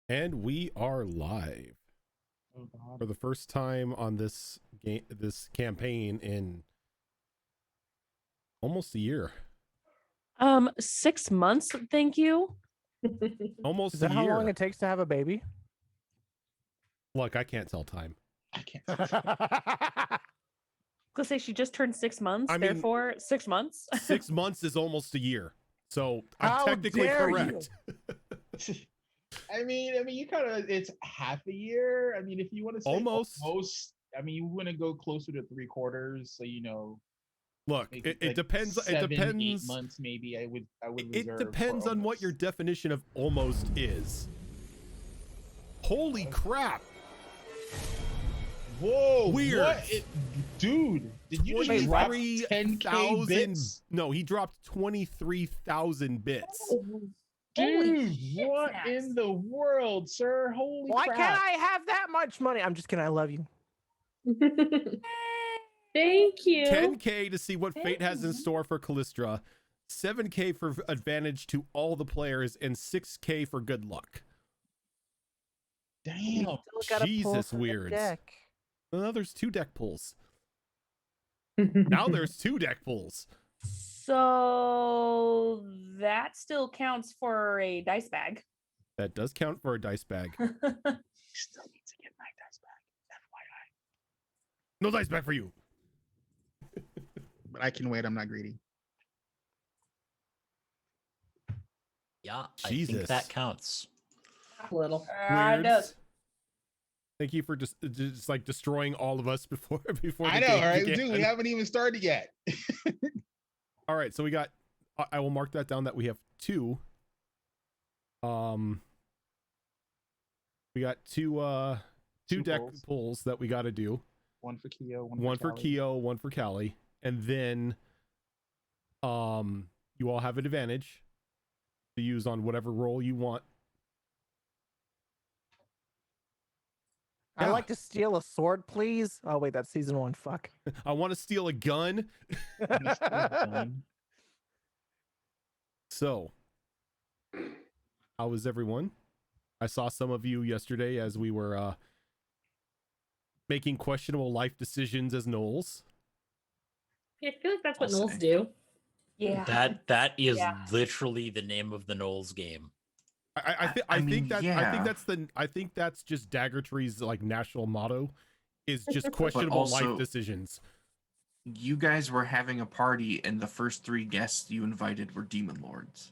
And we are live Oh God. for the first time on this campaign in almost a year. 6 months, thank you. Almost Is a that how long year. it takes to have a baby? Look, I can't tell time. I can't. Gonna say she just turned 6 months, I mean- therefore 6 months. 6 months is almost a year. So How I'm technically dare correct. I mean, you kind of, it's half a year. I mean, if you want to say Almost. I mean, you want to go closer to 3/4. So, Look, maybe it like depends. 7, 8 depends. months, maybe I would It reserve depends for on what almost. your definition of almost is. Holy crap. Whoa, Weird. what? Dude, did you just drop 10K 23,000. bits? No, he dropped 23,000 bits. Dude, shit, what Snacks. in the world, sir? Holy Why crap. can't I have that much money? I'm just kidding. I love you. Thank you. 10K to see what fate has in store for Callistra, 7K for advantage to all the players, and 6K for good luck. Damn. Still gotta pull Jesus from the weirds. deck. Now there's 2 deck pulls. Now there's 2 deck pulls. So that still counts for a dice bag. That does count for a dice bag. Still need to get my dice back. FYI. No dice bag for you. But I can wait. I'm not greedy. Yeah, I Jesus. think that counts. A little. It Weirds. does. Thank you for just like destroying all of us before I the know, game right? began. Dude, we haven't even started yet. All right, so we got. I will mark that down that we have 2. We got two deck pulls. pulls that we got to do. One for Keo, One for Callie. Keo, one for Callie, and then you all have an advantage to use on whatever roll you want. I'd Yeah. like to steal a sword, please. Oh wait, that's season 1. Fuck. I want to steal a gun. So, how was everyone? I saw some of you yesterday as we were making questionable life decisions as Knowles. I feel like that's what I'll Knowles say. do. Yeah. That is Yeah. literally the name of the Knowles game. I mean, think that's just Dagger Tree's like national motto is just questionable also- life decisions. You guys were having a party, and the first 3 guests you invited were demon lords.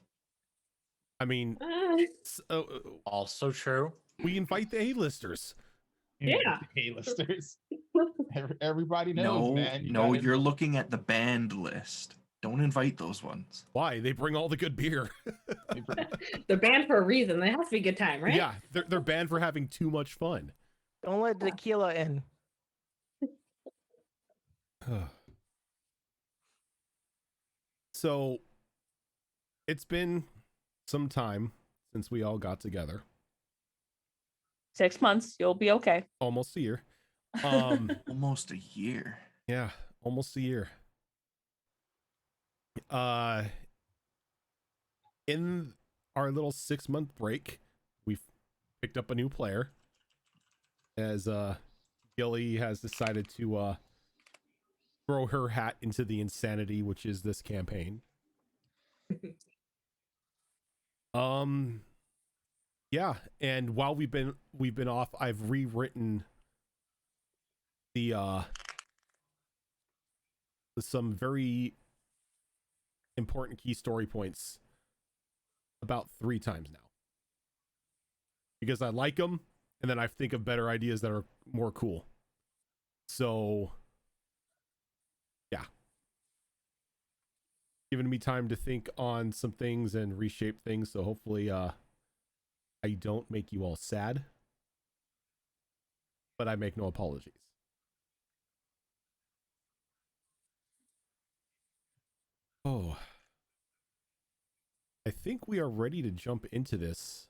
I mean, Also true. we invite the A-listers. Yeah. A-listers. Everybody knows, No, man. no, you're looking at the banned list. Don't invite those ones. Why? They bring all the good beer. They're banned for a reason. They have to be a good time, right? Yeah, they're banned for having too much fun. Don't let tequila in. So, it's been some time since we all got together. 6 months, you'll be okay. Almost a year. Almost a year. Yeah, almost a year. In our little 6-month break, we've picked up a new player as Gilly has decided to throw her hat into the insanity which is this campaign. Yeah, and while we've been off, I've rewritten the some very important key story points about 3 times now because I like them and then I think of better ideas that are more cool. So yeah, giving me time to think on some things and reshape things, so hopefully I don't make you all sad, but I make no apologies. Oh, I think we are ready to jump into this.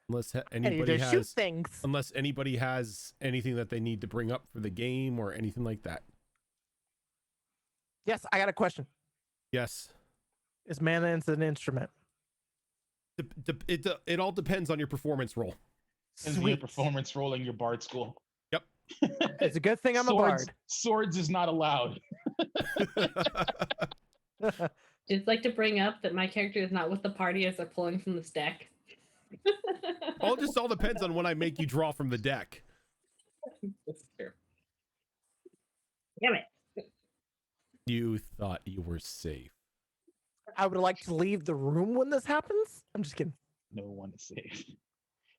Unless anybody just shoot has, things. unless anybody has anything that they need to bring up for the game or anything like that. Yes, I got a question. Yes. Is mana an instrument? It all depends on your performance roll. As your Sweet. performance role in your bard school. Yep. It's a good thing I'm a Swords, bard. Swords is not allowed. Just like to bring up that my character is not with the party as they're pulling from the stack. All depends on when I make you draw from the deck. That's true. Damn it. You thought you were safe. I would like to leave the room when this happens. I'm just kidding. No one is safe.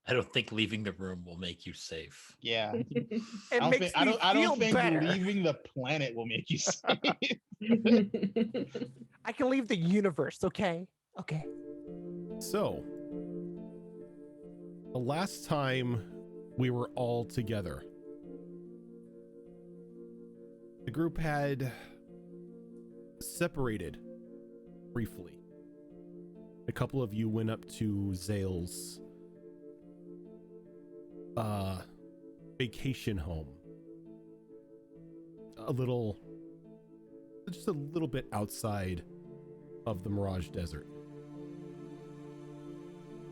I don't think leaving the room will make you safe. Yeah. It I makes don't me I feel don't think better. leaving the planet will make you safe. I can leave the universe, okay? Okay. So, the last time we were all together, the group had separated briefly. A couple of you went up to Zale's vacation home. Just a little bit outside of the Mirage Desert.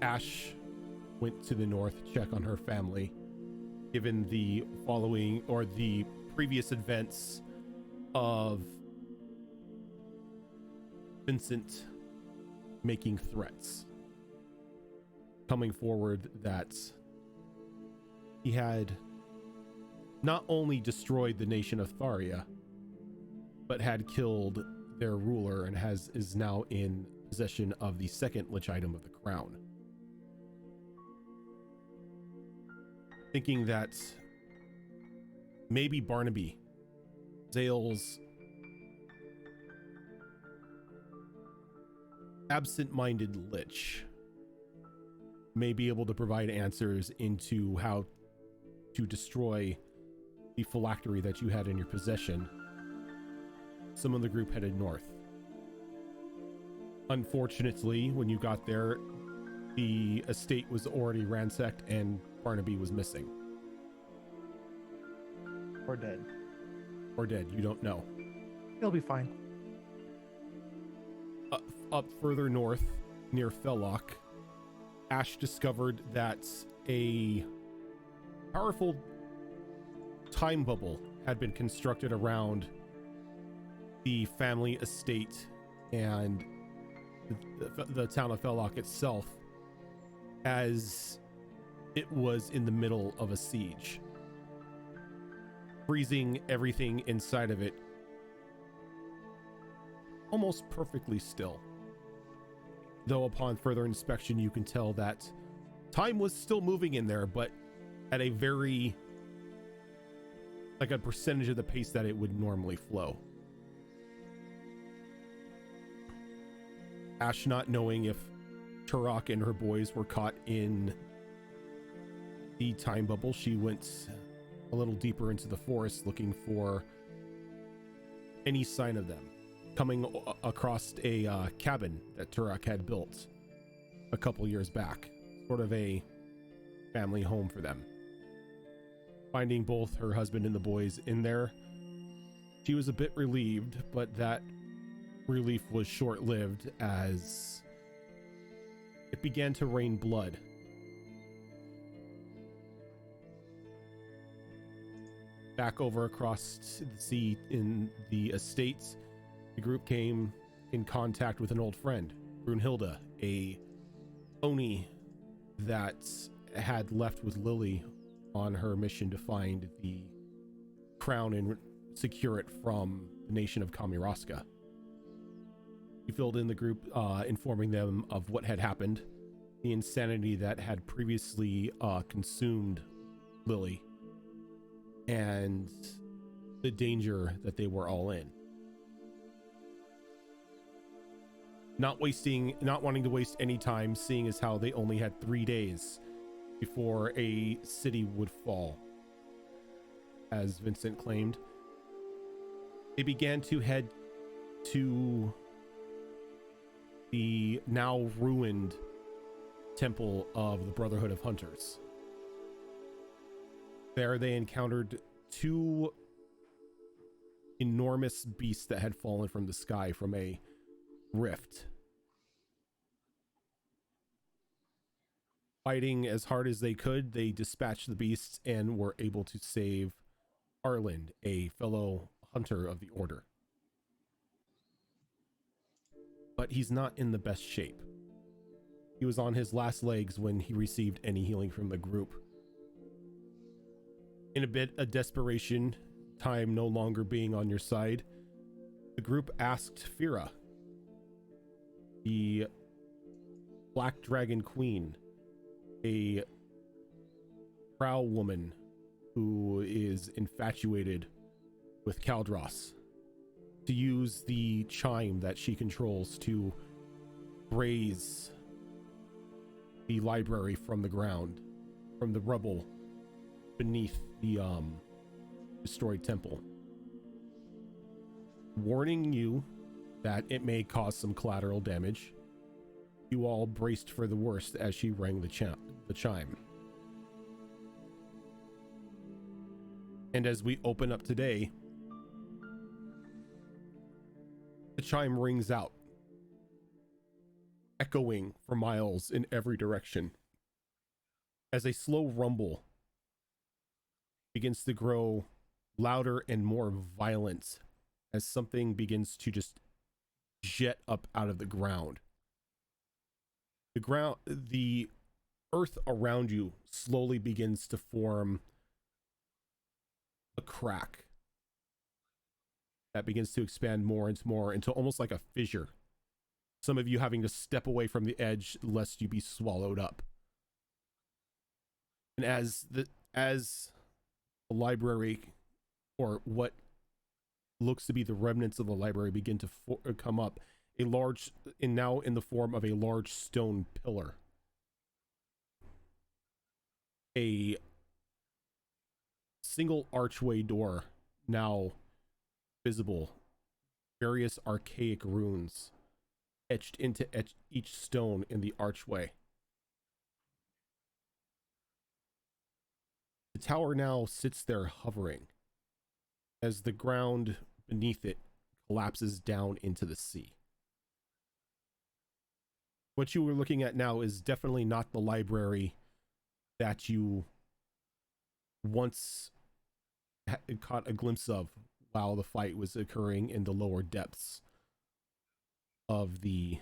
Ash went to the north to check on her family, given the following or the previous events of Vincent making threats, coming forward that he had not only destroyed the nation of Tharia, but had killed their ruler and is now in possession of the second lich item of the crown. Thinking that maybe Barnaby, Zale's absent-minded lich, may be able to provide answers into how to destroy the phylactery that you had in your possession. Some of the group headed north. Unfortunately, when you got there, the estate was already ransacked and Barnaby was missing. Or dead. Or dead, you don't know. He'll be fine. Up further north, near Fellock, Ash discovered that a powerful time bubble had been constructed around the family estate and the town of Fellock itself, as it was in the middle of a siege, freezing everything inside of it almost perfectly still. Though upon further inspection, you can tell that time was still moving in there, but at a very, like a percentage of the pace that it would normally flow. Ash, not knowing if Turok and her boys were caught in the time bubble, she went a little deeper into the forest looking for any sign of them, coming across a cabin that Turok had built a couple years back, sort of a family home for them. Finding both her husband and the boys in there, she was a bit relieved, but that relief was short-lived as it began to rain blood. Back over across the sea in the estates, the group came in contact with an old friend, Brunhilde, a Oni that had left with Lily on her mission to find the crown and secure it from the nation of Kamiroska. He filled in the group, informing them of what had happened, the insanity that had previously consumed Lily, and the danger that they were all in. Not wanting to waste any time, seeing as how they only had 3 days before a city would fall, as Vincent claimed, they began to head to the now ruined temple of the Brotherhood of Hunters. There they encountered 2 enormous beasts that had fallen from the sky from a rift. Fighting as hard as they could, they dispatched the beasts and were able to save Arland, a fellow hunter of the order. But he's not in the best shape. He was on his last legs when he received any healing from the group. In a bit of desperation, time no longer being on your side, the group asked Fira, the Black Dragon Queen, a proud woman who is infatuated with Kaldros, to use the chime that she controls to raise the library from the ground, from the rubble beneath the destroyed temple, warning you that it may cause some collateral damage. You all braced for the worst as she rang the chime. And as we open up today, the chime rings out, echoing for miles in every direction, as a slow rumble begins to grow louder and more violent as something begins to just jet up out of the ground. The earth around you slowly begins to form a crack that begins to expand more and more into almost like a fissure. Some of you having to step away from the edge lest you be swallowed up. And as the library, or what looks to be the remnants of the library, begin to come up, now in the form of a large stone pillar, a single archway door now visible, various archaic runes etched into each stone in the archway. The tower now sits there hovering as the ground beneath it collapses down into the sea. What you were looking at now is definitely not the library that you once caught a glimpse of while the fight was occurring in the lower depths of the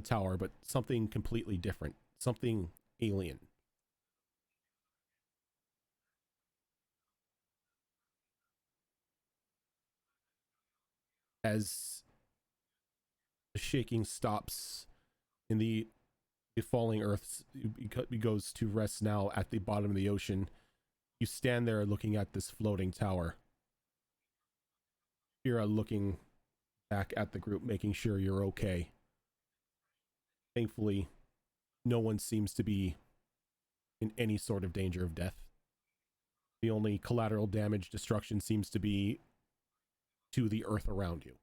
tower, but something completely different, something alien. As the shaking stops in the falling earth, it goes to rest now at the bottom of the ocean. You stand there looking at this floating tower. Kira looking back at the group, making sure you're okay. Thankfully, no one seems to be in any sort of danger of death. The only collateral damage, destruction, seems to be to the earth around you.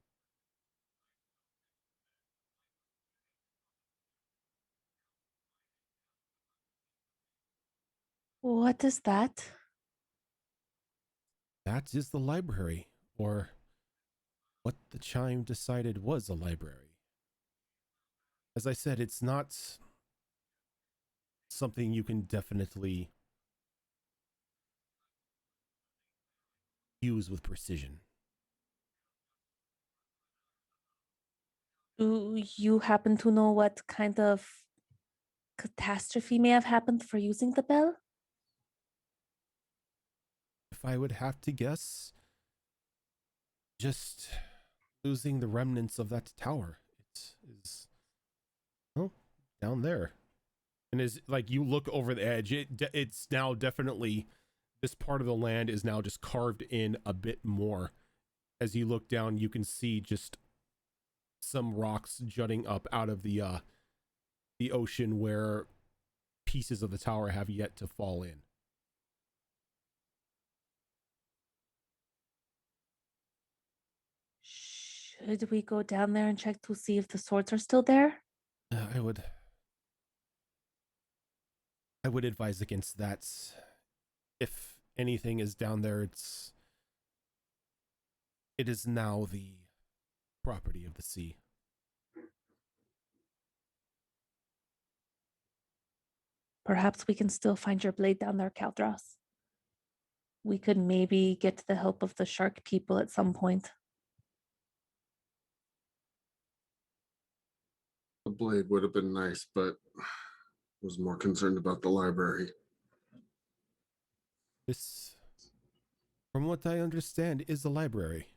What is that? That is the library, or what the chime decided was a library. As I said, it's not something you can definitely use with precision. Do you happen to know what kind of catastrophe may have happened for using the bell? If I would have to guess, just losing the remnants of that tower. It is, oh, down there. And as like you look over the edge, it's now definitely, this part of the land is now just carved in a bit more. As you look down, you can see just some rocks jutting up out of the ocean where pieces of the tower have yet to fall in. Should we go down there and check to see if the swords are still there? I would advise against that. If anything is down there, it is now the property of the sea. Perhaps we can still find your blade down there, Caldros. We could maybe get to the help of the shark people at some point. The blade would have been nice, but was more concerned about the library. This, from what I understand, is the library.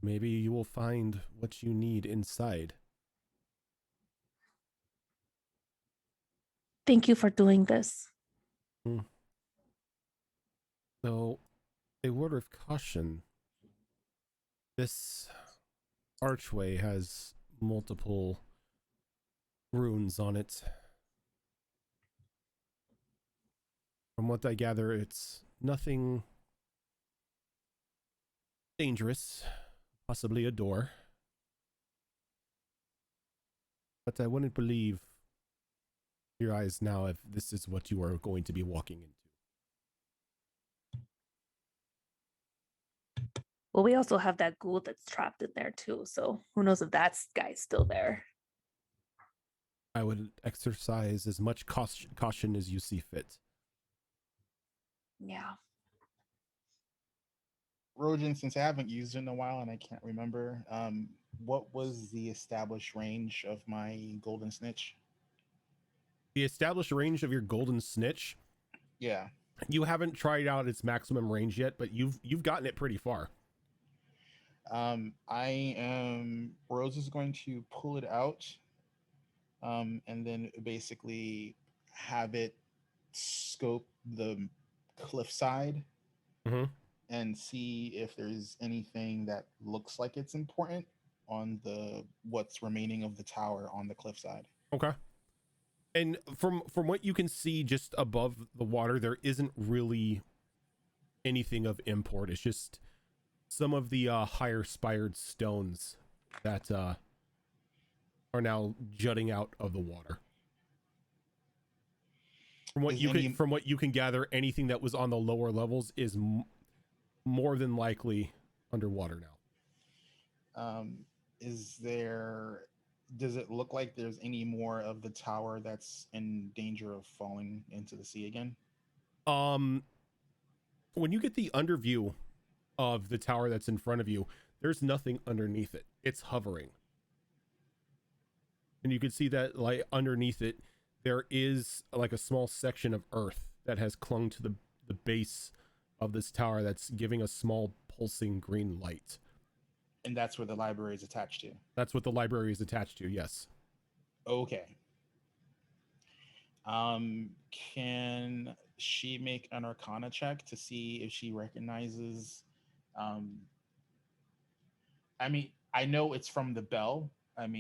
Maybe you will find what you need inside. Thank you for doing this. So, a word of caution. This archway has multiple runes on it. From what I gather, it's nothing dangerous, possibly a door. But I wouldn't believe your eyes now if this is what you are going to be walking into. Well, we also have that ghoul that's trapped in there too, so who knows if that guy's still there. I would exercise as much caution as you see fit. Yeah. Rojan, since I haven't used it in a while and I can't remember, what was the established range of my golden snitch? The established range of your golden snitch, Yeah. you haven't tried out its maximum range yet, but you've gotten it pretty far. Rose is going to pull it out, and then basically have it scope the cliffside Mhm. and see if there's anything that looks like it's important on the what's remaining of the tower on the cliffside. Okay. And from what you can see just above the water, there isn't really anything of import. It's just some of the higher spired stones that are now jutting out of the water. From what you can gather, anything that was on the lower levels is more than likely underwater now. Does it look like there's any more of the tower that's in danger of falling into the sea again? When you get the underview of the tower that's in front of you, there's nothing underneath it. It's hovering. And you can see that like underneath it, there is like a small section of earth that has clung to the base of this tower that's giving a small pulsing green light. And that's where the library is attached to. That's what the library is attached to, yes. Okay. Can she make an Arcana check to see if she recognizes? I mean, I know it's from the bell. I'm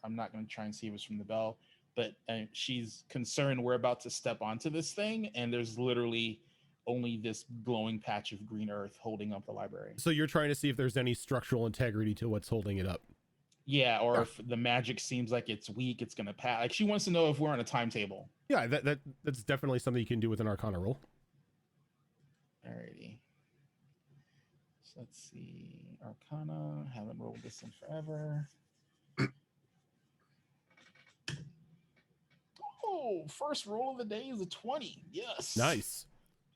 not going to try and see if it's from the bell, but she's concerned we're about to step onto this thing, and there's literally only this glowing patch of green earth holding up the library. So you're trying to see if there's any structural integrity to what's holding it up. Yeah, or if the magic seems like it's weak, it's gonna pass. Like she wants to know if we're on a timetable. Yeah, that's definitely something you can do with an Arcana roll. Alrighty. So let's see. Arcana. Haven't rolled this in forever. Oh, first roll of the day is a 20. Yes. Nice.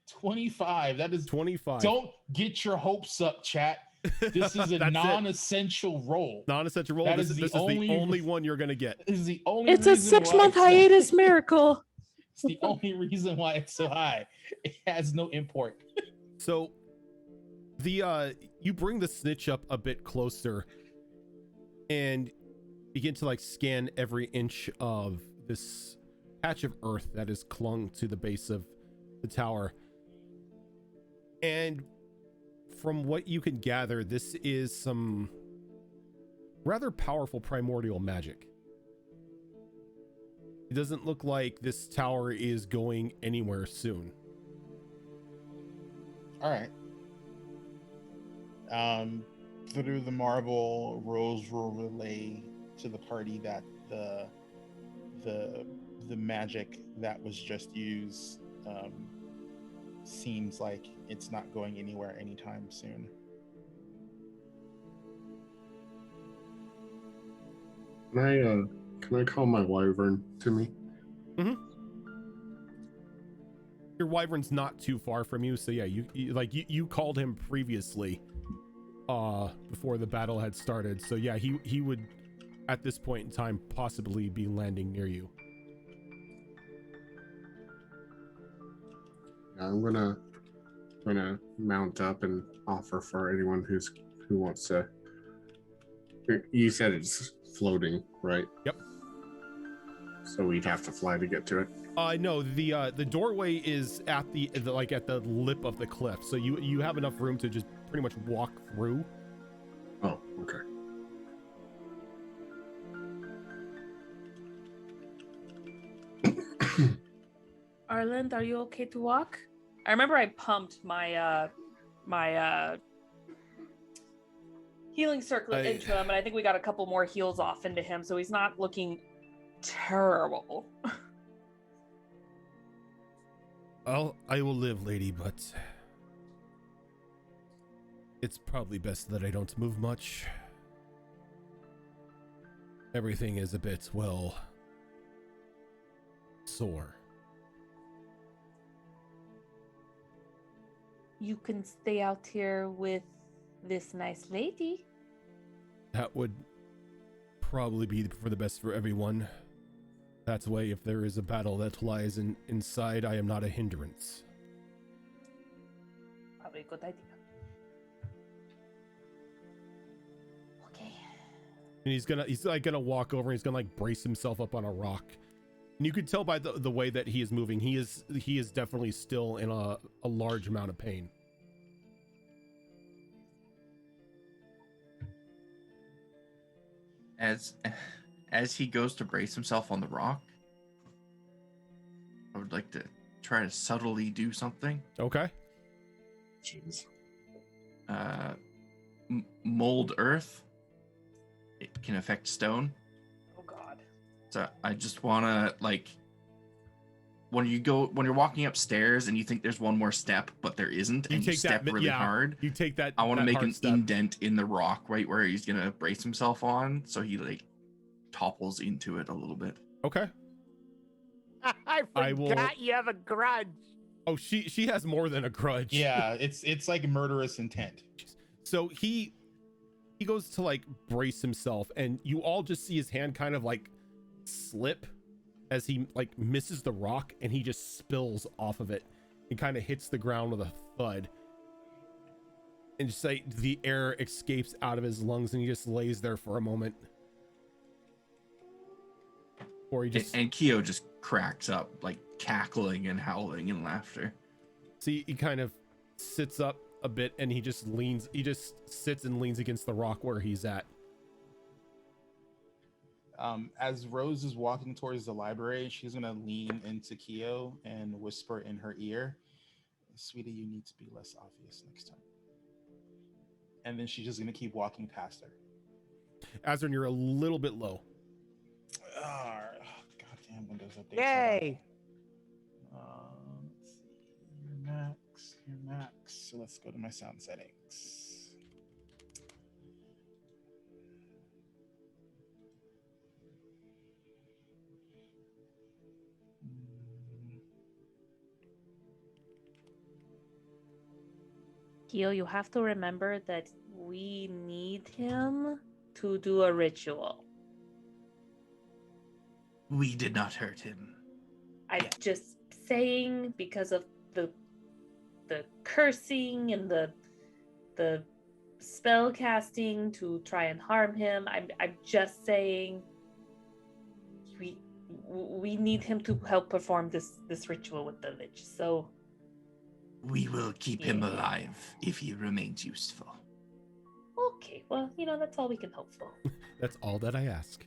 25. That is 25. Don't get your hopes up, chat. This is a non-essential roll. Non-essential roll. This is the only one you're gonna get. This is the only. It's a 6-month hiatus miracle. It's the only reason why it's so high. It has no import. So you bring the snitch up a bit closer and begin to like scan every inch of this patch of earth that is clung to the base of the tower. And from what you can gather, this is some rather powerful primordial magic. It doesn't look like this tower is going anywhere soon. All right. Through the marble, Rose will relay to the party that the magic that was just used seems like it's not going anywhere anytime soon. Can I call my wyvern to me? Mm-hmm. Your wyvern's not too far from you, so yeah, you called him previously, before the battle had started. So yeah, he would, at this point in time, possibly be landing near you. Yeah, I'm gonna mount up and offer for anyone who wants to. You said it's floating, right? Yep. So we'd have to fly to get to it. No, the doorway is at the like at the lip of the cliff, so you have enough room to just pretty much walk through. Oh, okay. Arland, are you okay to walk? I remember I pumped my healing circlet into him, and I think we got a couple more heals off into him, so he's not looking terrible. I will live, lady, but it's probably best that I don't move much. Everything is a bit, well, sore. You can stay out here with this nice lady. That would probably be for the best for everyone. That way, if there is a battle that lies inside, I am not a hindrance. Probably a good idea. Okay. And he's like gonna walk over and he's gonna like brace himself up on a rock. And you could tell by the way that he is moving, he is definitely still in a large amount of pain. As he goes to brace himself on the rock, I would like to try to subtly do something. Okay. Jeez. Mold earth. It can affect stone. Oh God. So I just want to, like, when you're walking upstairs and you think there's one more step, but there isn't, and you step really hard. You take that. I want to that make hard an step. indent in the rock right where he's gonna brace himself on, so he like topples into it a little bit. Okay. I forgot you have a grudge. Oh, she has more than a grudge. Yeah, it's like murderous intent. So he goes to like brace himself, and you all just see his hand kind of like slip as he like misses the rock, and he just spills off of it and kind of hits the ground with a thud. And just like the air escapes out of his lungs, and he just lays there for a moment. Or he just and Keo just cracks up, like cackling and howling in laughter. see he kind of sits up a bit, and he just sits and leans against the rock where he's at. As Rose is walking towards the library, she's gonna lean into Keo and whisper in her ear, "Sweetie, you need to be less obvious next time." And then she's just gonna keep walking past her. Azrin, you're a little bit low. Goddamn Windows update. Yay! Let's see. Your max. So let's go to my sound settings. Keo, you have to remember that we need him to do a ritual. We did not hurt him. I'm just saying, because of the cursing and the spell casting to try and harm him. I'm just saying we need him to help perform this ritual with the lich. So We will keep him alive if he remains useful. okay, well, that's all we can hope for. That's all that I ask.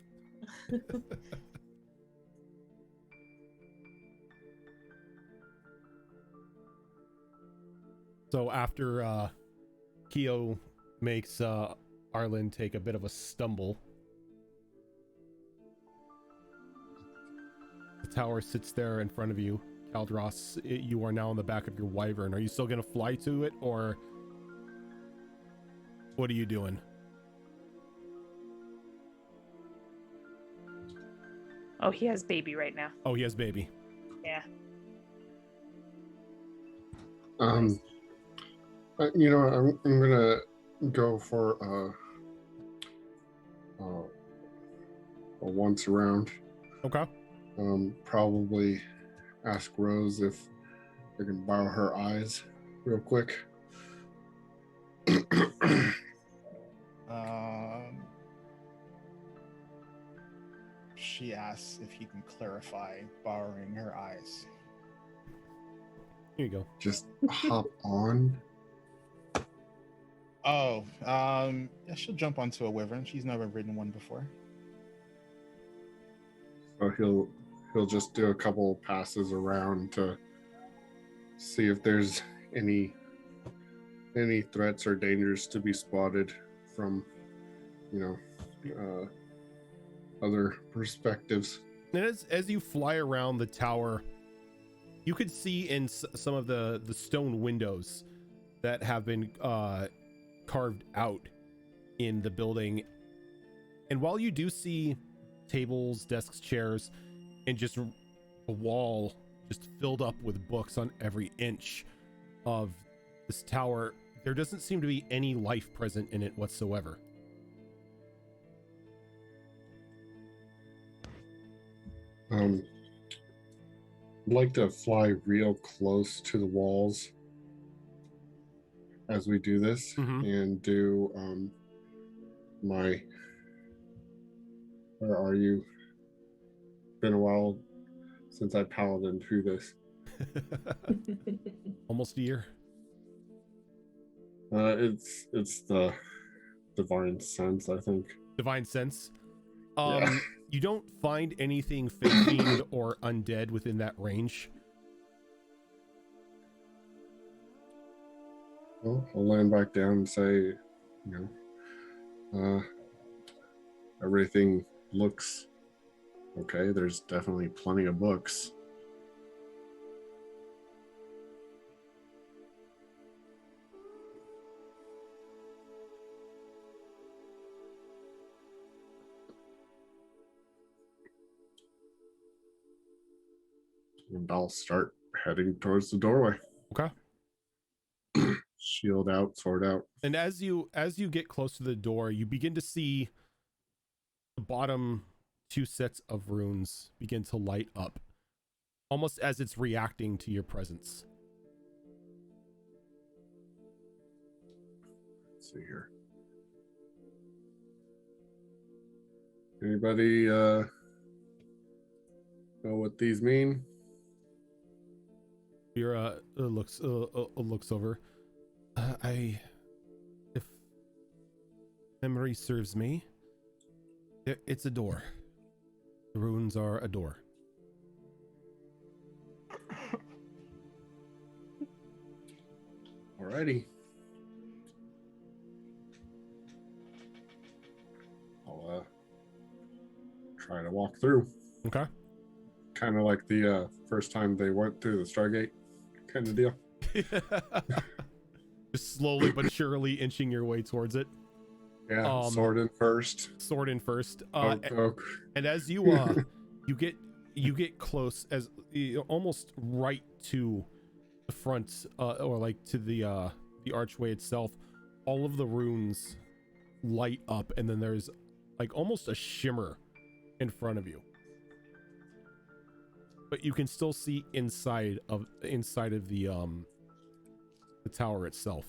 So after Keo makes Arlen take a bit of a stumble, the tower sits there in front of you. Kaldros, you are now on the back of your wyvern. Are you still going to fly to it, or what are you doing? Oh, he has baby right now. Oh, he has baby. Yeah. You know, I'm gonna go for a once around. Okay. Probably ask Rose if I can borrow her eyes real quick. She asks if he can clarify borrowing her eyes. Here you go. Just hop on. Oh, yeah, she'll jump onto a wyvern. She's never ridden one before. So he'll just do a couple passes around to see if there's any threats or dangers to be spotted from, other perspectives. And as you fly around the tower, you could see in some of the stone windows that have been carved out in the building. And while you do see tables, desks, chairs, and just a wall just filled up with books on every inch of this tower, there doesn't seem to be any life present in it whatsoever. I'd like to fly real close to the walls as we do this, and do my where are you? Been a while since I paladin through this. Almost a year. It's the divine sense, I think. Divine sense. Yeah. You don't find anything fiend or undead within that range. Well, I'll land back down and say, everything looks okay. There's definitely plenty of books. And I'll start heading towards the doorway. Okay. Shield out, sword out. And as you get close to the door, you begin to see the bottom two sets of runes begin to light up, almost as it's reacting to your presence. Let's see here. Anybody know what these mean? Vera looks over. If memory serves me, it's a door. The runes are a door. Alrighty. I'll try to walk through. Okay. Kind of like the first time they went through the Stargate kind of deal. Just slowly but surely inching your way towards it. Yeah, sword in first. Sword in first. Poke. And as you you get close, as almost right to the front, or like to the archway itself, all of the runes light up, and then there's like almost a shimmer in front of you. But you can still see inside of the tower itself.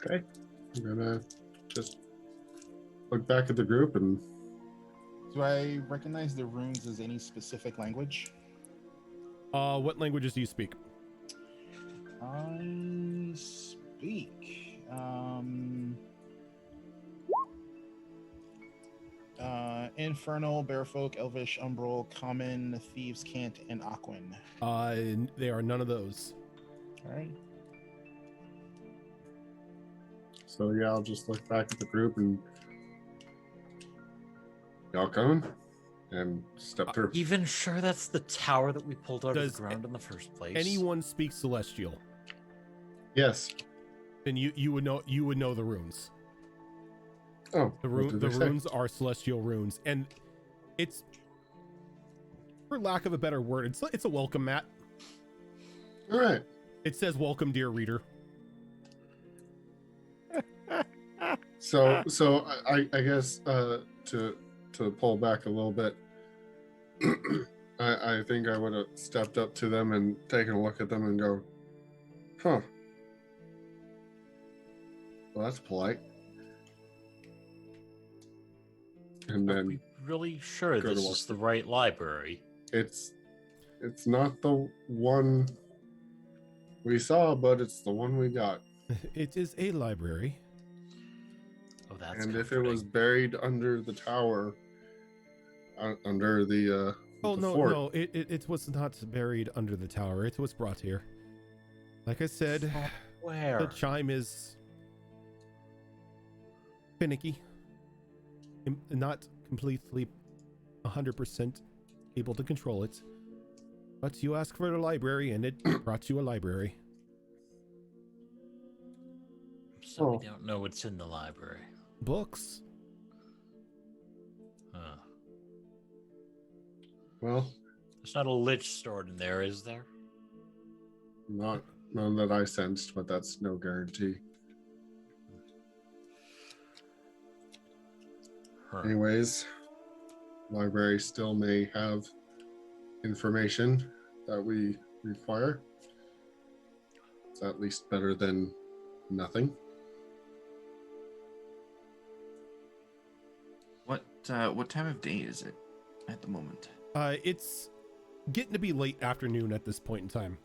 Okay. I'm gonna just look back at the group and Do I recognize the runes as any specific language? What languages do you speak? I speak Infernal, Bearfolk, Elvish, Umbral, Common, Thieves' Cant, and Aquan. They are none of those. All right. so yeah, I'll just look back at the group and y'all coming and step through. Even sure that's the tower that we pulled out of Does the ground in the first place? Anyone speak Celestial? Yes. Then you would know the runes. Oh, The what did the they say? runes are celestial runes, and it's for lack of a better word, it's a welcome mat. All right. It says welcome, dear reader. So I guess to pull back a little bit, I think I would have stepped up to them and taken a look at them and go, huh. Well, that's polite. And Are then we really sure go to this walk is the through. right library? it's not the one we saw, but it's the one we got. It is a library. Oh, that's And if it comforting. was buried under the tower, under the Oh the no, fort, no, it was not buried under the tower. It was brought here. Like I said, the Where? chime is finicky. Not completely 100% able to control it. But you asked for a library and it brought you a library. So Oh. we don't know what's in the library. Books. Huh. well, There's not a lich stored in there, is there? not none that I sensed, but that's no guarantee. Huh. Anyways, library still may have information that we require. It's at least better than nothing. What time of day is it at the moment? It's getting to be late afternoon at this point in time.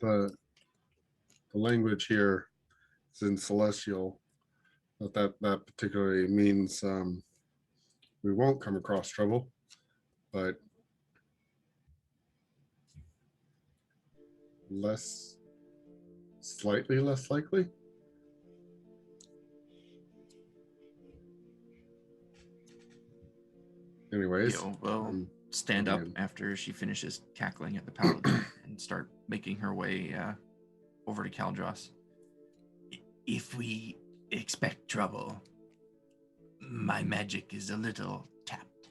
The language here is in Celestial, but that particularly means we won't come across trouble, but slightly less likely. Anyways, Yo, well, um, stand up again. after she finishes cackling at the paladin and start making her way over to Caldros. If we expect trouble, my magic is a little tapped.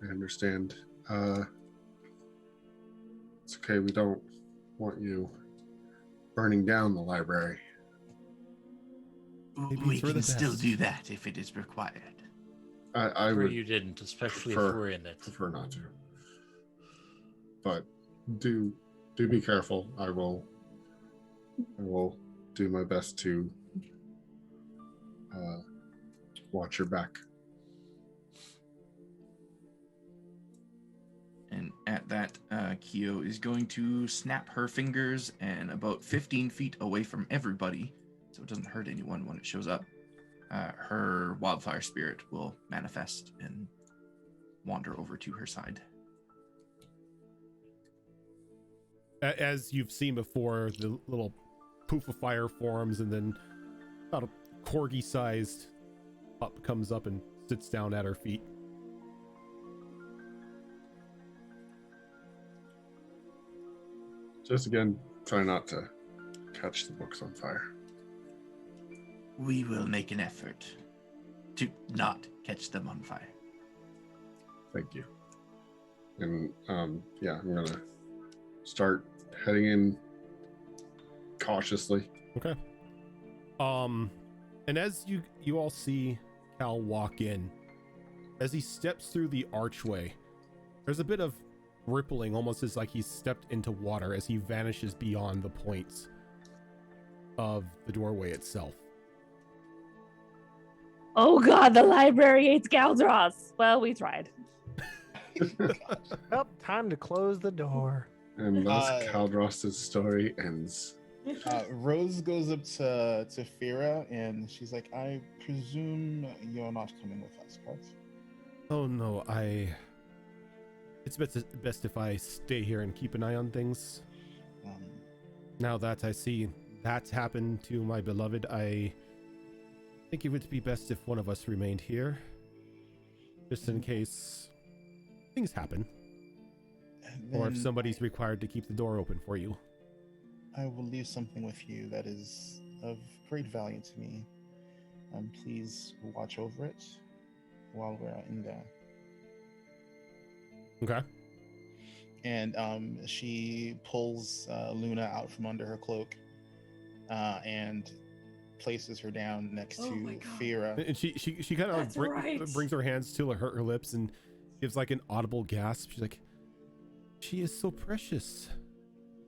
I understand. It's okay. We don't want you burning down the library. Maybe We it's for the can still best. do that if it is required. I Sure would you didn't, especially if prefer- we're in it. prefer not to. But do be careful. I will do my best to watch your back. And at that, Kyo is going to snap her fingers, and about 15 feet away from everybody, so it doesn't hurt anyone when it shows up, her wildfire spirit will manifest and wander over to her side. As you've seen before, the little poof of fire forms, and then about a corgi-sized pup comes up and sits down at her feet. Just again, try not to catch the books on fire. We will make an effort to not catch them on fire. Thank you. And yeah, I'm gonna start heading in cautiously. Okay. And as you all see Cal walk in, as he steps through the archway, there's a bit of rippling, almost as like he's stepped into water as he vanishes beyond the points of the doorway itself. Oh god, the library hates Galdros. Well, we tried. Well, time to close the door. And thus Caldros' story ends. Rose goes up to Fira and she's like, I presume you're not coming with us, correct? Oh no, it's best if I stay here and keep an eye on things. Now that I see that's happened to my beloved, I think it would be best if one of us remained here, just in case things happen. or if Then somebody's required to keep the door open for you. I will leave something with you that is of great value to me. Please watch over it while we're in there. Okay. And she pulls Luna out from under her cloak and places her down next Oh my to God. Fira. And she kind of That's right. brings her hands to her lips and gives like an audible gasp. She's like, she is so precious.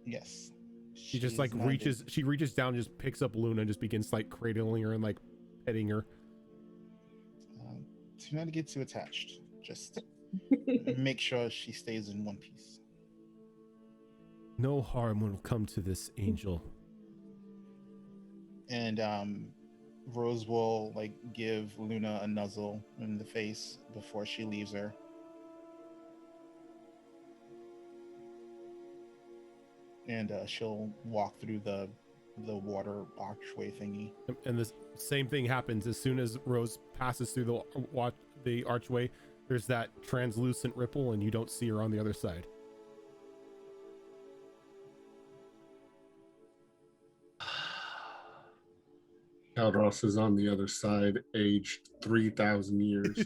Yes. She just She's like my reaches, baby. she reaches down and just picks up Luna and just begins like cradling her and like petting her. Do not get too attached. Just make sure she stays in one piece. No harm will come to this angel. And Rose will like give Luna a nuzzle in the face before she leaves her. And she'll walk through the water archway thingy. And the same thing happens as soon as Rose passes through the archway. There's that translucent ripple, and you don't see her on the other side. Caldros is on the other side, aged 3,000 years.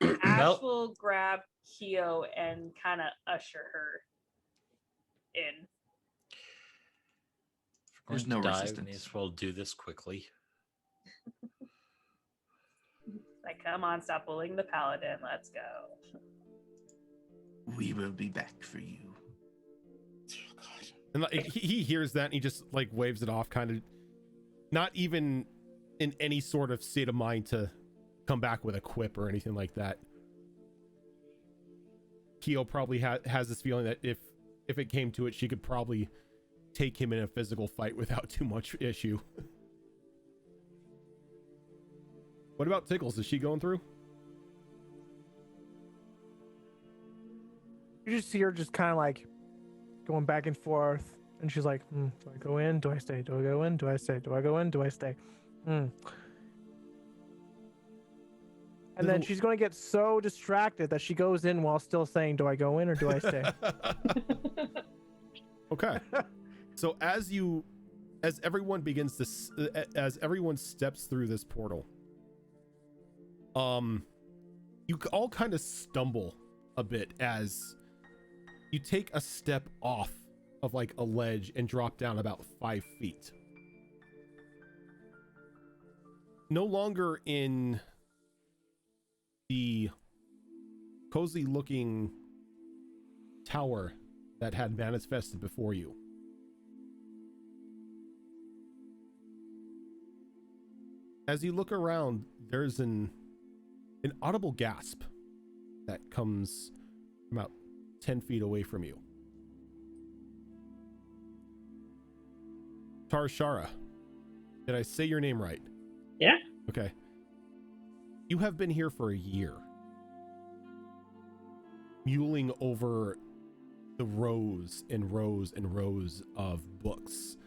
Ash Well- will grab Kyo and kind of usher her in. If we're There's going no to die, resistance. we may as well do this quickly. Like, come on, stop bullying the paladin. Let's go. We will be back for you. Oh, God. And like, he hears that and he just like waves it off, kind of not even in any sort of state of mind to come back with a quip or anything like that. Keo probably has this feeling that if it came to it, she could probably take him in a physical fight without too much issue. What about Tickles? Is she going through? You just see her just kind of like going back and forth, and she's like, do I go in? Do I stay? Do I go in? Do I stay? Do I go in? Do I stay? And then Little- she's going to get so distracted that she goes in while still saying, do I go in or do I stay? Okay. So as everyone begins to as everyone steps through this portal, you all kind of stumble a bit as you take a step off of like a ledge and drop down about 5 feet. No longer in the cozy looking tower that had manifested before you. As you look around, there's an audible gasp that comes about 10 feet away from you. Tarshara, did I say your name right? Yeah. Okay. You have been here for a year, mulling over the rows and rows and rows of books,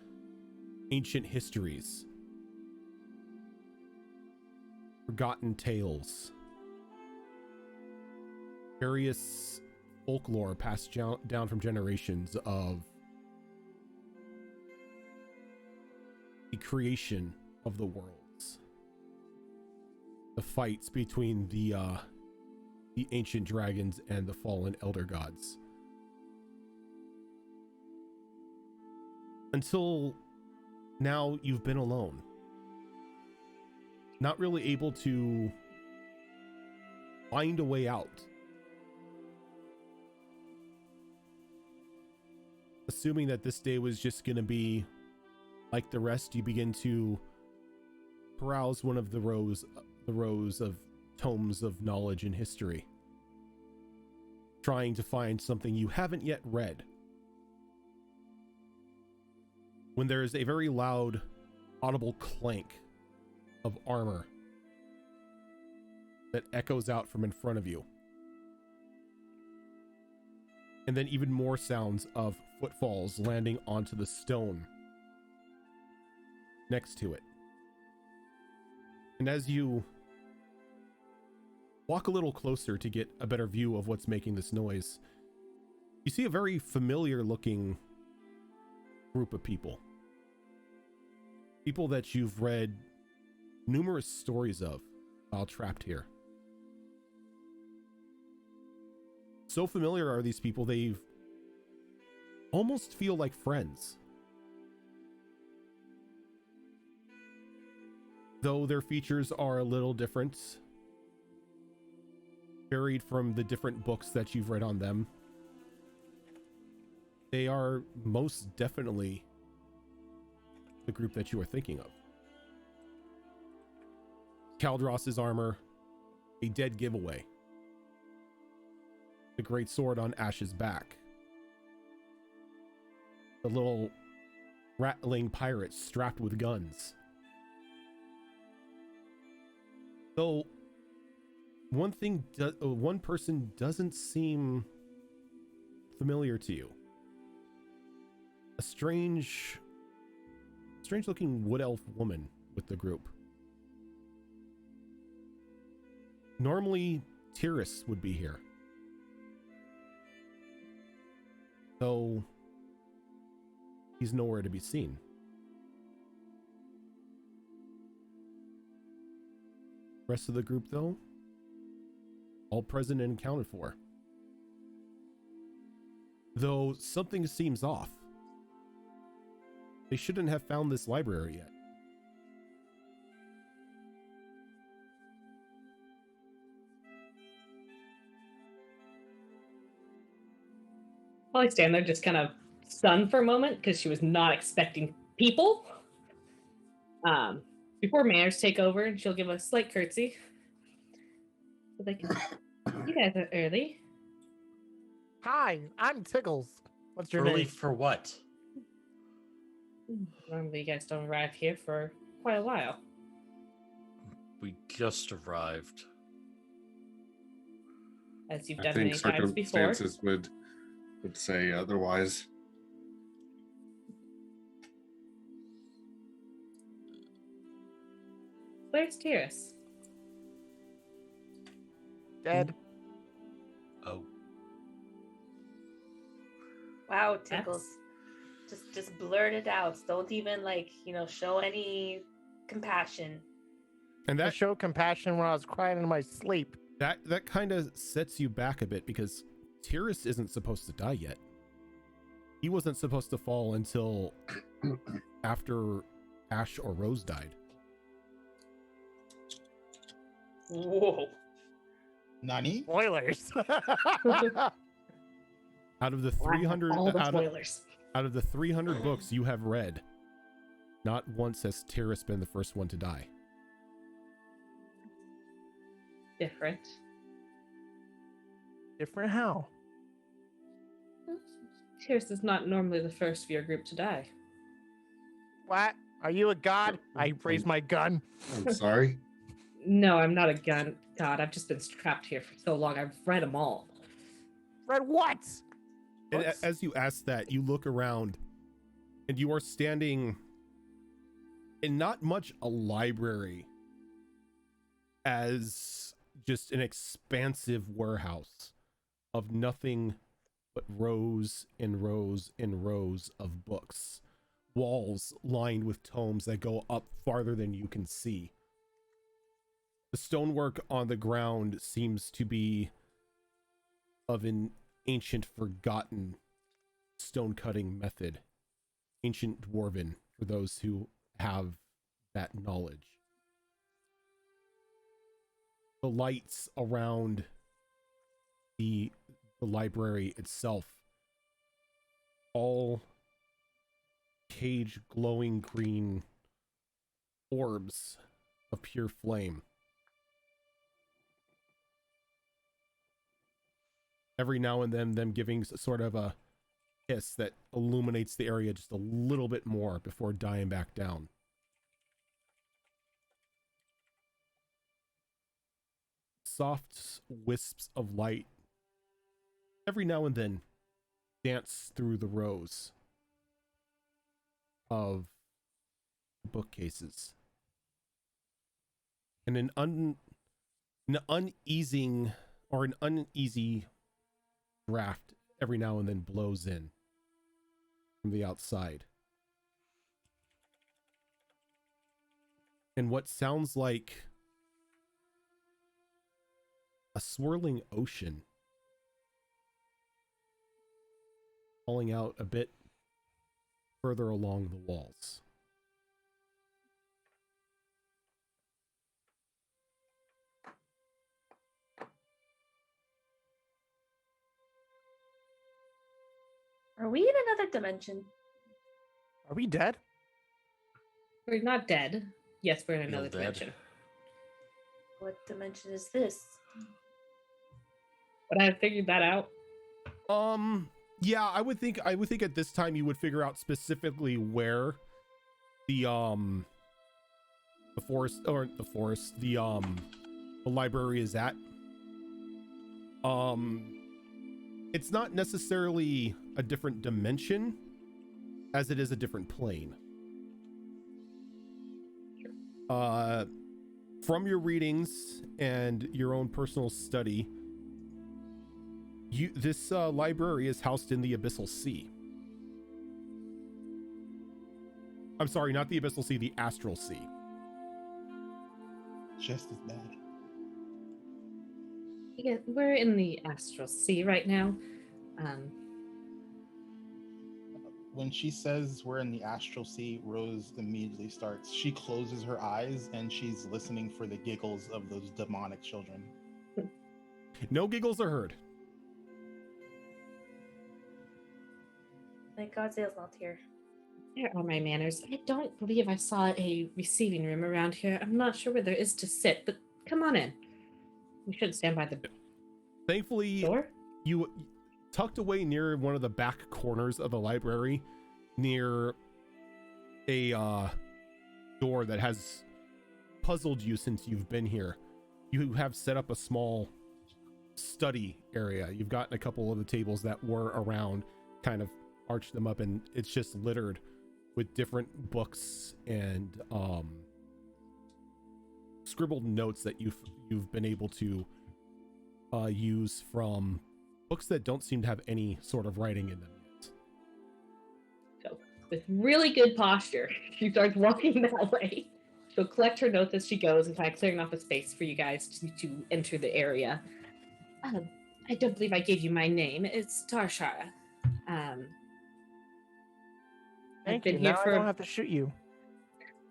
ancient histories, forgotten tales, various folklore passed down from generations of the creation of the worlds, the fights between the ancient dragons and the fallen elder gods. Until now, you've been alone. Not really able to find a way out. Assuming that this day was just going to be like the rest, you begin to peruse one of the rows of tomes of knowledge and history, trying to find something you haven't yet read. When there is a very loud, audible clank of armor that echoes out from in front of you. And then even more sounds of footfalls landing onto the stone next to it. And as you walk a little closer to get a better view of what's making this noise, You see a very familiar looking group of people. People that you've read numerous stories of while trapped here. So familiar are these people, they've almost feel like friends. Though their features are a little different, varied from the different books that you've read on them, they are most definitely the group that you are thinking of. Kaldros's armor, a dead giveaway. The great sword on Ash's back. The little rattling pirates strapped with guns. Though one person doesn't seem familiar to you. A strange looking wood elf woman with the group. Normally, TUES would be here. Though he's nowhere to be seen. Rest of the group, though, all present and accounted for. Though something seems off. They shouldn't have found this library yet. Probably stand there just kind of stunned for a moment because she was not expecting people. Before manners take over, and she'll give a slight curtsy. So like, you guys are early. Hi, I'm Tickles. What's your Early name? for what? Normally, you guys don't arrive here for quite a while. We just arrived. As you've I done think many times before. circumstances would say otherwise. Where's TUES? Dead. Oh, Wow, Tickles. Just blurt it out. Don't even show any compassion. And I that showed compassion when I was crying in my sleep. that kind of sets you back a bit, because TUES isn't supposed to die yet. He wasn't supposed to fall until after Ash or Rose died. Whoa. Nani? Spoilers. Out of the 300 All the out spoilers. of the 300 books you have read, not once has TUES been the first one to die. Different. Different how? TUES is not normally the first of your group to die. What? Are you a god? I raised my gun. I'm sorry. No, I'm not a god. I've just been trapped here for so long. I've read them all. Read what? And Books? as you ask that, you look around and you are standing in not much a library as just an expansive warehouse of nothing but rows and rows and rows of books. Walls lined with tomes that go up farther than you can see. The stonework on the ground seems to be of an ancient, forgotten stone cutting method. Ancient dwarven, for those who have that knowledge. The lights around the library itself, all cage glowing green orbs of pure flame. Every now and then, them giving sort of a hiss that illuminates the area just a little bit more before dying back down. Soft wisps of light every now and then dance through the rows of bookcases. And an uneasy draft every now and then blows in from the outside. And what sounds like a swirling ocean falling out a bit further along the walls. Are we in another dimension? Are we dead? We're not dead. Yes, we're in Feel another dead. dimension. What dimension is this? But I figured that out. Yeah, I would think at this time you would figure out specifically where the library is at. It's not necessarily a different dimension as it is a different plane. From your readings and your own personal study, this library is housed in the Abyssal Sea. I'm sorry, not the Abyssal Sea, the Astral Sea. Just as bad. Yeah, we're in the Astral Sea right now. When she says we're in the Astral Sea, Rose immediately starts. She closes her eyes and she's listening for the giggles of those demonic children. No giggles are heard. Thank God Zale's not here. There are my manners. I don't believe I saw a receiving room around here. I'm not sure where there is to sit, but come on in. We should stand by the Thankfully, door. you tucked away near one of the back corners of the library, near a door that has puzzled you since you've been here. You have set up a small study area. You've gotten a couple of the tables that were around, kind of arched them up, and it's just littered with different books and scribbled notes that you've been able to use from books that don't seem to have any sort of writing in them yet. So, with really good posture, she starts walking that way. She'll collect her notes as she goes and kind of clearing off a space for you guys to enter the area. I don't believe I gave you my name. It's Tarshara. I've Thank been you. here Now for. I don't have to shoot you.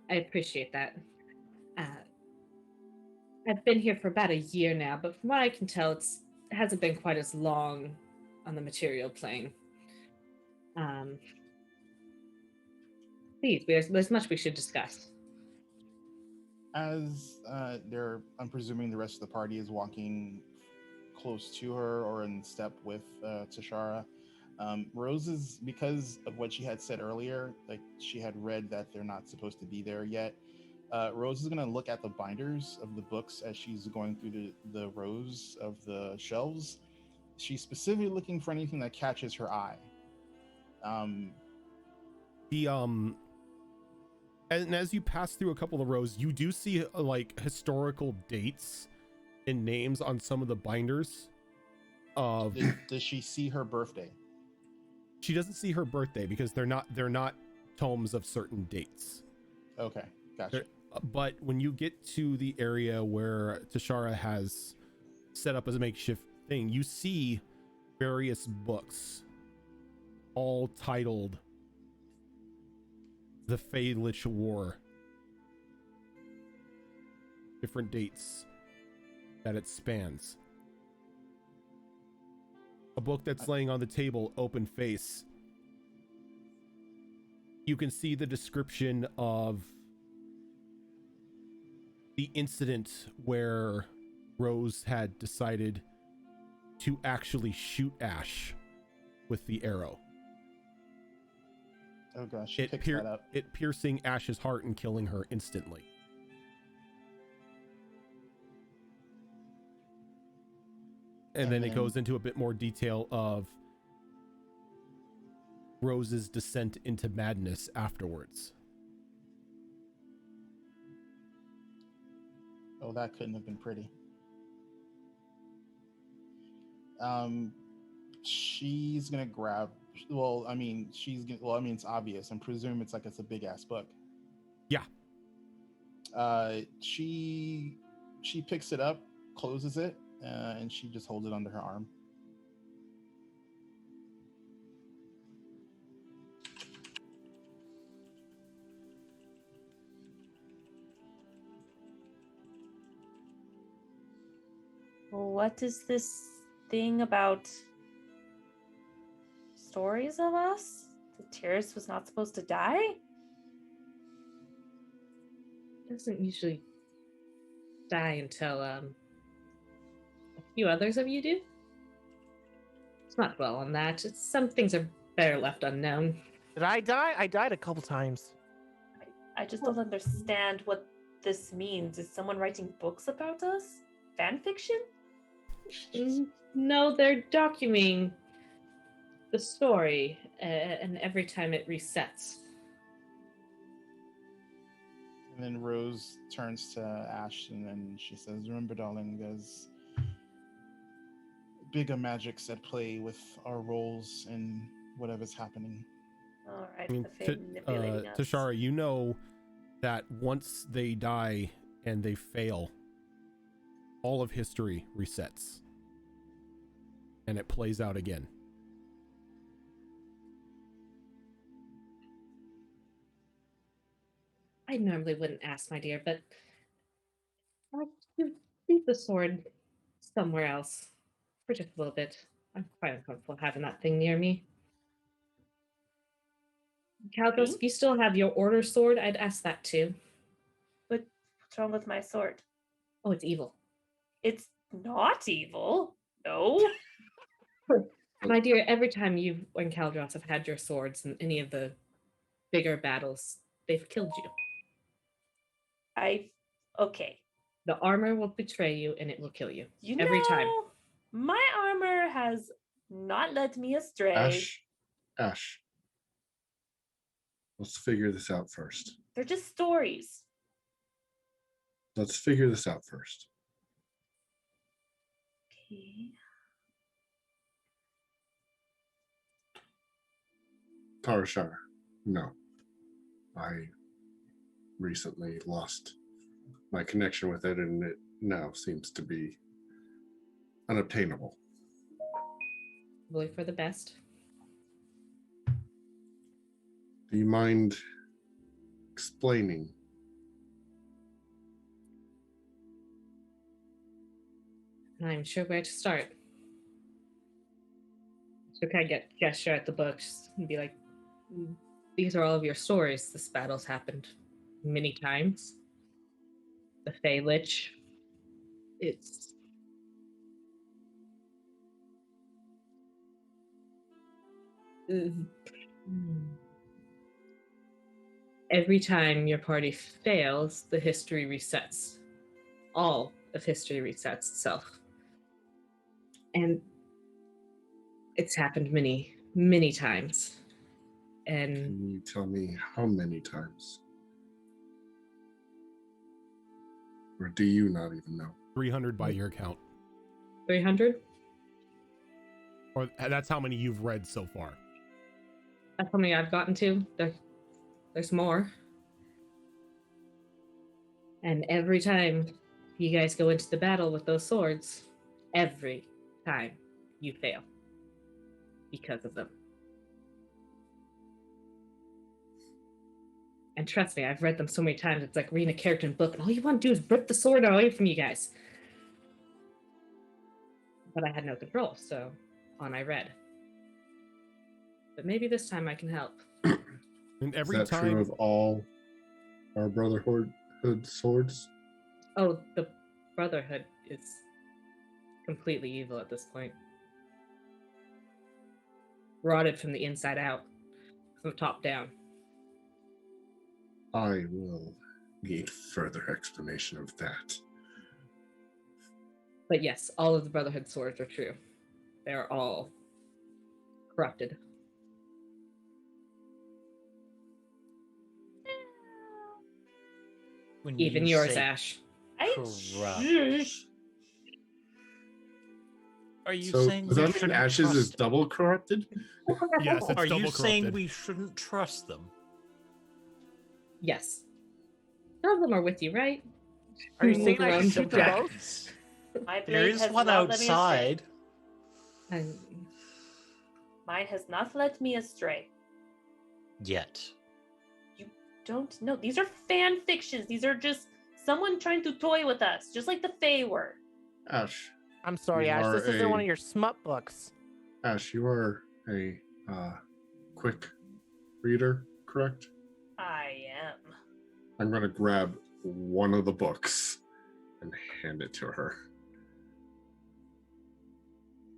I appreciate that. I've been here for about a year now, but from what I can tell, it hasn't been quite as long on the material plane. Please, there's much we should discuss. As I'm presuming the rest of the party is walking close to her or in step with Tashara. Rose is, because of what she had said earlier, like she had read that they're not supposed to be there yet. Rose is going to look at the binders of the books as she's going through the rows of the shelves. She's specifically looking for anything that catches her eye. And as you pass through a couple of rows, you do see like historical dates and names on some of the binders. Does she see her birthday? She doesn't see her birthday because they're not tomes of certain dates. Okay, gotcha. But when you get to the area where Tashara has set up as a makeshift thing, you see various books, all titled The Faelich War. Different dates that it spans. A book that's laying on the table, open face. You can see the description of the incident where Rose had decided to actually shoot Ash with the arrow. Oh gosh, she picks that up. It piercing Ash's heart and killing her instantly. And then it goes into a bit more detail of Rose's descent into madness afterwards. Oh, that couldn't have been pretty. She's gonna grab. Well, I mean, she's gonna. Well, I mean, it's obvious, and presume it's a big ass book. Yeah. She picks it up, closes it, and she just holds it under her arm. What is this thing about stories of us? The TUES was not supposed to die? Doesn't usually die until a few others of you do. It's not dwell on that. Some things are better left unknown. Did I die? I died a couple times. I just don't understand what this means. Is someone writing books about us? Fan fiction? No, they're documenting the story, and every time it resets. And then Rose turns to Ashton and she says, "Remember, darling, there's bigger magics at play with our roles and whatever's happening." All right, I mean, the Fae manipulating us. Tashara, you know that once they die and they fail, all of history resets. And it plays out again. I normally wouldn't ask, my dear, but I could leave the sword somewhere else for just a little bit. I'm quite uncomfortable having that thing near me. Calgos, if you still have your order sword, I'd ask that too. But what's wrong with my sword? Oh, it's evil. It's not evil. No. My dear, every time you and Caldros have had your swords in any of the bigger battles, they've killed you. Okay. The armor will betray you and it will kill you. You every know, time. My armor has not led me astray. Ash. Let's figure this out first. They're just stories. Let's figure this out first. Okay. Tarashar, no. I recently lost my connection with it, and it now seems to be unobtainable. Really for the best. Do you mind explaining? I'm sure where to start. So kind of get gesture at the books and be like, these are all of your stories. This battle's happened many times. The Fey Lich. It's every time your party fails, the history resets. All of history resets itself. And it's happened many, many times. And can you tell me how many times? Or do you not even know? 300 by your count. 300? Or that's how many you've read so far. That's how many I've gotten to. There's more. And every time you guys go into the battle with those swords, every time you fail because of them. And trust me, I've read them so many times, it's like reading a character in a book, and all you want to do is rip the sword away from you guys. But I had no control, so on I read. But maybe this time I can help. And every Is that time true of all our Brotherhood swords? Oh, the Brotherhood is completely evil at this point. Rotted from the inside out, from top down. I will need further explanation of that. But yes, all of the Brotherhood swords are true. They're all corrupted. When Even you yours, say Ash. corrupt, Are you So saying does we that mean shouldn't Ashes is trust? double corrupted? Yes, it's Are double you saying corrupted. we shouldn't trust them? Yes. None of them are with you, right? Are you Move saying I around should some shoot them back. both? My There blade is has one not let me astray. outside. And Mine has not led me astray. Yet. You don't know. These are fan fictions. These are just someone trying to toy with us, just like the Fae were. Ash, I'm sorry, You Ash. are This isn't one a- of your smut books. Ash, you are a quick reader, correct? I am. I'm going to grab one of the books and hand it to her.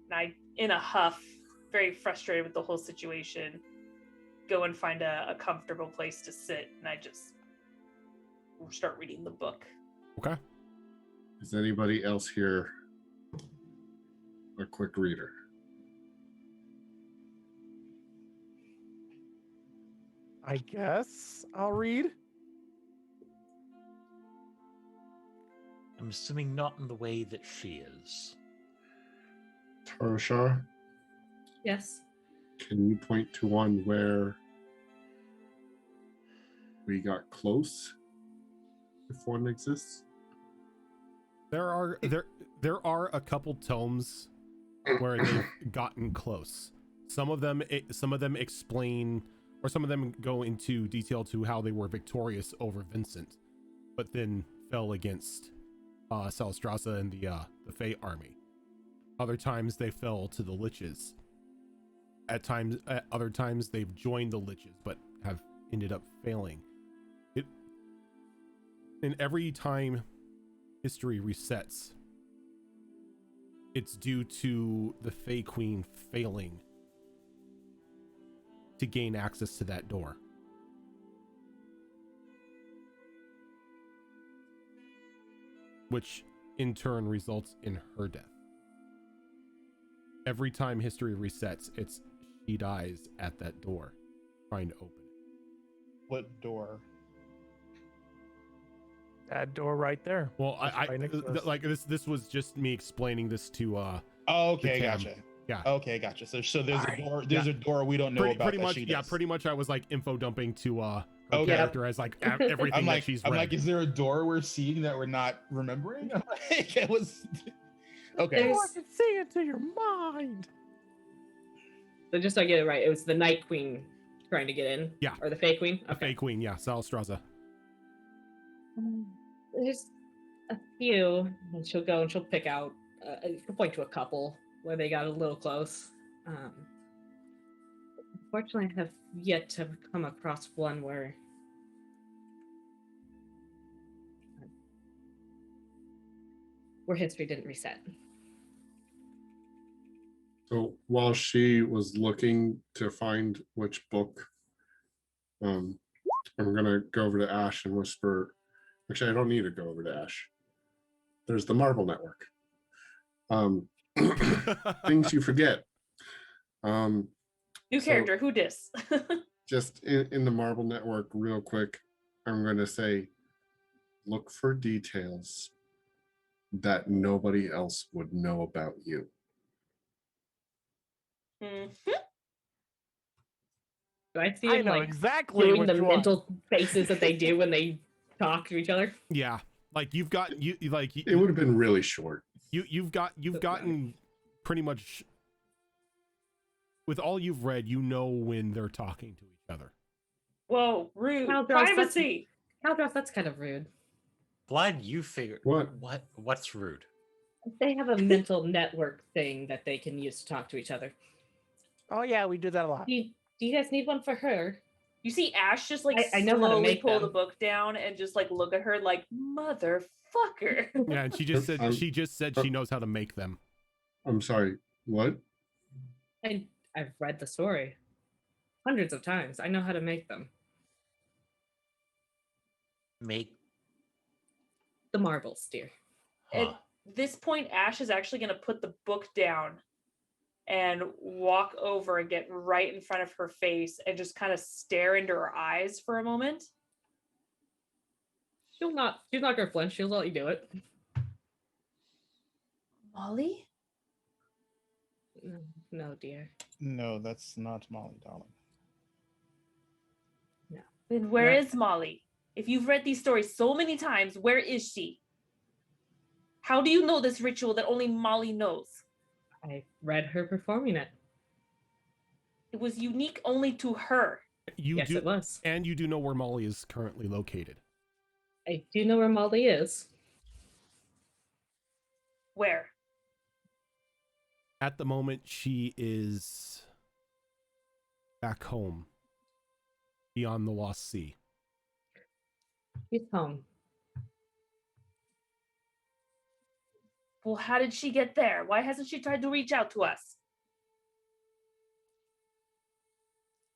And I, in a huff, very frustrated with the whole situation, go and find a comfortable place to sit, and I just start reading the book. Okay. Is anybody else here a quick reader? I guess I'll read. I'm assuming not in the way that she is. Tarashar, yes. can you point to one where we got close? If one exists? There are a couple tomes where they've gotten close. Some of them explain, or some of them go into detail to how they were victorious over Vincent, but then fell against Salistrasa and the Fae army. Other times they fell to the Liches. At other times they've joined the Liches, but have ended up failing. And every time history resets, it's due to the Fae Queen failing to gain access to that door. Which in turn results in her death. Every time history resets, she dies at that door, trying to open it. What door? That door right there. Well, That's right next to us. like this was just me explaining this to Oh, okay, Tam. gotcha. Yeah. Okay, gotcha. So there's Alright. a door. There's a door we don't know about. pretty that much she yeah does. pretty much I was like info dumping to her Okay. character as like everything I'm that like, she's I'm read. like, is there a door we're seeing that we're not remembering? I'm like, it was okay. Oh, I can see into your mind. So just so I get it right, it was the Night Queen trying to get in? Yeah. Or the Fae Queen? The Fae Queen, yeah, Salistrasa. There's a few, and she'll go and she'll pick out, she'll point to a couple where they got a little close. Unfortunately, I have yet to come across one where history didn't reset. So while she was looking to find which book, I'm gonna go over to Ash and whisper. Actually, I don't need to go over to Ash. There's the Marble Network. Things you forget. New So- character, who dis? Just in the Marble Network, real quick, I'm going to say, look for details that nobody else would know about you. Mhm. Do I see I them know like exactly doing which the one. mental faces that they do when they talk to each other? Yeah, like you've got you like It would have been really short. you've That's gotten pretty much with all you've read, you know when they're talking to each other. Whoa, rude. How gross, that's- Privacy. Caldross, that's kind of rude. Glad you figured. What? What's rude? They have a mental network thing that they can use to talk to each other. Oh yeah, we do that a lot. Do you guys need one for her? You see Ash just like I know how to slowly make pull the them. book down and just like look at her like motherfucker. Yeah, and she just said I'm- she knows how to make them. I'm sorry, what? I've read the story hundreds of times. I know how to make them. Make. The marbles, dear. Huh. At this point, Ash is actually going to put the book down and walk over and get right in front of her face and just kind of stare into her eyes for a moment. She's not gonna flinch. She'll let you do it. Molly? No, dear. No, that's not Molly, darling. Then where Yeah. is Molly? If you've read these stories so many times, where is she? How do you know this ritual that only Molly knows? I read her performing it. It was unique only to her. You Yes, do, it was. and you do know where Molly is currently located. I do know where Molly is. Where? At the moment, she is back home, beyond the Lost Sea. She's home. Well, how did she get there? Why hasn't she tried to reach out to us?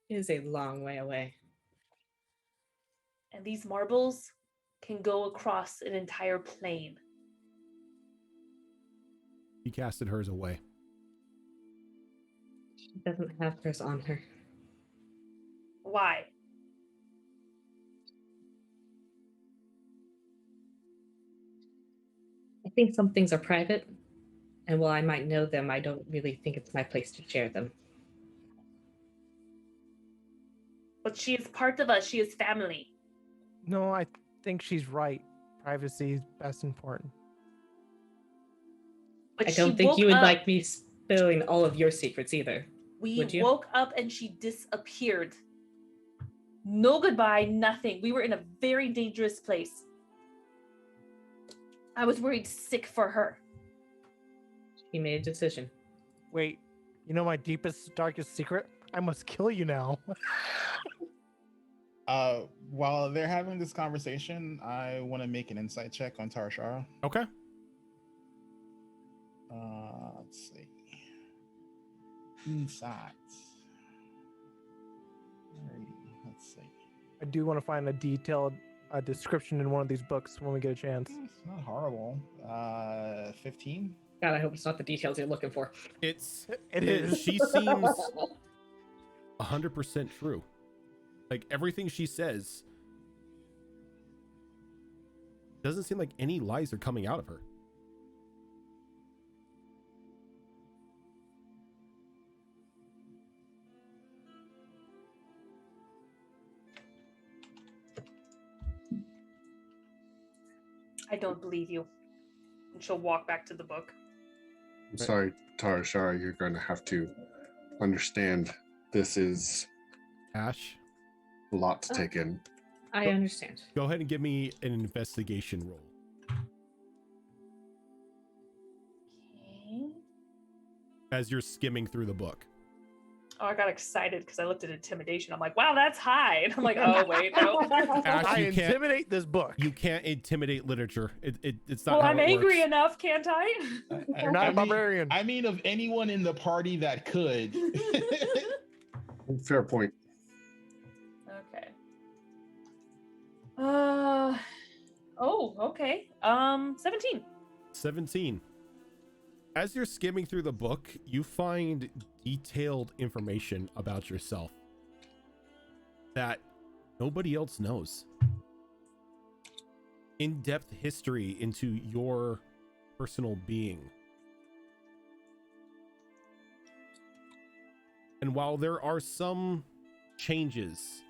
It is a long way away. And these marbles can go across an entire plane. She casted hers away. She doesn't have hers on her. Why? I think some things are private, and while I might know them, I don't really think it's my place to share them. But she is part of us. She is family. No, I think she's right. Privacy is best important. But I she don't think woke you would up. like me spilling all of your secrets either. We would you? woke up and she disappeared. No goodbye, nothing. We were in a very dangerous place. I was worried sick for her. He made a decision. Wait, you know my deepest, darkest secret? I must kill you now. While they're having this conversation, I want to make an insight check on Tarashara. Okay. Let's see. Insight. Alrighty, let's see. I do want to find a detailed description in one of these books when we get a chance. It's not horrible. 15. God, I hope it's not the details you're looking for. It is. She seems 100% true. Like everything she says doesn't seem like any lies are coming out of her. I don't believe you. And she'll walk back to the book. I'm sorry, Tarashara, you're going to have to understand this is Ash, a lot to take in. I understand. go ahead and give me an investigation roll. Okay. As you're skimming through the book. Oh, I got excited because I looked at intimidation. I'm like, wow, that's high. And I'm like, oh, wait, no. Ash, I you can't, intimidate this book. you can't intimidate literature. It's not Well, how I'm it angry works. enough, can't I? You're not a mean- barbarian. I mean, of anyone in the party that could. Fair point. Okay. Okay. 17. 17. As you're skimming through the book, you find detailed information about yourself that nobody else knows. In-depth history into your personal being. And while there are some changes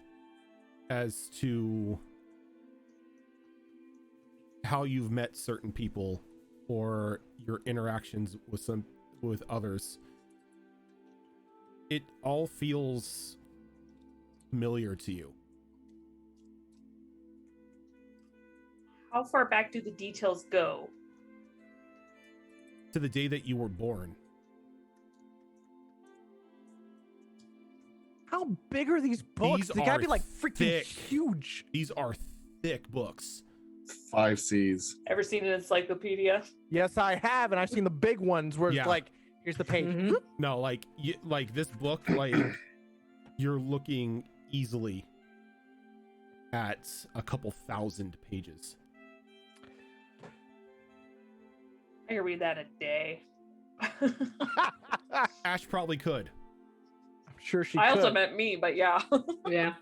as to how you've met certain people or your interactions with others, it all feels familiar to you. How far back do the details go? To the day that you were born. How big are these books? These They gotta are be like freaking thick. huge. These are thick books. 5 C's. Ever seen an encyclopedia? Yes, I have, and I've seen the big ones where Yeah. it's like, here's the page. Mhm. No, like like this book, like you're looking easily at a couple thousand pages. I could read that in a day. Ash probably could, I'm sure she I could. also meant me, but yeah. Yeah.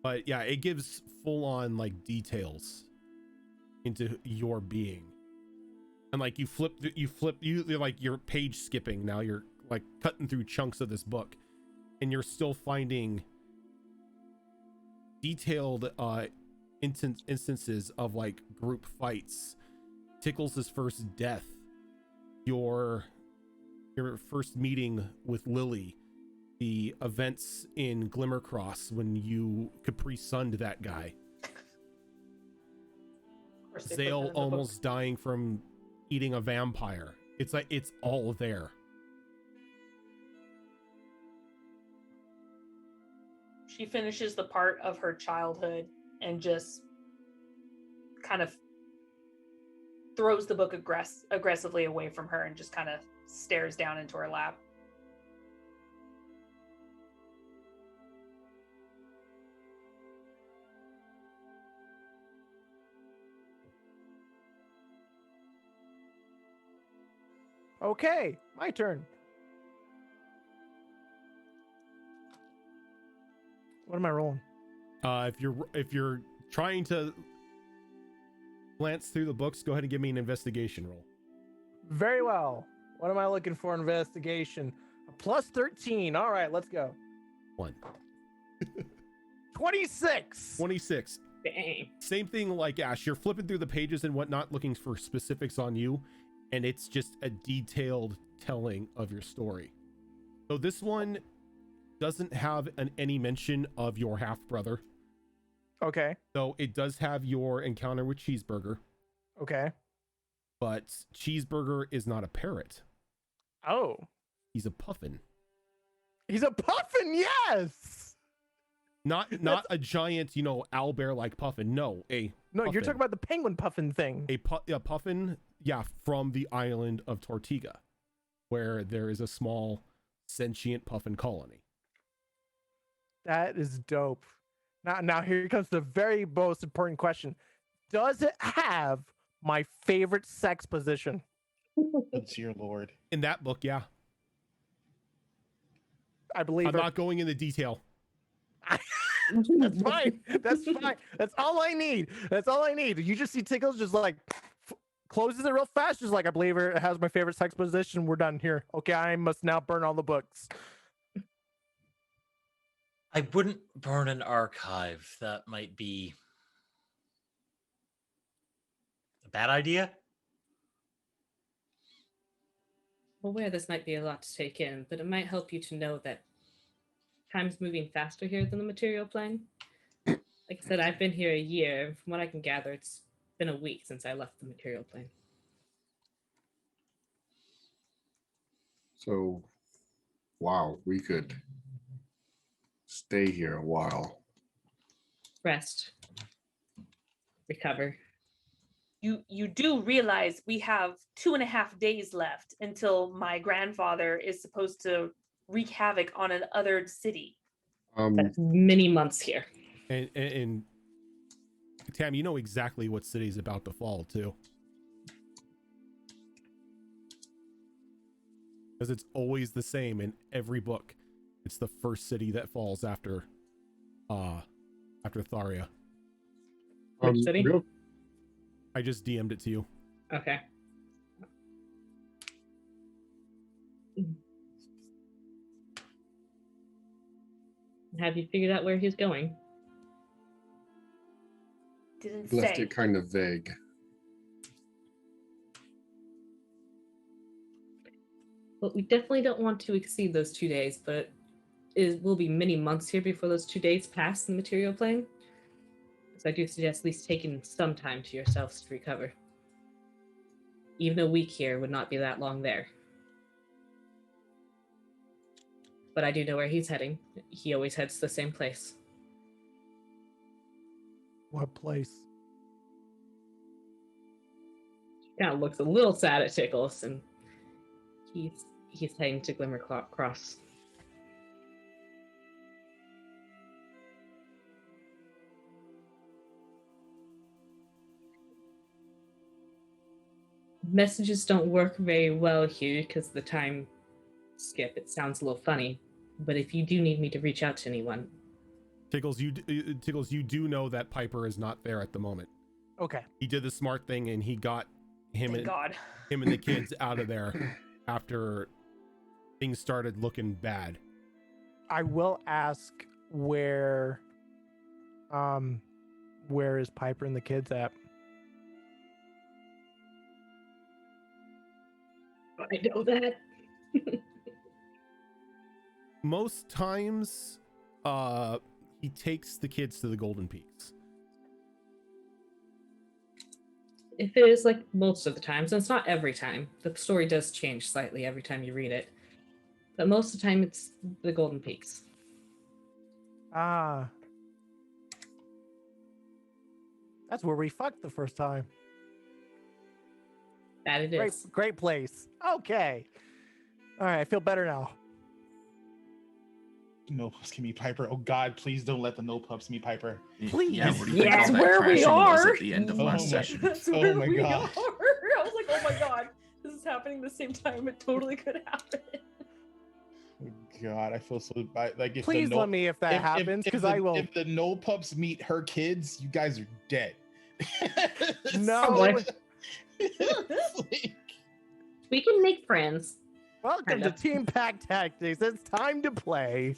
but yeah, it gives full on like details into your being. And like you're like you're page skipping now. You're like cutting through chunks of this book, and you're still finding detailed instances of like group fights, Tickles' first death, your first meeting with Lily, the events in Glimmercross when you Capri Sunned that guy, Of course they put that Zale in the book. almost dying from eating a vampire. It's like it's all there. She finishes the part of her childhood and just kind of throws the book aggressively away from her and just kind of stares down into her lap. Okay, my turn. What am I rolling? If you're trying to glance through the books, go ahead and give me an investigation roll. Very well. What am I looking for? Investigation. A plus 13. All right, let's go. 1. 26. 26. Dang. Same thing like Ash. You're flipping through the pages and whatnot, looking for specifics on you, and it's just a detailed telling of your story. So this one doesn't have any mention of your half brother. Okay. So it does have your encounter with Cheeseburger, Okay. but Cheeseburger is not a parrot. Oh. He's a puffin. He's a puffin, yes. Not a giant, owlbear like puffin. No, No, you're puffin. talking about the penguin puffin thing. a puffin, yeah, from the island of Tortiga, where there is a small sentient puffin colony. That is dope. Now here comes the very most important question. Does it have my favorite sex position? That's your lord. In that book, yeah. I believe I'm not going into detail. That's fine. That's fine. That's all I need. That's all I need. You just see Tickles just like closes it real fast, just like I believe it has my favorite sex position. We're done here. Okay, I must now burn all the books. I wouldn't burn an archive. That might be a bad idea. Aware this might be a lot to take in, but it might help you to know that time's moving faster here than the material plane. Like I said, I've been here a year. From what I can gather, it's been a week since I left the material plane. So, wow, we could stay here a while. Rest. Recover. You do realize we have 2.5 days left until my grandfather is supposed to wreak havoc on an othered city. That's many months here. And Tam, you know exactly what city's about to fall too, because it's always the same in every book. It's the first city that falls after Tharia. Which city? I just DM'd it to you. Okay. Have you figured out where he's going? Didn't Left say. it kind of vague. Well, we definitely don't want to exceed those 2 days, but it will be many months here before those 2 days pass in the material plane. So I do suggest at least taking some time to yourselves to recover. Even a week here would not be that long there. But I do know where he's heading. He always heads to the same place. What place? Kind of looks a little sad at Tickles, and he's heading to Glimmercross. Messages don't work very well here because the time skip. It sounds a little funny, but if you do need me to reach out to anyone, Tickles, you do know that Piper is not there at the moment. Okay. He did the smart thing and he got him Thank and God. him and the kids out of there after things started looking bad. I will ask where is Piper and the kids at? I know that. Most times, he takes the kids to the Golden Peaks. If it is like most of the times, and it's not every time. The story does change slightly every time you read it. But most of the time it's the Golden Peaks. Ah. That's where we fucked the first time. That it is. Great place. Okay. All right, I feel better now. No pups can meet Piper. Oh God, please don't let the no pups meet Piper. Please. Yeah, what do you think Yes, all that where we crashing was are. at the end of Oh last my- session? That's Oh where my we God. are. I was like, oh my God, this is happening the same time. It totally could happen. Oh God, I feel so bad. Like if Please the no, let me if that happens, because the- I will. If the no pups meet her kids, you guys are dead. No. Like, We can make friends. Welcome to Kinda. Team Pack Tactics. It's time to play.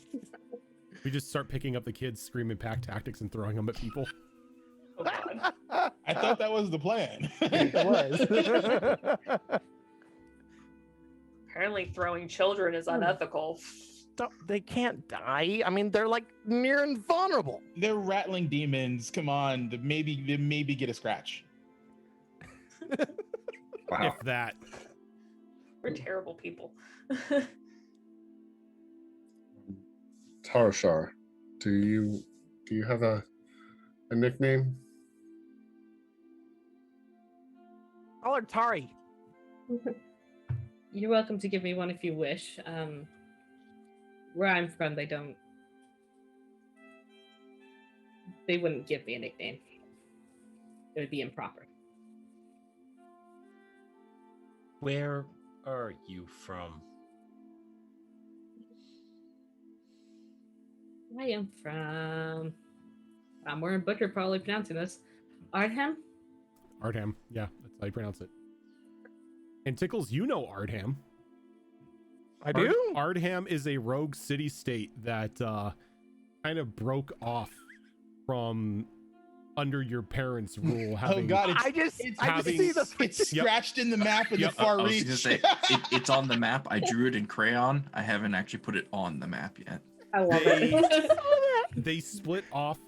We just start picking up the kids, screaming pack tactics and throwing them at people. Oh God. I thought that was the plan. It was. Apparently, throwing children is unethical. They can't die. I mean, they're like near invulnerable. They're rattling demons. Come on, they maybe get a scratch. Wow. If that. We're terrible people. Tarshar, do you have a nickname? Call her Tari. You're welcome to give me one if you wish. Where I'm from, they wouldn't give me a nickname. It would be improper. Where are you from? I am from. I'm wearing butcher probably pronouncing this. Ardham? Ardham. Yeah, that's how you pronounce it. And Tickles, you know Ardham. I do. Ardham is a rogue city-state that kind of broke off from under your parents' rule. Oh Having, God, I just it's see the. it's scratched in the map in Yep. the far I was reach. gonna say it's on the map. I drew it in crayon. I haven't actually put it on the map yet. I love it. they split off,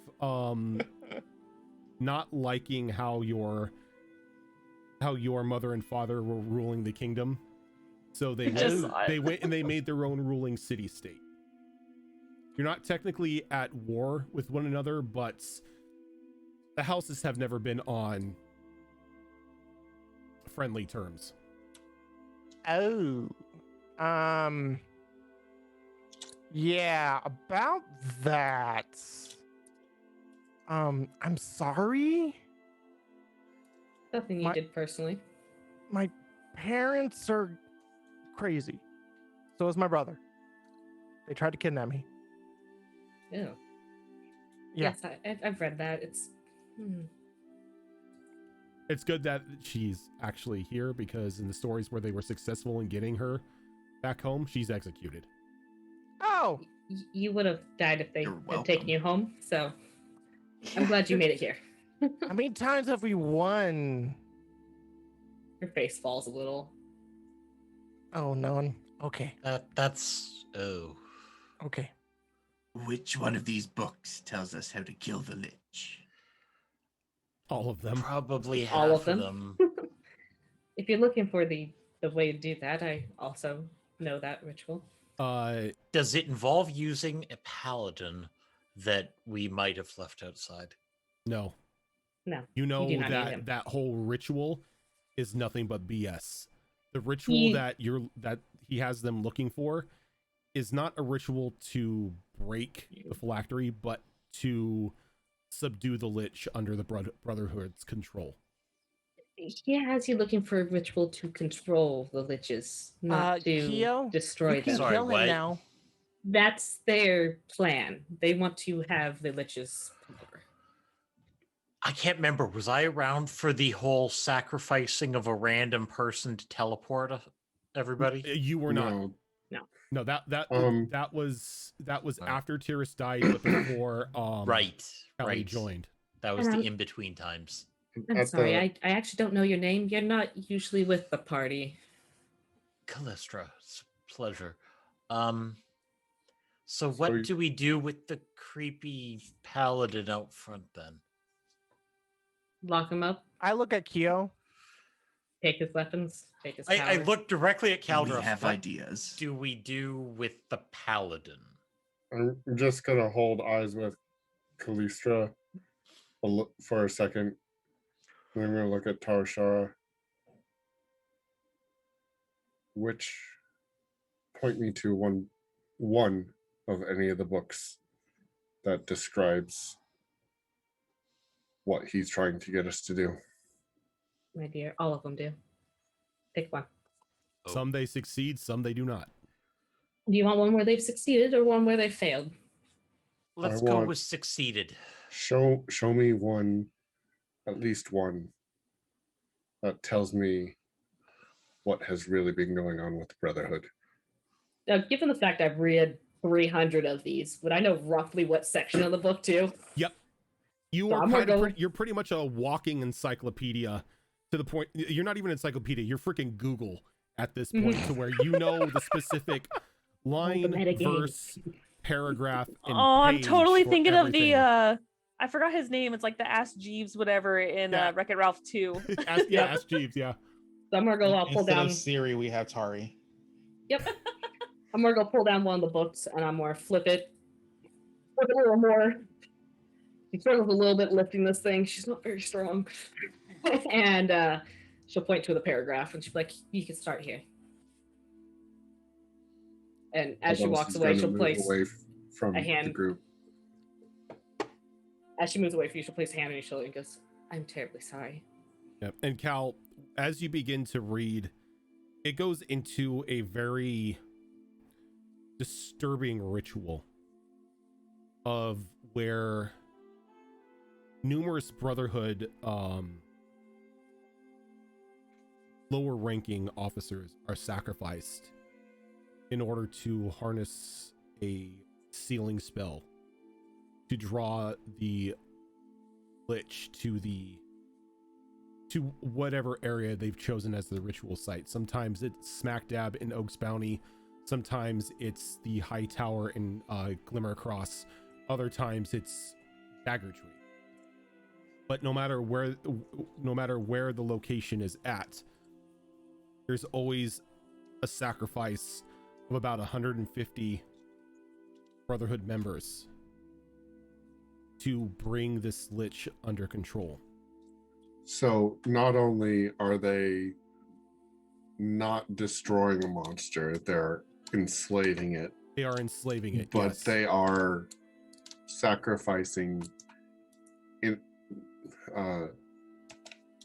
not liking how your mother and father were ruling the kingdom. So they Just went, saw it. they went and they made their own ruling city-state. You're not technically at war with one another, but the houses have never been on friendly terms. Oh. Yeah, about that. I'm sorry. Nothing you My- did personally. My parents are crazy. So is my brother. They tried to kidnap me. Ew. Yeah. Yes, I've read that. It's. It's good that she's actually here, because in the stories where they were successful in getting her back home, she's executed. Oh, You would have died if they You're had taken welcome. you home. So I'm glad you made it here. how many times have we won? Your face falls a little. Oh, none. Okay. That's Okay. Which one of these books tells us how to kill the Lich? All of them. probably half All of of them. If you're looking for the way to do that, I also know that ritual. Does it involve using a paladin that we might have left outside? No. No. You know do not need that him. that whole ritual is nothing but BS. The ritual He- that he has them looking for is not a ritual to break the phylactery, but to subdue the Lich under the Brotherhood's control. He has you looking for a ritual to control the liches, not to Keo, destroy You can them. Sorry, kill him what? now. That's their plan. They want to have the liches come over. I can't remember. Was I around for the whole sacrificing of a random person to teleport everybody? You were not. No. No, that was Right. after Tyrus died, but before Right. Callie Right. joined. That was the And in between times. I'm At sorry, the- I actually don't know your name. You're not usually with the party. Callistra, it's a pleasure. So So what you- do we do with the creepy paladin out front then? Lock him up, I look at Kyo. take his weapons, take his I power. look directly at We Caldros. have What ideas. do we do with the paladin? I'm just gonna hold eyes with Callistra for a second. And I'm gonna look at Tarshara. Which point me to one of any of the books that describes what he's trying to get us to do. My dear, all of them do. Pick one. Oh. Some they succeed, some they do not. Do you want one where they've succeeded or one where they failed? Let's I go want- with succeeded. Show me one, at least one, that tells me what has really been going on with the Brotherhood. Now, given the fact I've read 300 of these, would I know roughly what section of the book to? Yep. You So are I'm gonna kind of go- you're pretty much a walking encyclopedia to the point you're not even an encyclopedia, you're freaking Google at this point to where you know the specific line, metagame. verse, paragraph, and Oh, I'm page totally for thinking of the everything. I forgot his name. It's like the Ask Jeeves whatever in Yeah. Wreck-It Ralph 2. Ask Jeeves, yeah. So I'm gonna go. I'll pull Instead down. of Siri, we have Tari. Yep. I'm gonna go pull down one of the books and I'm gonna flip it a little more. She struggles a little bit lifting this thing. She's not very strong. And she'll point to the paragraph and she'll be like, "You can start here." And as she Adolf walks is away, gonna she'll move place away from a the hand. group. As she moves away from you, she'll place a hand on your shoulder and goes, "I'm terribly sorry." Yep. And Cal, as you begin to read, it goes into a very disturbing ritual of where numerous Brotherhood lower ranking officers are sacrificed in order to harness a sealing spell to draw the lich to whatever area they've chosen as the ritual site. Sometimes it's smack dab in Oak's Bounty, sometimes it's the High Tower in Glimmer Cross, other times it's Dagger Tree. But no matter where the location is at, there's always a sacrifice of about 150 Brotherhood members to bring this lich under control. So not only are they not destroying a monster, they're enslaving it, They are enslaving it, but yes. they are sacrificing in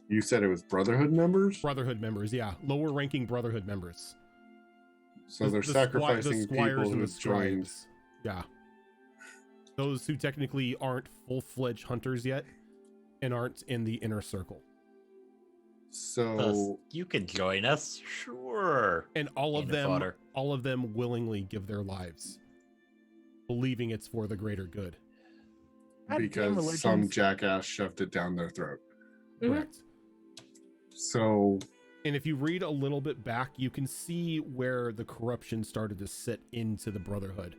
you said it was Brotherhood members? Brotherhood members, yeah. Lower ranking Brotherhood members. So they're sacrificing the squires people and who the joined. scribes. Yeah. Those who technically aren't full-fledged hunters yet and aren't in the inner circle. So You can join us, sure. And all of Cannon them fodder. willingly give their lives, believing it's for the greater good. Goddamn because some religions. jackass shoved it down their throat. Mhm. Correct. So And if you read a little bit back, you can see where the corruption started to sit into the Brotherhood.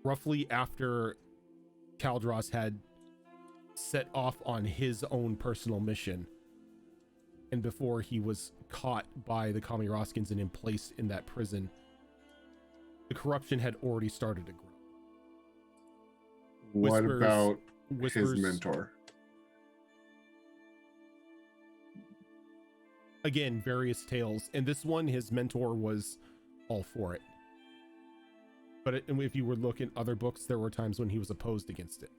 Roughly after Caldros had set off on his own personal mission, and before he was caught by the Kamiroskins and placed in that prison, the corruption had already started to grow. what about Whispers, his mentor? again, various tales, and this one, his mentor was all for it. But if you were looking other books, there were times when he was opposed against it.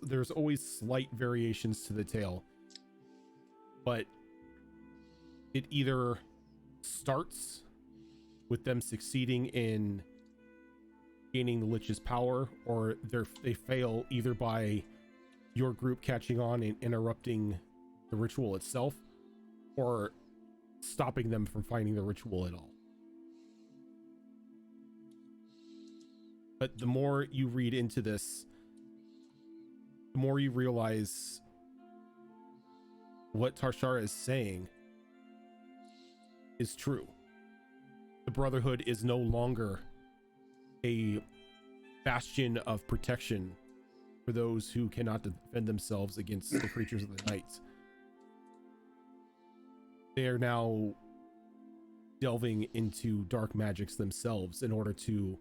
There's always slight variations to the tale, but it either starts with them succeeding in gaining the Lich's power, or they fail either by your group catching on and interrupting the ritual itself, or stopping them from finding the ritual at all. But the more you read into this, the more you realize what Tarshara is saying is true. The Brotherhood is no longer a bastion of protection for those who cannot defend themselves against the creatures of the night. They are now delving into dark magics themselves in order to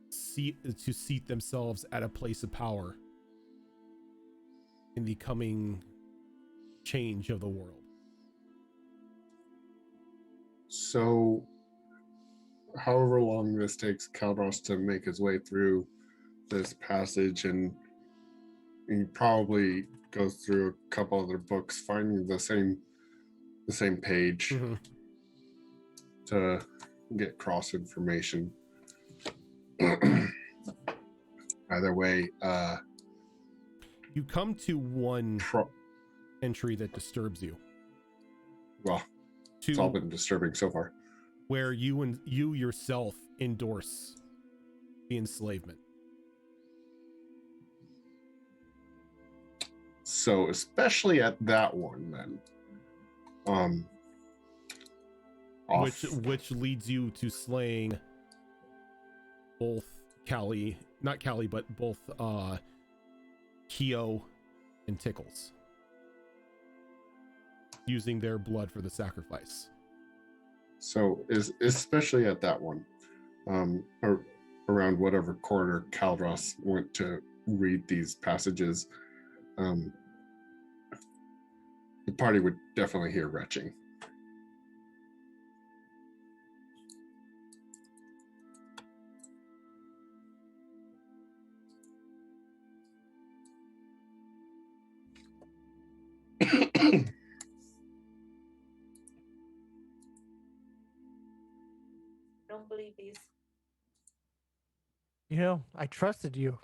seat themselves at a place of power in the coming change of the world. So, however long this takes Kaldros to make his way through this passage, and he probably goes through a couple other books, finding the same page Mm-hmm. to get cross information. Either way, You come to one entry that disturbs you. well, it's all been disturbing so far. Where you yourself endorse the enslavement. So, especially at that one, then, which leads you to slaying both not Callie, but both Keo and Tickles, using their blood for the sacrifice. So, especially at that one, or around whatever quarter Kaldros went to read these passages, the party would definitely hear retching. Don't believe these. You know, I trusted you,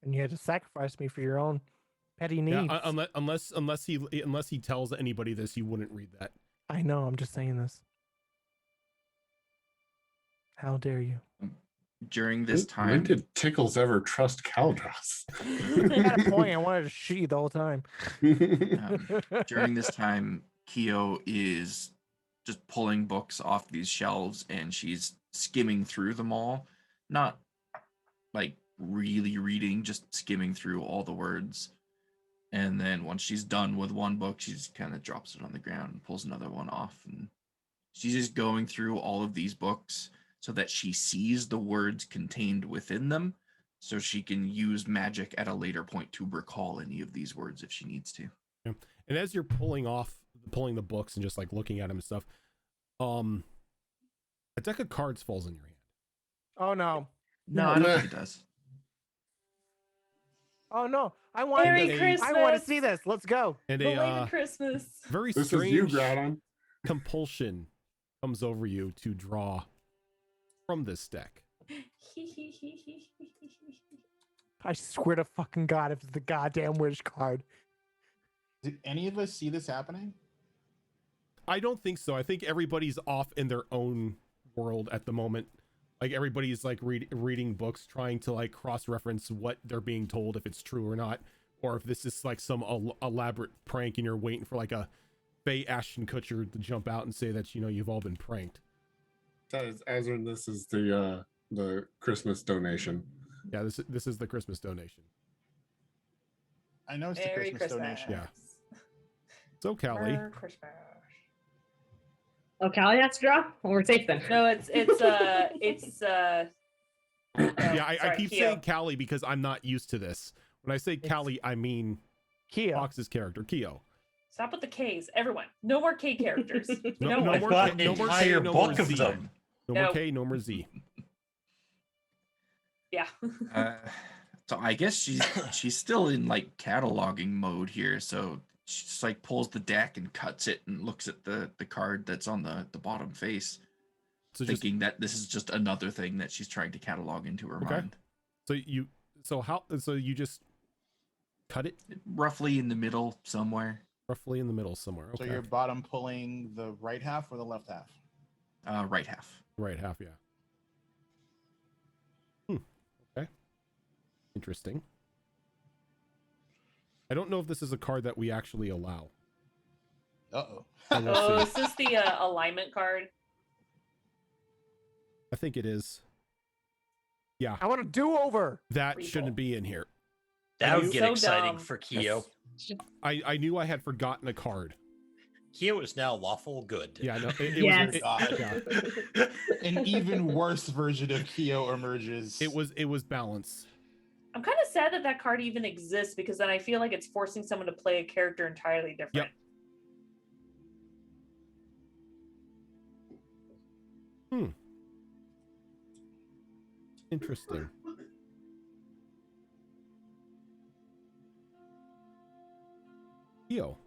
and you had to sacrifice me for your own petty needs. Yeah, unless he tells anybody this, you wouldn't read that. I know. I'm just saying this. How dare you? During this When time, did Tickles ever trust Kaldros? I had a point. I wanted to shoot you the whole time. during this time, Keo is just pulling books off these shelves, and she's skimming through them all. Not like really reading, just skimming through all the words. And then once she's done with one book, she just kind of drops it on the ground and pulls another one off. And she's just going through all of these books so that she sees the words contained within them, so she can use magic at a later point to recall any of these words if she needs to. Yeah. And as you're pulling the books and just like looking at them and stuff, a deck of cards falls in your hand. Oh no! No, I don't think it does. Oh no! I want Merry this. Christmas! I want to see this. Let's go. And Belated Christmas. very This is you, strange Groudon. compulsion comes over you to draw from this deck. I swear to fucking God, if it's the goddamn wish card. Did any of us see this happening? I don't think so. I think everybody's off in their own world at the moment. Like everybody's like reading books, trying to like cross-reference what they're being told, if it's true or not, or if this is like some elaborate prank and you're waiting for like a Faye Ashton Kutcher to jump out and say that, you know, you've all been pranked. Azrin, this is the Christmas donation. Yeah, this is the Christmas donation. I know it's the Merry Christmas Christmas. donation. Yeah. So Callie, Merry Christmas. Oh, Callie has to draw? Well, we're safe then. No, it's yeah, I sorry, keep Keo. saying Callie because I'm not used to this. When I say Callie, I mean Keo. Fox's character, Keo. Stop with the K's, everyone. No more K characters. No one. more got K, an no more K, entire no more book of Z. them. No more No. K, no more Z. Yeah. So I guess she's still in like cataloging mode here. So she just like pulls the deck and cuts it and looks at the card that's on the bottom face. So just thinking that this is just another thing that she's trying to catalog into her Okay. mind. so you just cut it Roughly in the middle somewhere. roughly in the middle somewhere. So Okay. you're bottom pulling the right half or the left half? Right half. Right half, yeah. Okay. Interesting. I don't know if this is a card that we actually allow. Uh-oh. And we'll Oh, see. is this the alignment card? I think it is. Yeah, I want a do-over. that Reroll. shouldn't be in here. That would you- get So exciting dumb. for Keo. I knew I had forgotten a card. Keo is now lawful good. Yeah, no, Yes. yeah, An even worse version of Kyo emerges. it was balance. I'm kind of sad that that card even exists because then I feel like it's forcing someone to play a character entirely different. Yep. Interesting. Theo,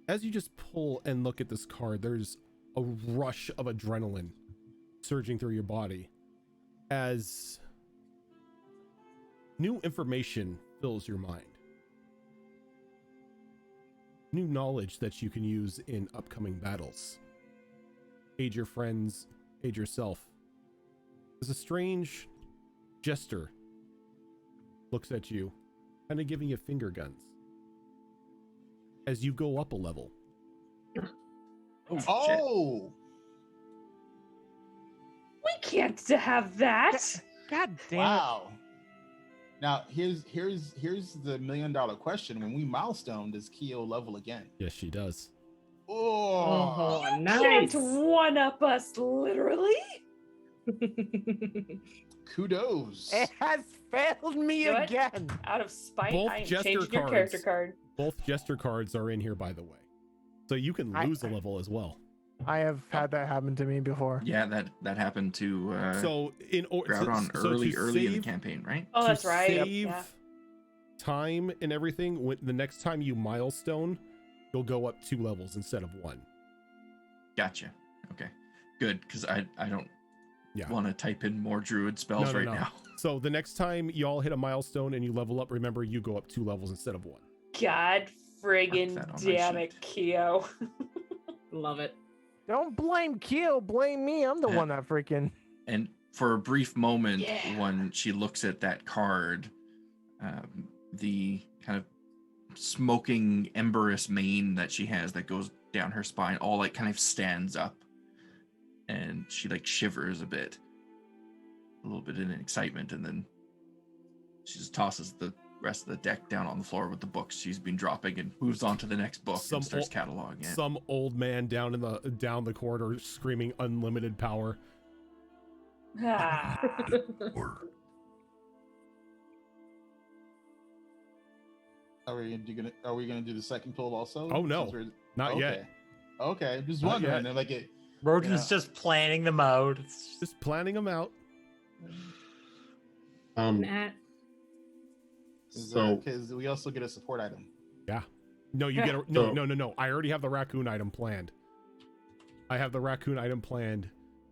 as you just pull and look at this card, there's a rush of adrenaline surging through your body as new information fills your mind. New knowledge that you can use in upcoming battles. Aid your friends, aid yourself. As a strange jester looks at you, kind of giving you finger guns. As you go up a level. Shit. Oh! We can't have that. God damn Wow. Now here's the $1 million question. When we milestone, does Kyo level again? Yes, she does. Oh, Oh, nice. Can't one up us, literally. kudos. it. It has failed me You know what? again. Out of spite, Both I am jester changing your character cards. card. Both jester cards are in here, by the way. So you can lose a level as well. I have had that happen to me before. Yeah, that happened to So in order Groudon early in the campaign, right? Oh, to that's right. Yep, save yeah. time and everything, when the next time you milestone, you'll go up 2 levels instead of 1. Gotcha. Okay, good, because I don't Yeah. want to type in more druid spells right now. So the next time y'all hit a milestone and you level up, remember you go up 2 levels instead of 1. God friggin' Mark that on my damn it, sheet. Keo. Love it. Don't blame Keo, blame me. I'm the Yeah. one that freaking. And for a brief moment, Yeah. when she looks at that card, the kind of smoking emberous mane that she has that goes down her spine all like kind of stands up, and she like shivers a little bit in excitement, and then she just tosses the rest of the deck down on the floor with the books she's been dropping and moves on to the next book Some and starts ol- cataloging it. Some old man down the corridor screaming unlimited power. Ah. Are we gonna do the second pull also? Oh, no. Since we're- Not yet. Okay. Okay, I'm just Not wondering. yet. Like it. Roden's Yeah. just planning them out. It's Just planning them out. Matt. So Because we also get a support item. No, you get a So- no. I already have the raccoon item planned. I have the raccoon item planned.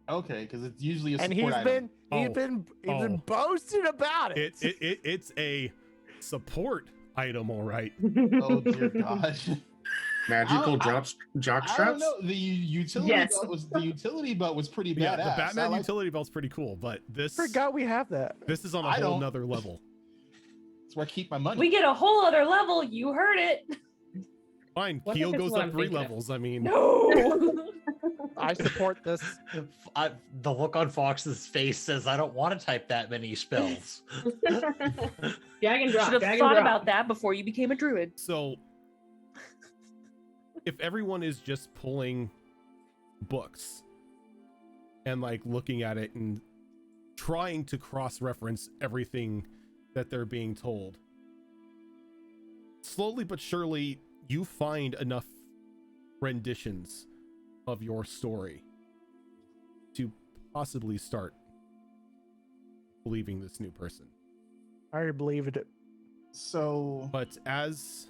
Okay, because it's usually a And support item. he's been Oh. boasting about it. It's a support item, all right. Oh dear God. magical I- drops jock I don't straps. know. The utility Yes. belt was pretty Yeah, badass. the I Batman like- utility belt's pretty cool, but this Forgot we have that. this is on a I whole don't. nother level. That's where I keep my money. We get a whole other level. You heard it. Fine, What if Keel it's goes what up I'm 3 thinking of? levels. I mean, No. I support this. the look on Fox's face says, "I don't want to type that many spells." Drag and drop. Should have drag and thought drop. about that before you became a druid. so if everyone is just pulling books and like looking at it and trying to cross-reference everything that they're being told, slowly but surely you find enough renditions of your story to possibly start believing this new person. I already believed it. So But as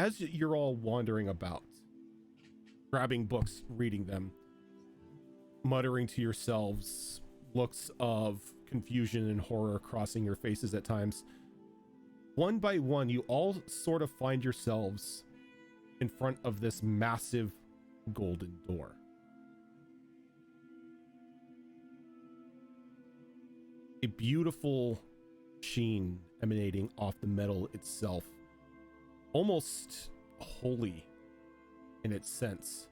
as you're all wandering about, grabbing books, reading them, muttering to yourselves, looks of confusion and horror crossing your faces at times, one by one, you all sort of find yourselves in front of this massive golden door. A beautiful sheen emanating off the metal itself, almost holy in its sense.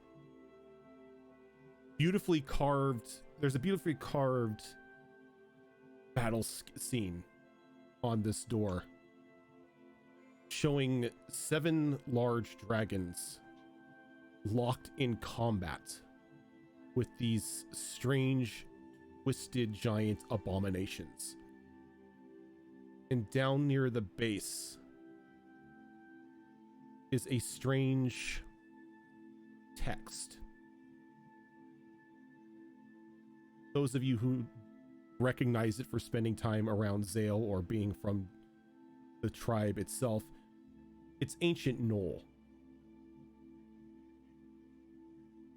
Beautifully carved, there's a beautifully carved battle scene on this door, showing 7 large dragons locked in combat with these strange, twisted giant abominations. And down near the base is a strange text. Those of you who recognize it for spending time around Zale or being from the tribe itself, it's ancient Knoll.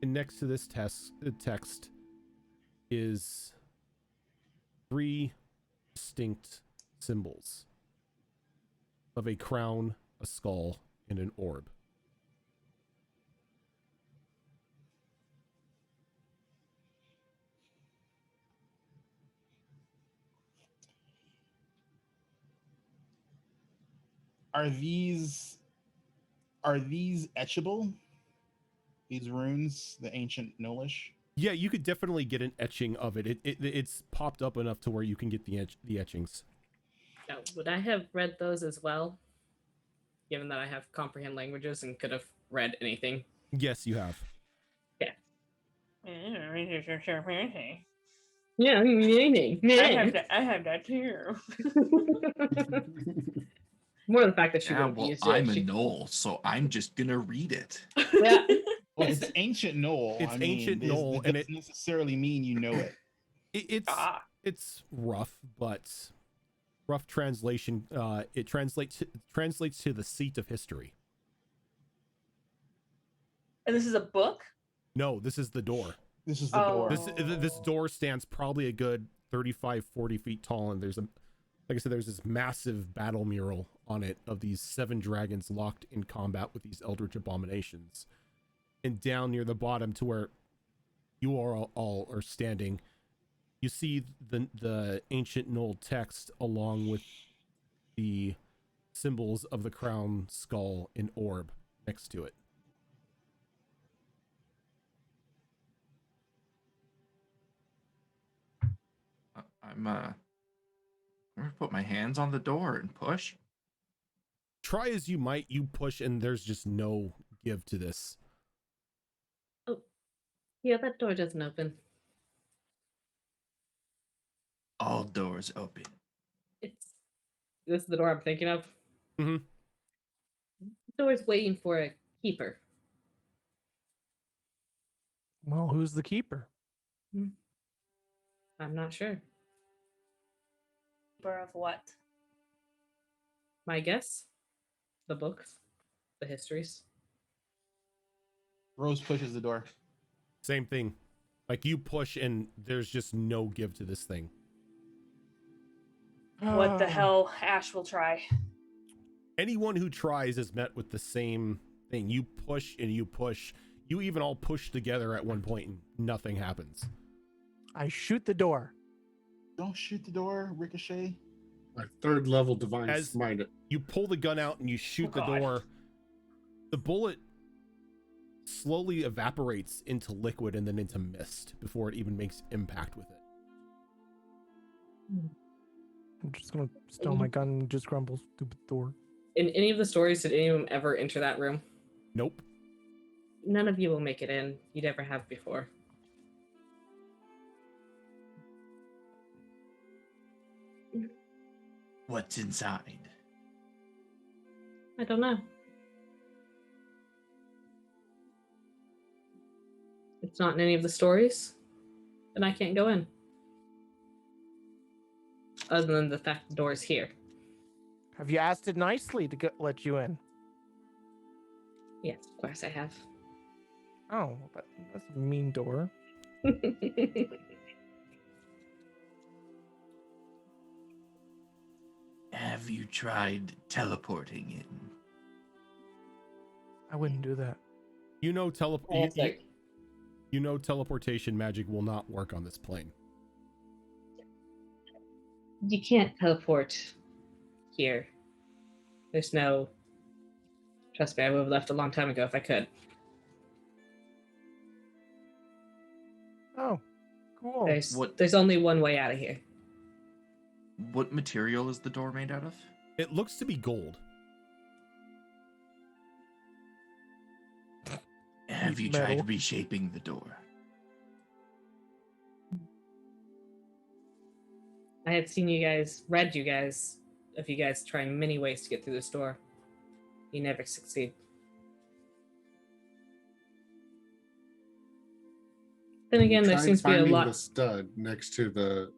And next to this text is 3 distinct symbols of a crown, a skull, and an orb. Are these etchable? These runes, the ancient Nolish? Yeah, you could definitely get an etching of it. It's popped up enough to where you can get the etchings. Now, would I have read those as well? Given that I have comprehend languages and could have read anything. Yes, you have. Yeah. I Yeah, anything. have that too. More the fact that she Yeah, would have well, used I'm it. a Knoll, so I'm just gonna read it. Yeah. Well, it's ancient Knoll. It's I mean, ancient Knoll, it and doesn't necessarily mean you know it. It's rough, but rough translation. It translates to the seat of history. And this is a book? No, this is the door. This is the door. This door stands probably a good 35, 40 feet tall, and there's like I said, there's this massive battle mural on it of these 7 dragons locked in combat with these eldritch abominations. And down near the bottom to where you all are standing, you see the ancient Knoll text along with the symbols of the crown, skull, and orb next to it. I'm gonna put my hands on the door and push. Try as you might, you push, and there's just no give to this. Oh, yeah, that door doesn't open. All doors open. This is the door I'm thinking of. Mm-hmm. The door's waiting for a keeper. Well, who's the keeper? I'm not sure. Keeper of what? My guess? The books? The histories? Rose pushes the door. Same thing. Like, you push, and there's just no give to this thing. What the hell? Ash will try. Anyone who tries is met with the same thing. You push and you push. You even all push together at one point, and nothing happens. I shoot the door. Don't shoot the door, Ricochet. My 3rd level divine As smite it. you pull the gun out and you shoot the God. door, the bullet slowly evaporates into liquid and then into mist before it even makes impact with it. I'm just gonna stow my gun and just grumble, stupid door. In any of the stories, did any of them ever enter that room? Nope. None of you will make it in. You never have before. What's inside? I don't know. It's not in any of the stories, then I can't go in. Other than the fact the door's here. Have you asked it nicely to let you in? Yes, of course I have. Oh, that's a mean door. Have you tried teleporting in? I wouldn't do that. You know, It's like, you know teleportation magic will not work on this plane. you can't teleport here. There's no. Trust me, I would have left a long time ago if I could. Oh, cool. There's only one way out of here. What material is the door made out of? It looks to be gold. Have you Metal. tried reshaping the door? I had read you guys, of you guys trying many ways to get through this door. You never succeed. Then again, there Tried seems to be a finding lot. the stud next to the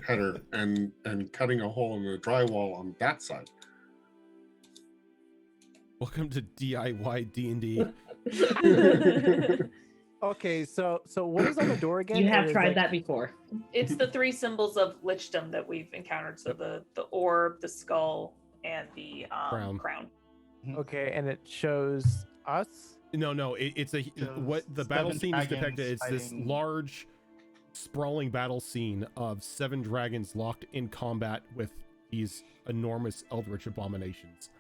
header and cutting a hole in the drywall on that side. Welcome to DIY D&D. Okay, so what is on the door again? You Or have is tried it- that before. It's the three symbols of lichdom that we've encountered. So the orb, the skull, and the crown. Okay, and it shows us. No, it's a Shows what the battle 7 scene is dragons depicted. It's this fighting- large, sprawling battle scene of 7 dragons locked in combat with these enormous eldritch abominations.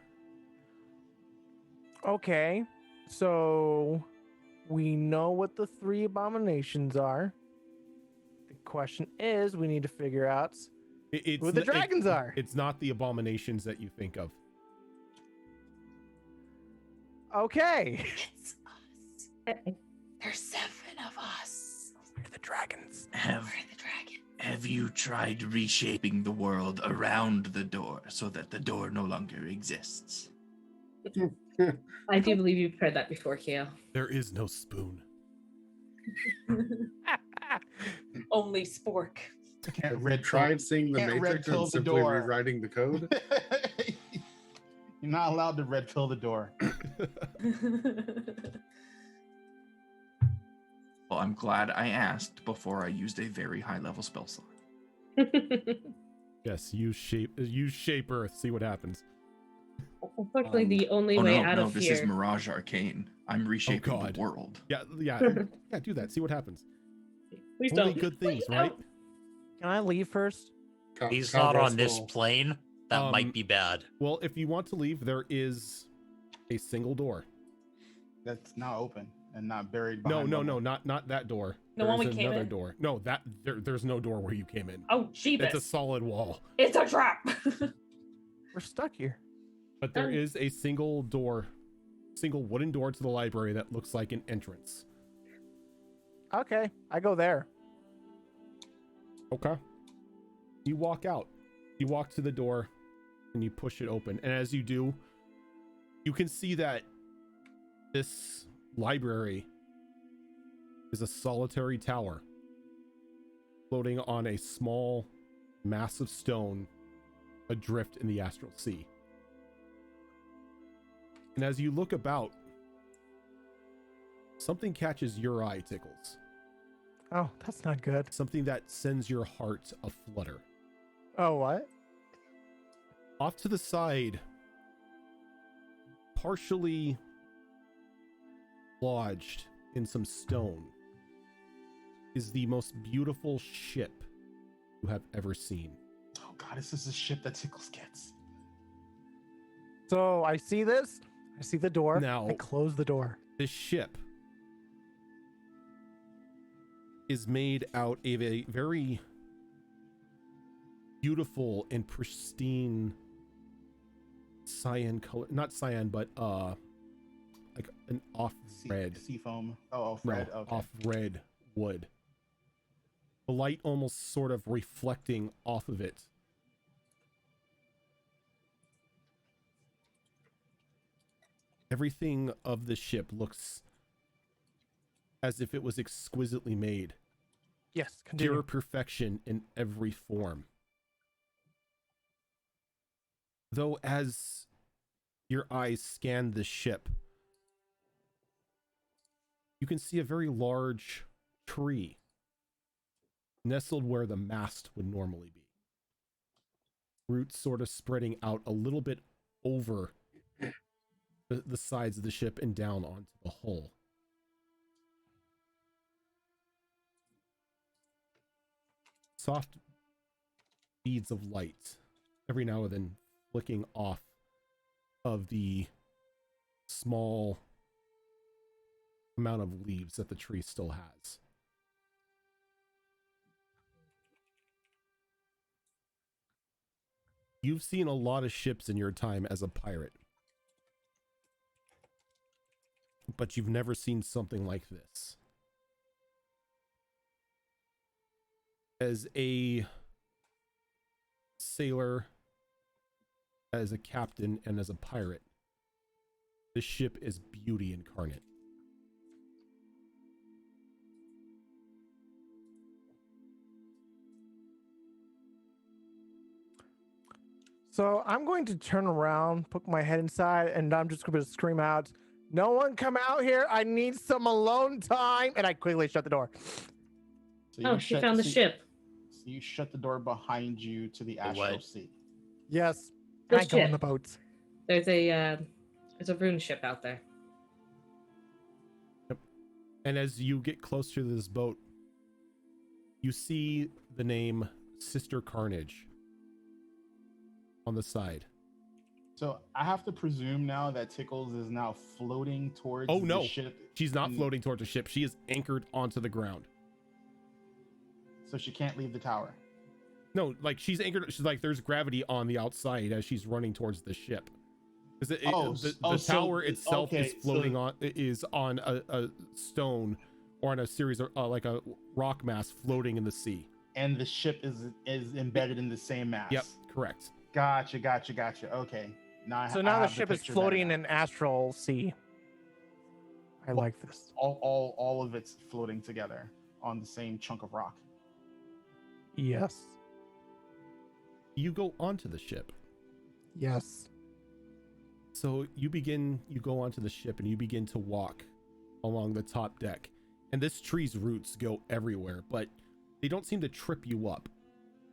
Okay, so we know what the 3 abominations are. The question is, we need to figure out It's who the n- dragons are. It's not the abominations that you think of. Okay. It's us. There's 7 of us. We're the dragons. Have We're the dragon. Have you tried reshaping the world around the door so that the door no longer exists? I do believe you've tried that before, Kale. There is no spoon. Only spork. Can't Have you red tried seeing the can't red Matrix pill and the simply door. rewriting the code? You're not allowed to red pill the door. Well, I'm glad I asked before I used a very high level spell slot. Yes, use shape Earth. See what happens. Unfortunately, the only way out of this here. is Mirage Arcane. I'm reshaping God. the world. Yeah, do that. See what happens. Please Only don't. good things, Please right? don't. Can I leave first? He's Count not on this Russell. plane. That Um, might be bad. Well, if you want to leave, there is a single door. That's now open and not buried No, behind rubble. not that door. The one There's we came another in? door. No, there's no door where you came in. Oh, Jeebus. It's a solid wall. It's a trap. We're stuck here. But there is a single wooden door to the library that looks like an entrance. Okay, I go there. Okay. You walk out. You walk to the door and you push it open. And as you do, you can see that this library is a solitary tower floating on a small mass of stone adrift in the astral sea. And as you look about, something catches your eye, Tickles. Oh, that's not good. Something that sends your heart aflutter. Oh, what? Off to the side, partially lodged in some stone, is the most beautiful ship you have ever seen. Oh god, this is a ship that Tickles gets. So I see this. I see the door. Now- I close the door. This ship is made out of a very beautiful and pristine cyan color, not cyan, but like an off red, Seafoam. Oh, red. Okay. off red wood. The light almost sort of reflecting off of it. Everything of the ship looks as if it was exquisitely made. Yes, continue. Pure perfection in every form. Though as your eyes scan the ship, you can see a very large tree nestled where the mast would normally be. Roots sort of spreading out a little bit over the sides of the ship and down onto the hull. Soft beads of light every now and then flicking off of the small amount of leaves that the tree still has. You've seen a lot of ships in your time as a pirate, but you've never seen something like this. As a sailor, as a captain, and as a pirate, this ship is beauty incarnate. So I'm going to turn around, poke my head inside, and I'm just going to scream out, "No one come out here. I need some alone time." And I quickly shut the door. So Oh, she found the ship. So you shut the door behind you to the astral what? sea. Yes. The I go on ship. the boat. There's a rune ship out there. And as you get closer to this boat, you see the name Sister Carnage on the side. So I have to presume now that Tickles is now floating towards Oh, no. the ship. She's not floating towards the ship. She is anchored onto the ground. So she can't leave the tower. No, like she's anchored. She's like, there's gravity on the outside as she's running towards the ship. Because the so- tower itself okay, is floating on a stone or on a series of like a rock mass floating in the sea. And the ship is embedded in the same mass. Yep, correct. Gotcha. Okay. Now So I now the have ship is picture better floating now. in astral sea. I Well, like this. all of it's floating together on the same chunk of rock. Yes. You go onto the ship. Yes. So you go onto the ship and you begin to walk along the top deck. And this tree's roots go everywhere, but they don't seem to trip you up.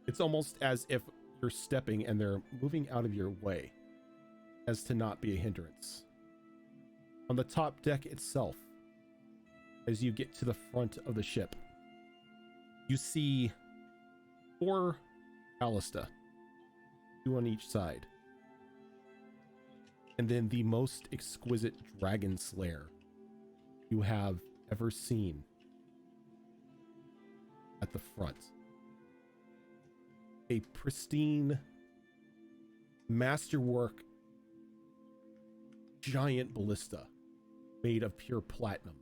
It's almost as if you're stepping and they're moving out of your way as to not be a hindrance. On the top deck itself, as you get to the front of the ship, you see 4 ballista, 2 on each side. And then the most exquisite dragon slayer you have ever seen at the front. A pristine, masterwork, giant ballista made of pure platinum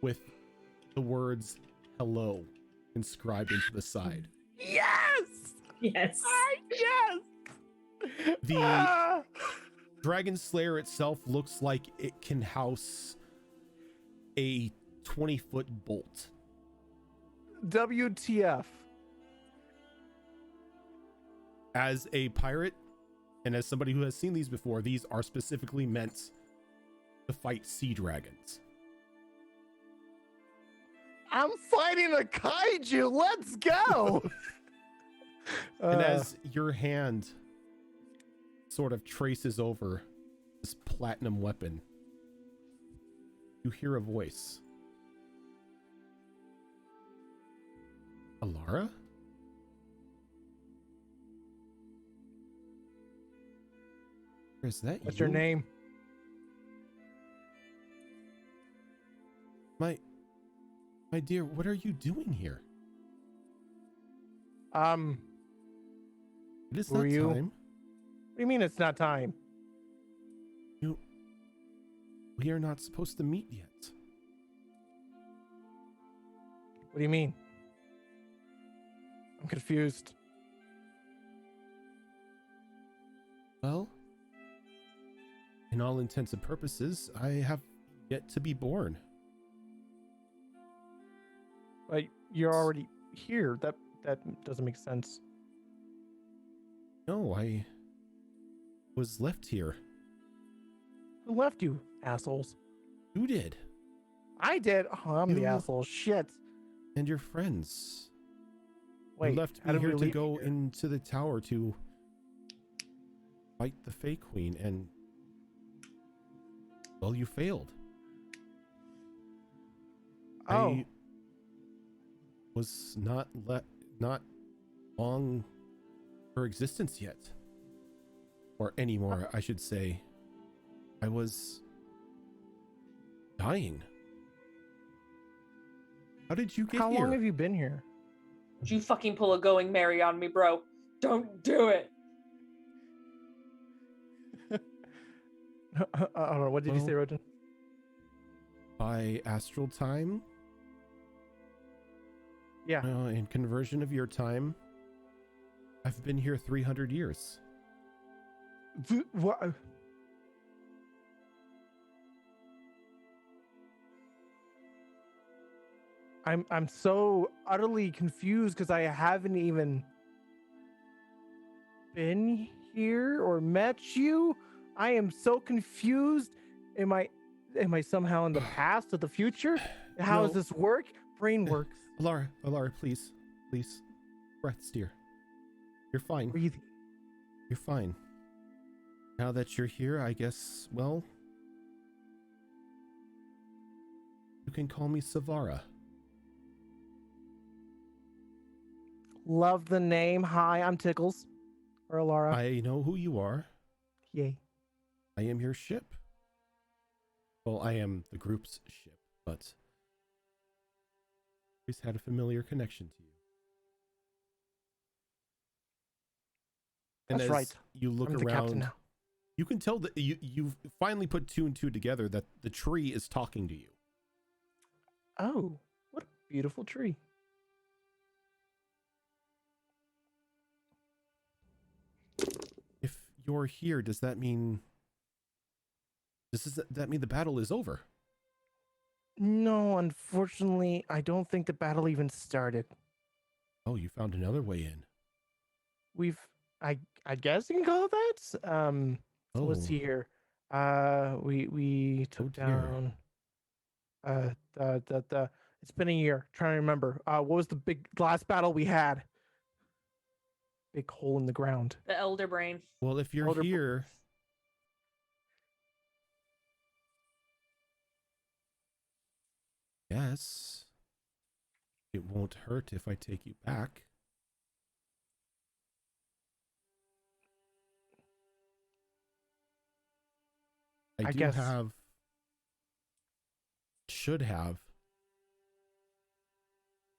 with the words "hello" inscribed into the side. Yes. Yes. Yes. The Dragon Slayer itself looks like it can house a 20-foot bolt. WTF. As a pirate and as somebody who has seen these before, these are specifically meant to fight sea dragons. I'm fighting a kaiju. Let's go. And as your hand sort of traces over this platinum weapon, you hear a voice. Alara? Is that What's you? your name? My dear, what are you doing here? It is Who not are you? time. What do you mean it's not time? We are not supposed to meet yet. What do you mean? I'm confused. Well, in all intents and purposes, I have yet to be born. But you're already here. That doesn't make sense. No, was left here. Who left you, assholes? You did. I did. Oh, I'm the You- asshole. Shit. And your friends. Wait, You left how me did we here to leave go here? into the tower to fight the Fey Queen, and well, you failed. Oh, I was not long her existence yet, or anymore, I should say. I was dying. How did you get how here? long have you been here? Would you fucking pull a going Mary on me, bro? Don't do it. I don't know. What did you say, Well, Rojan? By astral time, Yeah. in conversion of your time, I've been here 300 years. What? I'm so utterly confused because I haven't even been here or met you. I am so confused. Am I somehow in the past or the future? How does No. this work? Brain works. Alara, please. Breaths, dear. You're fine. Breathing. You're fine. Now that you're here, I guess, well, you can call me Savara. Love the name. Hi, I'm Tickles. Or Alara. I know who you are. Yay. I am your ship. Well, I am the group's ship, but always had a familiar connection to you. And That's as right. you look I'm the captain around, now. you can tell that you've finally put two and two together, that the tree is talking to you. Oh, what a beautiful tree. If you're here, does that mean the battle is over? No, unfortunately, I don't think the battle even started. Oh, you found another way in. I guess you can call it that. Oh, Let's see here. We took dear. down it's been a year. Trying to remember. What was the big last battle we had? Big hole in the ground. The elder brain. Well, if you're Elder- here, yes, it won't hurt if I take you back. I do guess. should have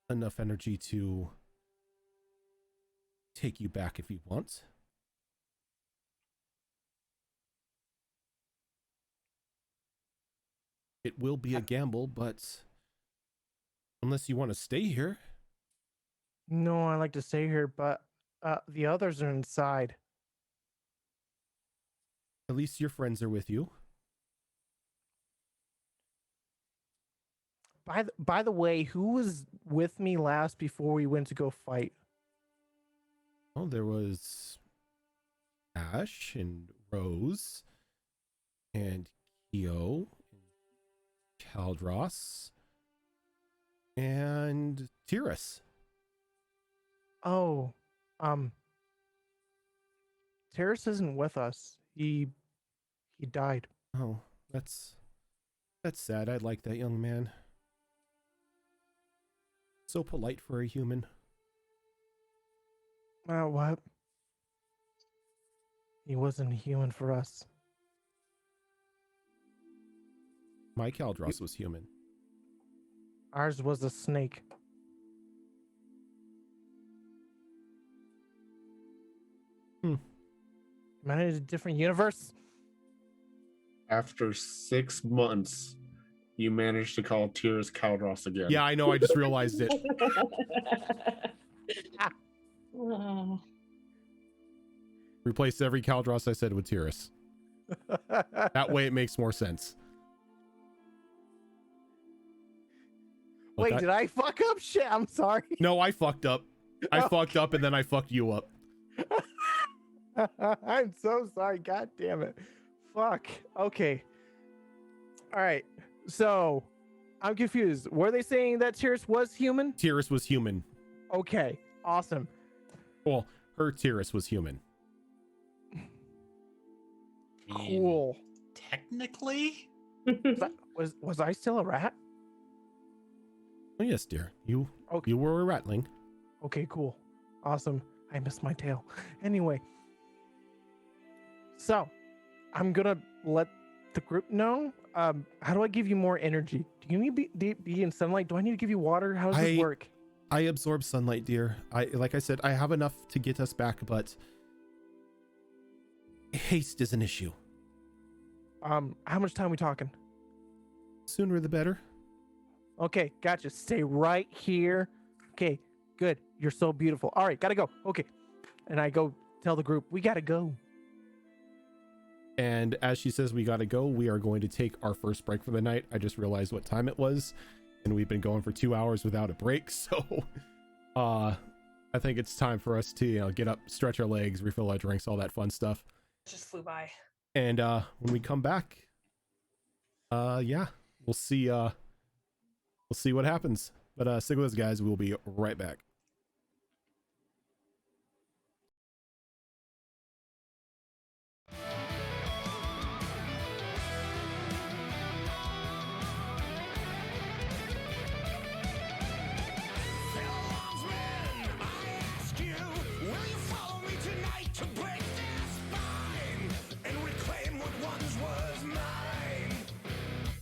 enough energy to take you back if you want. It will be a gamble, but unless you want to stay here. No, I like to stay here, but the others are inside. At least your friends are with you. By the way, who was with me last before we went to go fight? Oh, there was Ash and Rose and Kyo and Caldross and TUES. Oh, Terrace isn't with us. He died. Oh, that's sad. I like that young man. So polite for a human. What? He wasn't human for us. My Caldross was human. Ours was a snake. Am I in a different universe? After 6 months, you managed to call Tears Caldross again. Yeah, I know. I just realized it. Oh. Replace every Caldross I said with TUES. That way it makes more sense. But Wait, that- did I fuck up? Shit, I'm sorry. No, I fucked up. I Oh. fucked up and then I fucked you up. I'm so sorry. God damn it. Fuck. Okay. All right. So I'm confused. Were they saying that TUES was human? TUES was human. Okay. Awesome. Well, her TUES was human. Cool. Technically? Was I still a rat? Oh yes, dear. You Okay. you were a ratling. Okay, cool. Awesome. I missed my tail. Anyway. So I'm gonna let the group know. How do I give you more energy? Do you need to be in sunlight? Do I need to give you water? How does this work? I absorb sunlight, dear. Like I said, I have enough to get us back, but haste is an issue. How much time are we talking? Sooner the better. Okay, gotcha. Stay right here. Okay, good. You're so beautiful. All right, gotta go. Okay. And I go tell the group, we gotta go. And as she says we gotta go, we are going to take our first break for the night. I just realized what time it was, and we've been going for 2 hours without a break. So I think it's time for us to get up, stretch our legs, refill our drinks, all that fun stuff. Just flew by. And when we come back, yeah, we'll see what happens. But stick with us, guys. We'll be right back.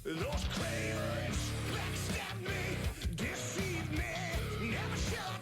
Those cravers backstab me, deceive me, never shall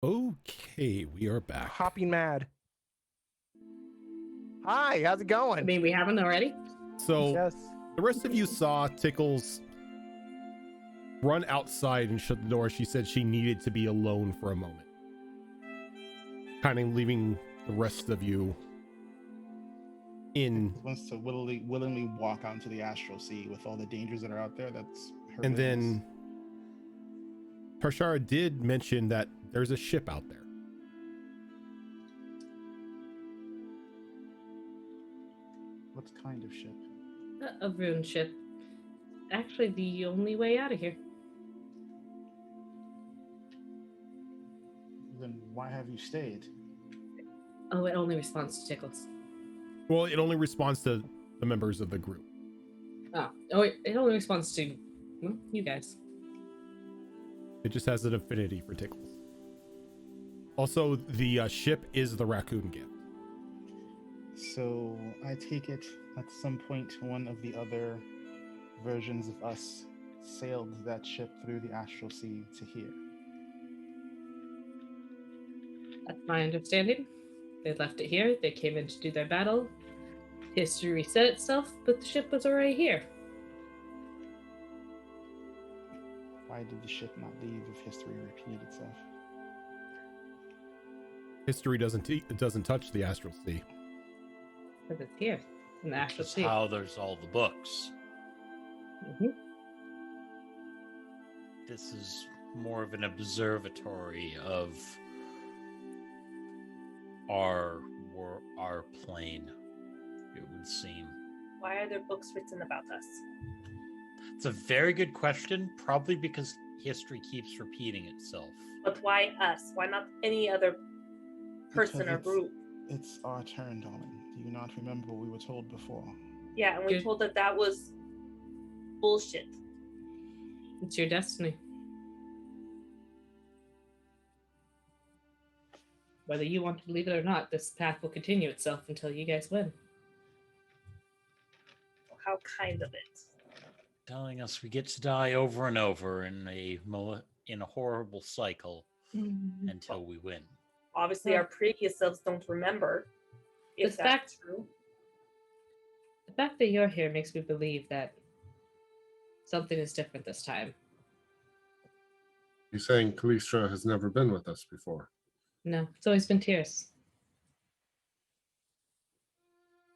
Okay, we are back. Hopping mad. Hi, how's it going? I mean, we haven't already. So yes. the rest of you saw Tickles run outside and shut the door. She said she needed to be alone for a moment. Kind of leaving the rest of you in. Wants to willingly walk out into the astral sea with all the dangers that are out there. That's her And business. then Tarshara did mention that there's a ship out there. What kind of ship? A rune ship. Actually, the only way out of here. Then why have you stayed? Oh, it only responds to tickles. Well, it only responds to the members of the group. Oh, it only responds to you guys. It just has an affinity for Tickles. Also, the ship is the raccoon gift. So I take it at some point one of the other versions of us sailed that ship through the astral sea to here. That's my understanding. They left it here. They came in to do their battle. History reset itself, but the ship was already here. Why did the ship not leave if history repeated itself? History doesn't touch the astral sea. Because it's here in the actual That's sea. how there's all the books. Mhm. This is more of an observatory of our plane, it would seem. Why are there books written about us? It's a very good question, probably because history keeps repeating itself. But why us? Why not any other person or Because group? It's our turn, darling. Do you not remember what we were told before? Yeah, and we Good. told that was bullshit. It's your destiny. Whether you want to believe it or not, this path will continue itself until you guys win. How kind of it. Telling us we get to die over and over in a horrible cycle until we win. Obviously, Well, our previous selves don't remember. If the that's fact- true. The fact that you're here makes me believe that something is different this time. You're saying Kalistra has never been with us before? No, it's always been tears.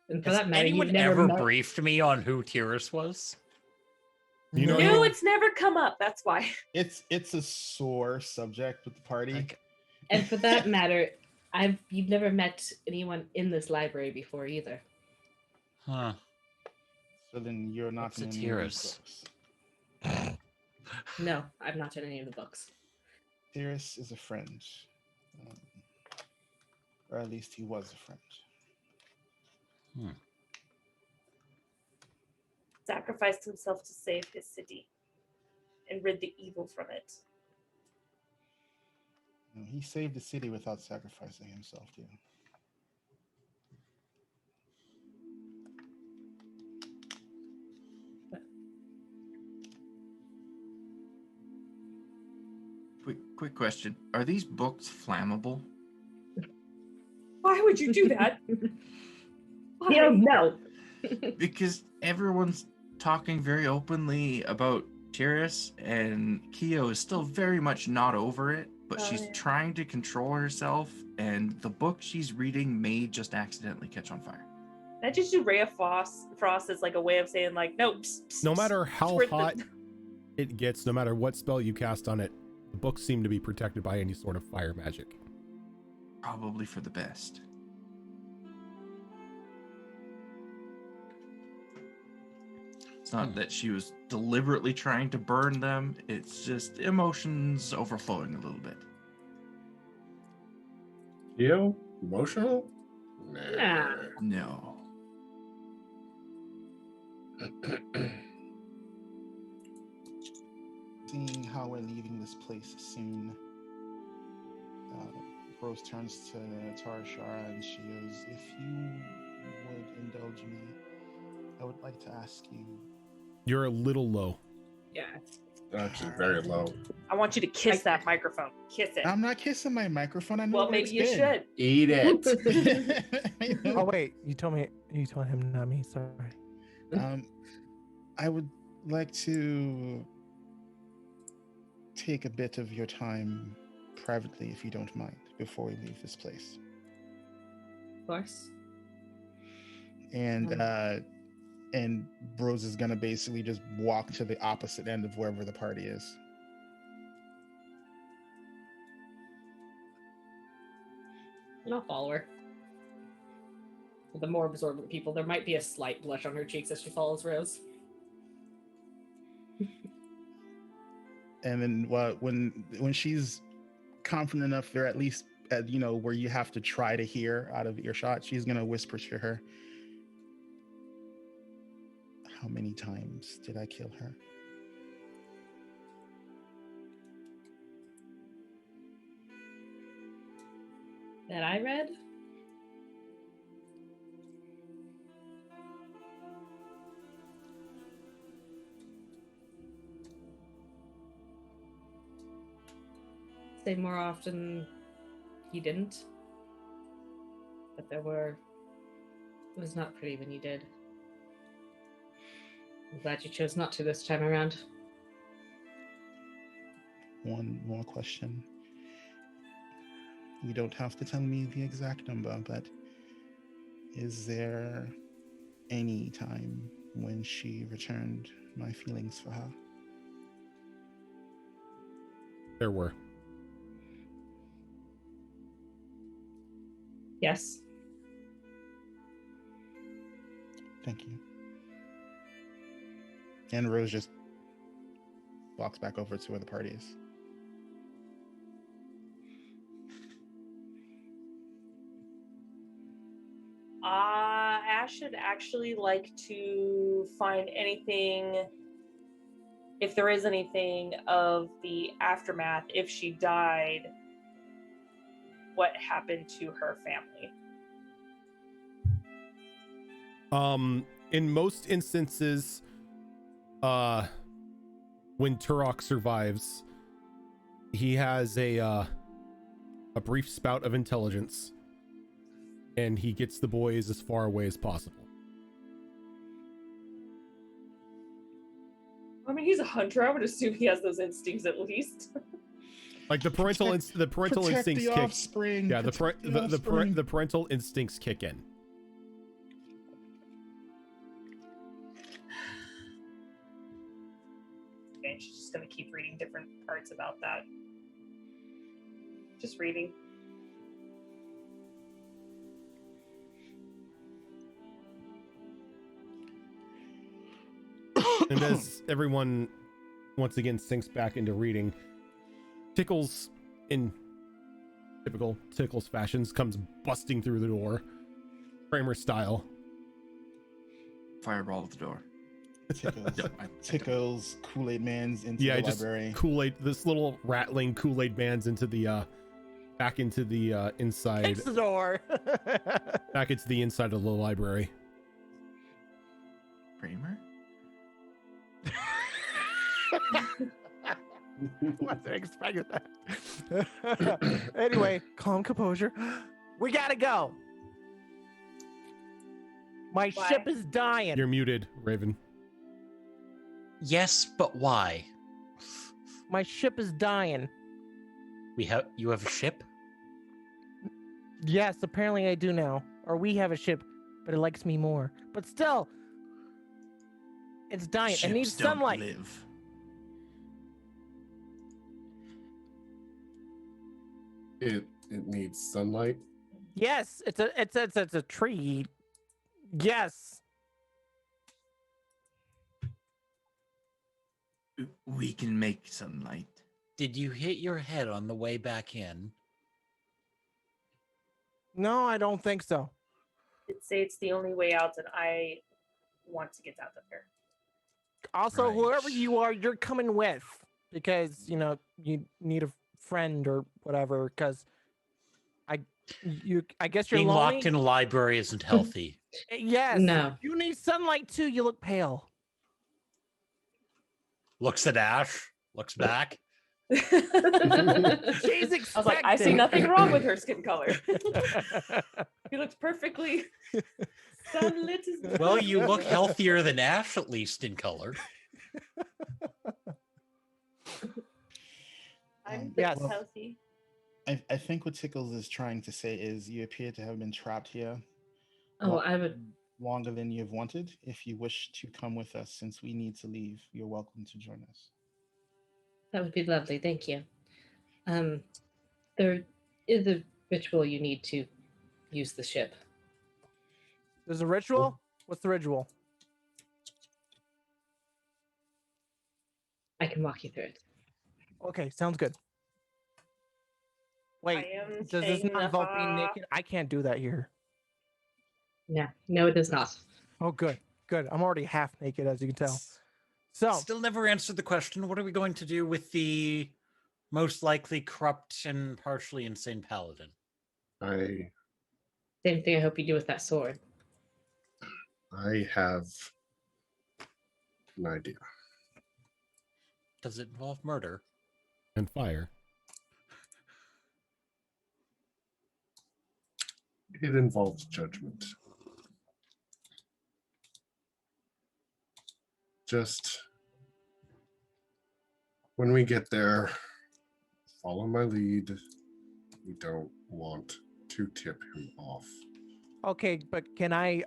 And for Has that matter, anyone you've never ever met... briefed me on who Tyrus was? You know, No, it's never come up. That's why. It's a sore subject with the party. Like, And for that matter, you've never met anyone in this library before either. huh. So then you're not What's a in any of these Tyrus? books. No, I've not read any of the books. Tyrus is a friend. Or at least he was a friend. Sacrificed himself to save his city and rid the evil from it. No, he saved the city without sacrificing himself, too. Quick question. Are these books flammable? Why would you do that? Why? You don't know. Because everyone's talking very openly about Tyrus, and Kyo is still very much not over it, but Oh, she's yeah. trying to control herself, and the book she's reading may just accidentally catch on fire. That just do Ray of Frost as like a way of saying like, no. no matter how Squirt the- hot it gets, no matter what spell you cast on it, the books seem to be protected by any sort of fire magic. Probably for the best. It's not that she was deliberately trying to burn them, it's just emotions overflowing a little bit. Yo, emotional? Nah. No. Seeing how we're leaving this place soon, Rose turns to Tarshara and she goes, if you would indulge me, I would like to ask you, You're a little low. Yeah. actually very low. I want you to kiss that microphone. Kiss it. I'm not kissing my microphone. I know Well, where maybe it's you been. should. Eat it. You know? Oh wait, you told him, not me. Sorry. I would like to take a bit of your time privately, if you don't mind, before we leave this place. Of course. And Rose is gonna basically just walk to the opposite end of wherever the party is. And I'll follow her. The more absorbent people, there might be a slight blush on her cheeks as she follows Rose. And then when she's confident enough, they're at least at, where you have to try to hear out of earshot, she's gonna whisper to her, "How many times did I kill her?" That I read? Say more often he didn't. But it was not pretty when you did. I'm glad you chose not to this time around. One more question. You don't have to tell me the exact number, but is there any time when she returned my feelings for her? There were. Yes. Thank you. And Rose just walks back over to where the party is. Ash should actually like to find anything, if there is anything of the aftermath, if she died, what happened to her family. In most instances, when Turok survives, he has a brief spout of intelligence, and he gets the boys as far away as possible. I mean, he's a hunter. I would assume he has those instincts at least. Like the parental Protect instincts the kick. offspring. Yeah, Protect the offspring. parental instincts kick in. And she's just going to keep reading different parts about that. Just reading. And as everyone once again sinks back into reading, Tickles, in typical Tickles fashions, comes busting through the door, Kramer style. Fireball at the door. Tickles Kool-Aid Man's into the Just library. Kool-Aid, this little rattling Kool-Aid Man's into the back into the inside, Kicks the door. back into the inside of the library. Kramer? Wasn't expecting that. Anyway, calm composure. We gotta go. My Why? ship is dying. You're muted, Raven. Yes, but why? My ship is dying. You have a ship? Yes, apparently I do now. Or we have a ship, but it likes me more. But still, it's dying. It needs Ships don't sunlight. live. It needs sunlight. Yes, it's a tree. Yes. We can make sunlight. Did you hit your head on the way back in? No, I don't think so. I'd say it's the only way out, and I want to get out of here. Also, Right. whoever you are, you're coming with because you need a friend or whatever. Because I guess you're Being lonely. locked in a library isn't healthy. Yes. No. You need sunlight too. You look pale. Looks at Ash. Looks back. She's I was like, I see expecting. nothing wrong with her skin color. He looks perfectly sunlit. As Well, you look healthier than Ash, at least in color. I'm Yes. healthy. I think what Tickles is trying to say is you appear to have been trapped here Oh, I would. longer than you've wanted. If you wish to come with us, since we need to leave, you're welcome to join us. That would be lovely. Thank you. There is a ritual you need to use the ship. There's a ritual? What's the ritual? I can walk you through it. Okay, sounds good. Wait, am does this not involve being Shayna. naked? I can't do that here. No, it does not. Oh, good. Good. I'm already half naked, as you can tell. So, Still never answered the question. What are we going to do with the most likely corrupt and partially insane paladin? I Same thing I hope you do with that sword. have an idea. Does it involve murder? And fire. It involves judgment. Just when we get there, follow my lead. We don't want to tip him off. okay, but can I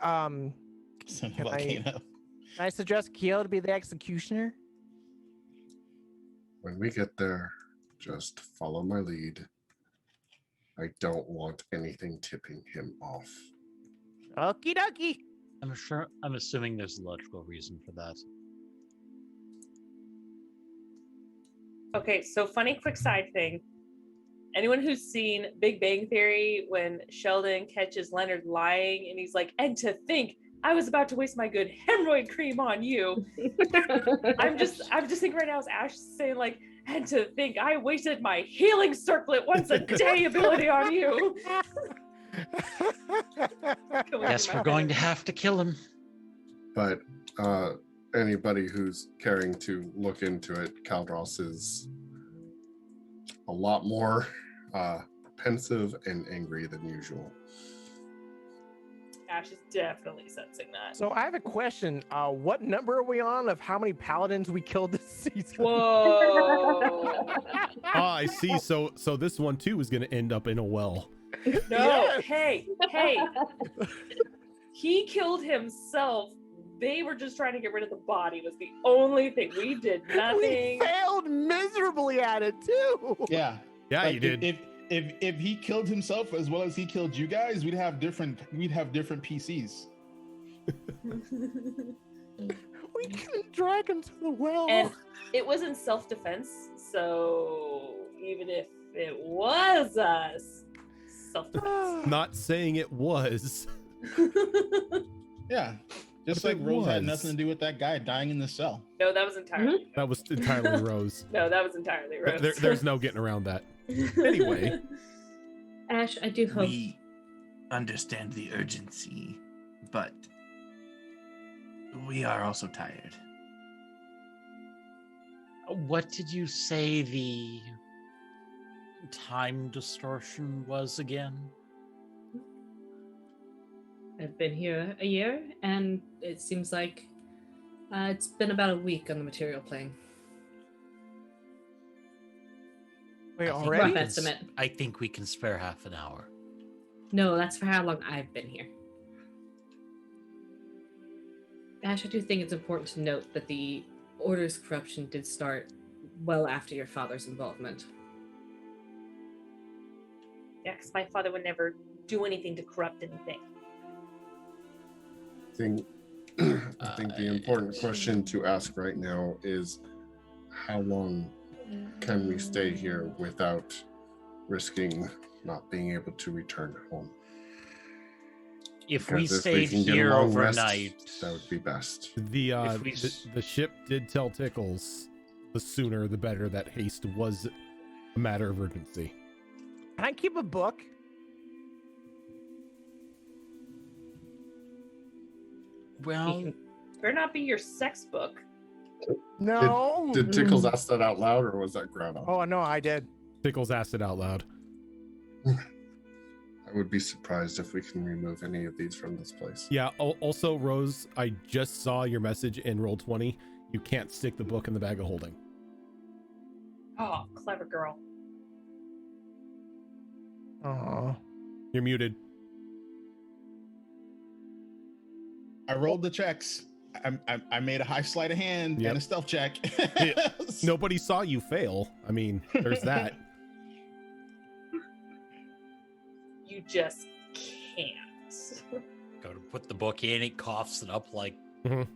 Some Can I- volcano. can I suggest Keo to be the executioner? When we get there, just follow my lead. I don't want anything tipping him off. Okie dokie. I'm assuming there's a logical reason for that. Okay, so funny quick side thing. Anyone who's seen Big Bang Theory when Sheldon catches Leonard lying and he's like, and to think I was about to waste my good hemorrhoid cream on you. I'm just thinking right now is Ash saying like, and to think I wasted my healing circlet once a day ability on you. Guess we're going to have to kill him. But anybody who's caring to look into it, Caldros is a lot more pensive and angry than usual. Ash is definitely sensing that. So I have a question. What number are we on of how many paladins we killed this season? Whoa. Ah, I see. So this one too is going to end up in a well. No, Yes. hey. He killed himself. They were just trying to get rid of the body was the only thing. We did We nothing. failed miserably at it too. Yeah. Yeah, Like, you did. If he killed himself as well as he killed you guys, we'd have different PCs. We couldn't drag him to the well. And it was in self-defense, so even if it was us, self-defense. Not saying it was. Yeah. Just But like it Rose had was. nothing to do with that guy dying in the cell. No, that was entirely. That was entirely Rose. No, that was entirely Rose. There's no getting around that. Anyway. Ash, I do hope. We understand the urgency, but we are also tired. What did you say the time distortion was again? I've been here a year, and it seems like it's been about a week on the material plane. Wait, I think already? Rough we can estimate. I think we can spare half an hour. No, that's for how long I've been here. Ash, I do think it's important to note that the Order's corruption did start well after your father's involvement. Yeah, because my father would never do anything to corrupt anything. I think the important question to ask right now is how long can we stay here without risking not being able to return home? If we Because stayed can get a here long rest, overnight, that would be best. If we The ship did tell Tickles the sooner the better that haste was a matter of urgency. Can I keep a book? well, Better not be your sex book. No. Did Tickles ask that out loud, or was that Greta? Oh no, I did. Tickles asked it out loud. I would be surprised if we can remove any of these from this place. Yeah. Also, Rose, I just saw your message in Roll20. You can't stick the book in the bag of holding. Oh, clever girl. Oh. You're muted. I rolled the checks. I made a high sleight of hand Yep. and a stealth check. Nobody saw you fail. I mean, there's that. You just can't. Go to put the book in, it coughs it up like Mhm.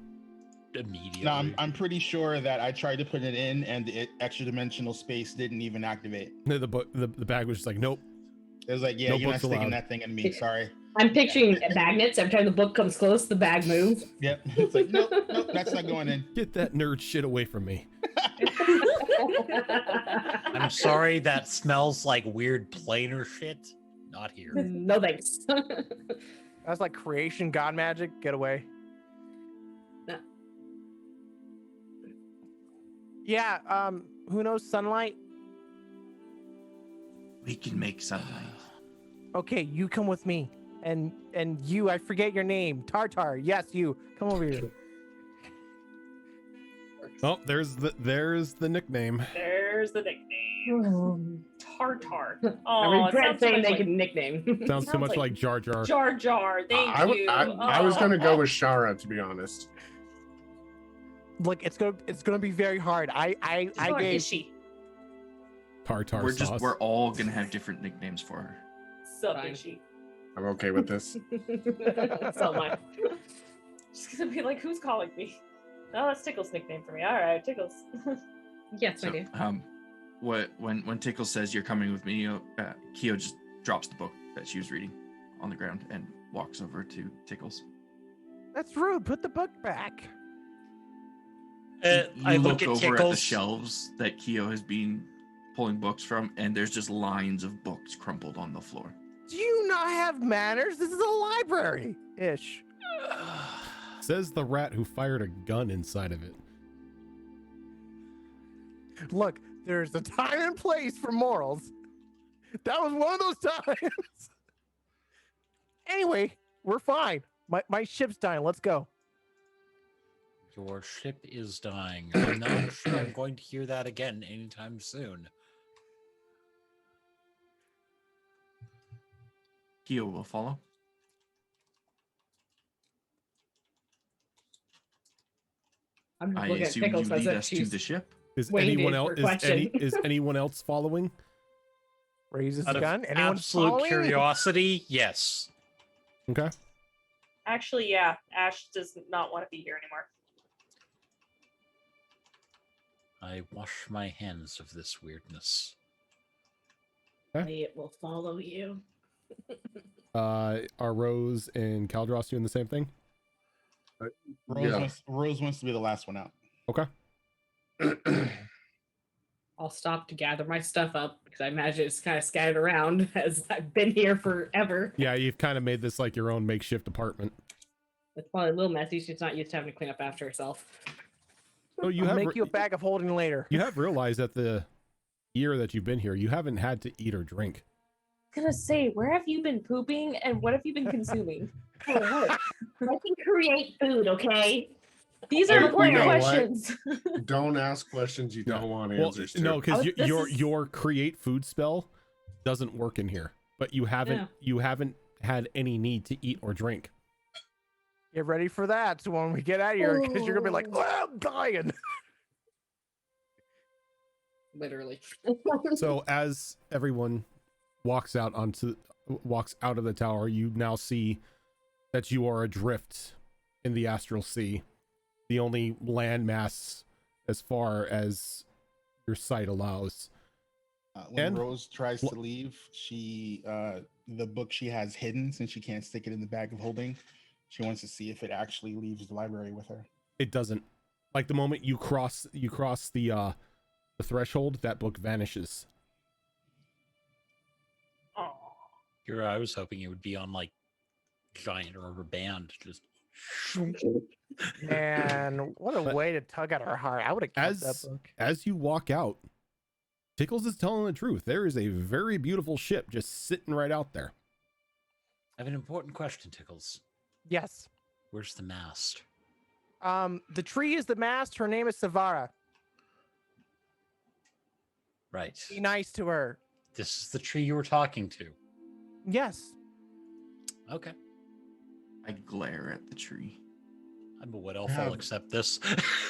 immediately. No, I'm pretty sure that I tried to put it in and the extra dimensional space didn't even activate. The book, the bag was just like, nope. It was like, yeah, No you're not books sticking allowed. that thing in me. Sorry. I'm picturing magnets. Every time the book comes close, the bag moves. Yep. It's like, nope, that's not going in. Get that nerd shit away from me. I'm sorry, that smells like weird planar shit. Not here. No thanks. That's like creation god magic. Get away. No. Yeah. Who knows sunlight? We can make sunlight. Okay, you come with me. And you, I forget your name. Tartar. Yes, you. Come over here. Oh, there's the nickname. There's the nickname. Tartar. I Oh, it regret sounds so saying much they like can nickname. Sounds too Sounds much like like Jar Jar. Jar Jar. Thank you. I was Oh. gonna go with Shara, to be honest. Look, it's gonna be very hard. I What gave is she? Tartar sauce. We're all gonna have different nicknames for her. Sub Fine. is she? I'm okay with this. So much. She's gonna be like, who's calling me? Oh, that's Tickle's nickname for me. All right, Tickles. Yes, I So, do. when Tickle says you're coming with me, Kyo just drops the book that she was reading on the ground and walks over to Tickles. That's rude. Put the book back. You I look at over at the Tickles. shelves that Kyo has been pulling books from, and there's just lines of books crumpled on the floor. Do you not have manners? This is a library ish. Says the rat who fired a gun inside of it. Look, there's a time and place for morals. That was one of those times. Anyway, we're fine. My ship's dying. Let's go. Your ship is dying. I'm not sure I'm going to hear that again anytime soon. Kyo will follow. I'm just I looking at assume you Pickles as lead if us to she's the ship. Is waiting anyone for else a question. is anyone else following? Raises Out the of gun. Anyone absolute following? curiosity, yes. Okay. Actually, yeah, Ash does not want to be here anymore. I wash my hands of this weirdness. It will follow you. Are Rose and Caldros doing the same thing? Rose wants to be the last one out. Okay. I'll stop to gather my stuff up because I imagine it's kind of scattered around as I've been here forever. Yeah, you've kind of made this like your own makeshift apartment. It's probably a little messy. She's not used to having to clean up after herself. So you I'll have make you a bag of holding later. you have realized that the year that you've been here, you haven't had to eat or drink. Gonna say, where have you been pooping and what have you been consuming? I can create food, okay? These Hey, are you important know what? questions. Don't ask questions you don't want answers to. No, because This your is- your create food spell doesn't work in here. But you haven't had any need to eat or drink. Get ready for that. So when we get out of here, because you're gonna be like, oh, I'm dying. Literally. So as everyone walks out of the tower, you now see that you are adrift in the astral sea, the only landmass as far as your sight allows. When And- Rose tries to leave, she the book she has hidden, since she can't stick it in the bag of holding, she wants to see if it actually leaves the library with her. It doesn't. Like the moment you cross the threshold, that book vanishes. Aw. Here, I was hoping it would be on like giant rubber band, just Man, what a But way to tug at our heart. I would have kept that book. As you walk out, Tickles is telling the truth. There is a very beautiful ship just sitting right out there. I have an important question, Tickles. Yes. Where's the mast? The tree is the mast. Her name is Savara. Right. Be nice to her. This is the tree you were talking to. Yes. Okay. I glare at the tree. I'm a wood elf. I'll accept this.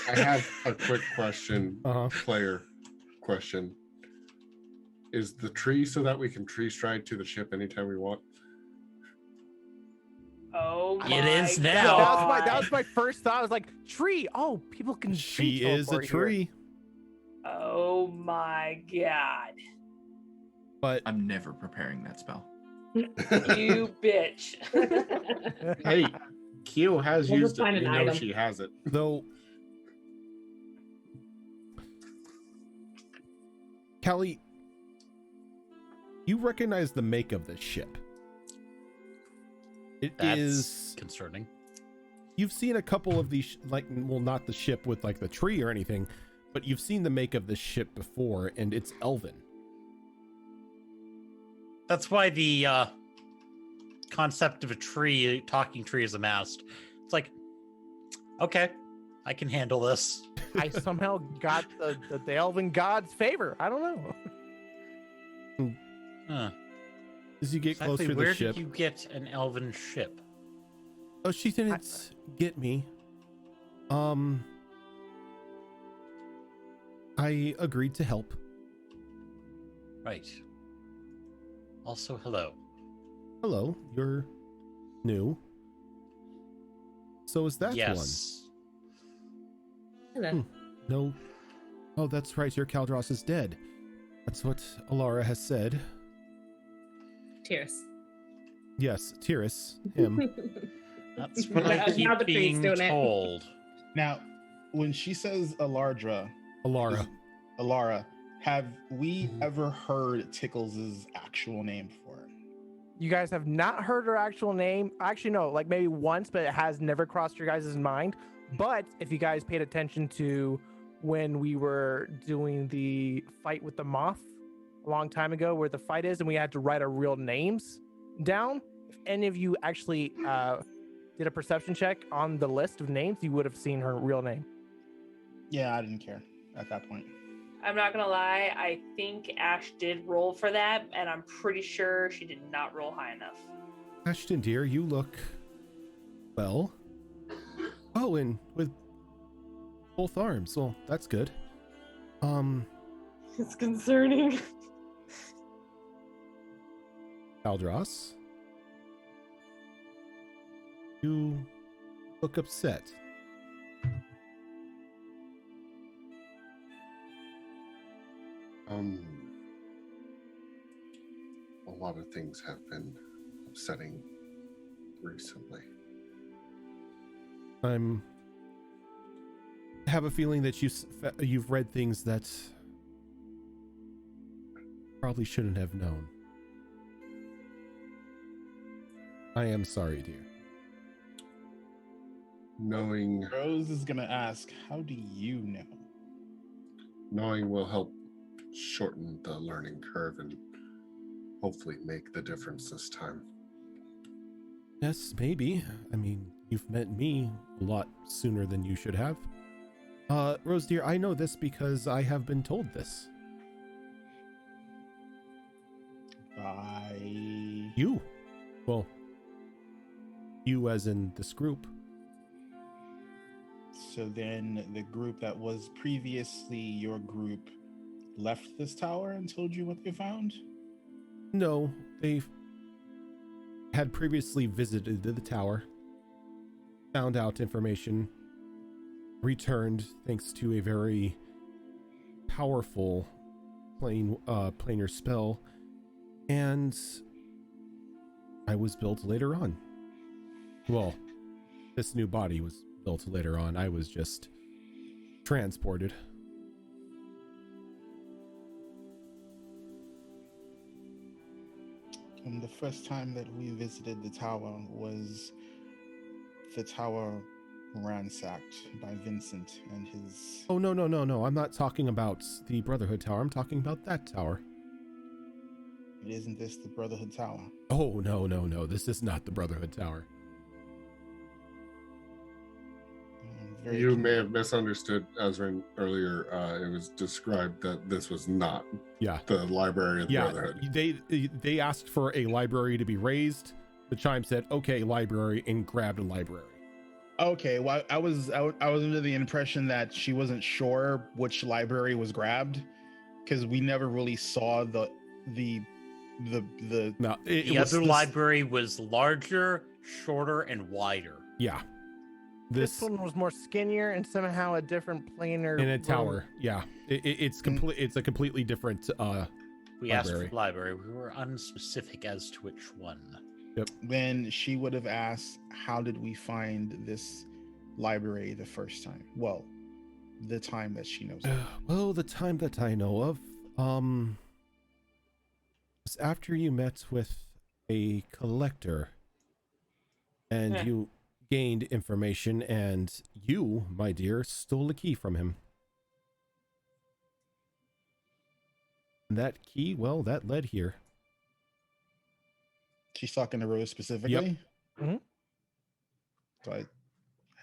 I have a quick question, Uh-huh. player question. Is the tree so that we can tree stride to the ship anytime we want? Oh my It is now. That was my first thought. I was like, tree. Oh, people can. She tree is a teleport here. tree, Oh my god. but I'm never preparing that spell. You bitch. Hey, Q has We'll used just find it. an You know item. she has it. though Callie, you recognize the make of this ship. It That's is concerning. You've seen a couple of these, well, not the ship with like the tree or anything, but you've seen the make of this ship before, and it's elven. That's why the concept of a tree, talking tree as a mast. It's like, okay, I can handle this. I somehow got the elven god's favor. I don't know. Huh. As you get Exactly, closer to where the ship, did you get an elven ship? oh, she didn't get me. I agreed to help. Right. Also, hello. Hello, you're new. So is that Yes. Hello. one? No. Oh, that's right. Your Caldros is dead. That's what Alara has said. Cheers. Yes, Tyrus, him. That's what I Now keep the tree's being doing it. told. Now, when she says Alardra, Alara. Alara, have we ever heard Tickles' actual name before? You guys have not heard her actual name. Actually, no, like maybe once, but it has never crossed your guys' mind. But if you guys paid attention to when we were doing the fight with the moth a long time ago, where the fight is, and we had to write our real names down, if any of you actually did a perception check on the list of names, you would have seen her real name. Yeah, I didn't care at that point. I'm not gonna lie, I think Ash did roll for that, and I'm pretty sure she did not roll high enough. Ashton, dear, you look well. Oh, and with both arms. Well, that's good. It's concerning. Caldros, you look upset. A lot of things have been upsetting recently. Have a feeling that you've read things that probably shouldn't have known. I am sorry, dear. Knowing Rose is gonna ask, how do you know? will help shorten the learning curve and hopefully make the difference this time. Yes, maybe. I mean, you've met me a lot sooner than you should have. Rose, dear, I know this because I have been told this. By You. Well, you as in this group. so then the group that was previously your group left this tower and told you what they found? No, they had previously visited the tower, found out information, returned thanks to a very powerful planar spell, and I was built later on. Well, this new body was built later on. I was just transported. And the first time that we visited the tower was the tower ransacked by Vincent and his. Oh, no. I'm not talking about the Brotherhood Tower. I'm talking about that tower. Isn't this the Brotherhood Tower? Oh, no. This is not the Brotherhood Tower. You may have misunderstood Ezrin earlier. It was described that this was not the library of the Brotherhood. They asked for a library to be raised. The chime said, "Okay, library," and grabbed a library. Okay, well, I was under the impression that she wasn't sure which library was grabbed because we never really saw the No, the other library was larger, shorter, and wider. Yeah. This one was more skinnier and somehow a different planar. In a tower, yeah. It's complete. It's a completely different We asked for library. We were unspecific as to which one. Yep. Then she would have asked, "How did we find this library the first time?" Well, the time that she knows. Well, the time that I know of, was after you met with a collector, and you gained information, and you, my dear, stole a key from him. And that key, well, that led here. She's talking to Rose specifically. Yep. Mm-hmm. So I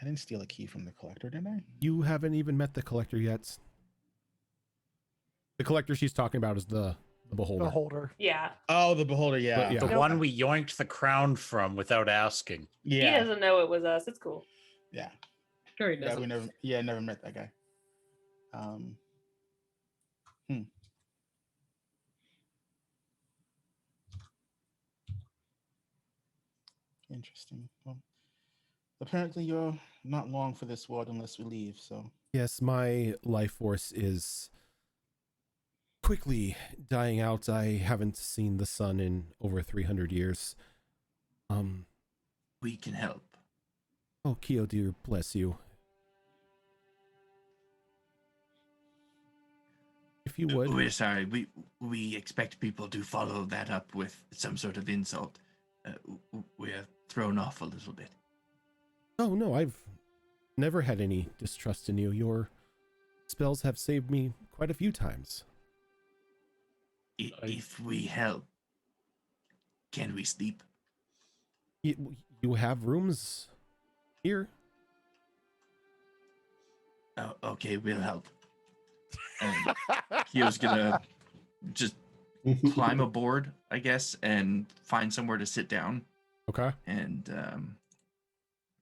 didn't steal a key from the collector, did I? You haven't even met the collector yet. The collector she's talking about is the beholder. Beholder. Yeah. Oh, the beholder. Yeah. But, yeah. The one we yoinked the crown from without asking. Yeah. He doesn't know it was us. It's cool. Yeah. Sure he Yeah, doesn't. we never met that guy. Interesting. Well, apparently you're not long for this world unless we leave, so. Yes, my life force is quickly dying out. I haven't seen the sun in over 300 years. We can help. Oh, Kyo, dear, bless you. If you would. We're sorry. We expect people to follow that up with some sort of insult. We're thrown off a little bit. Oh, no, I've never had any distrust in you. Your spells have saved me quite a few times. If we help, can we sleep? You have rooms here? Oh, okay, we'll help. And Kyo's gonna just climb aboard, I guess, and find somewhere to sit down. Okay. And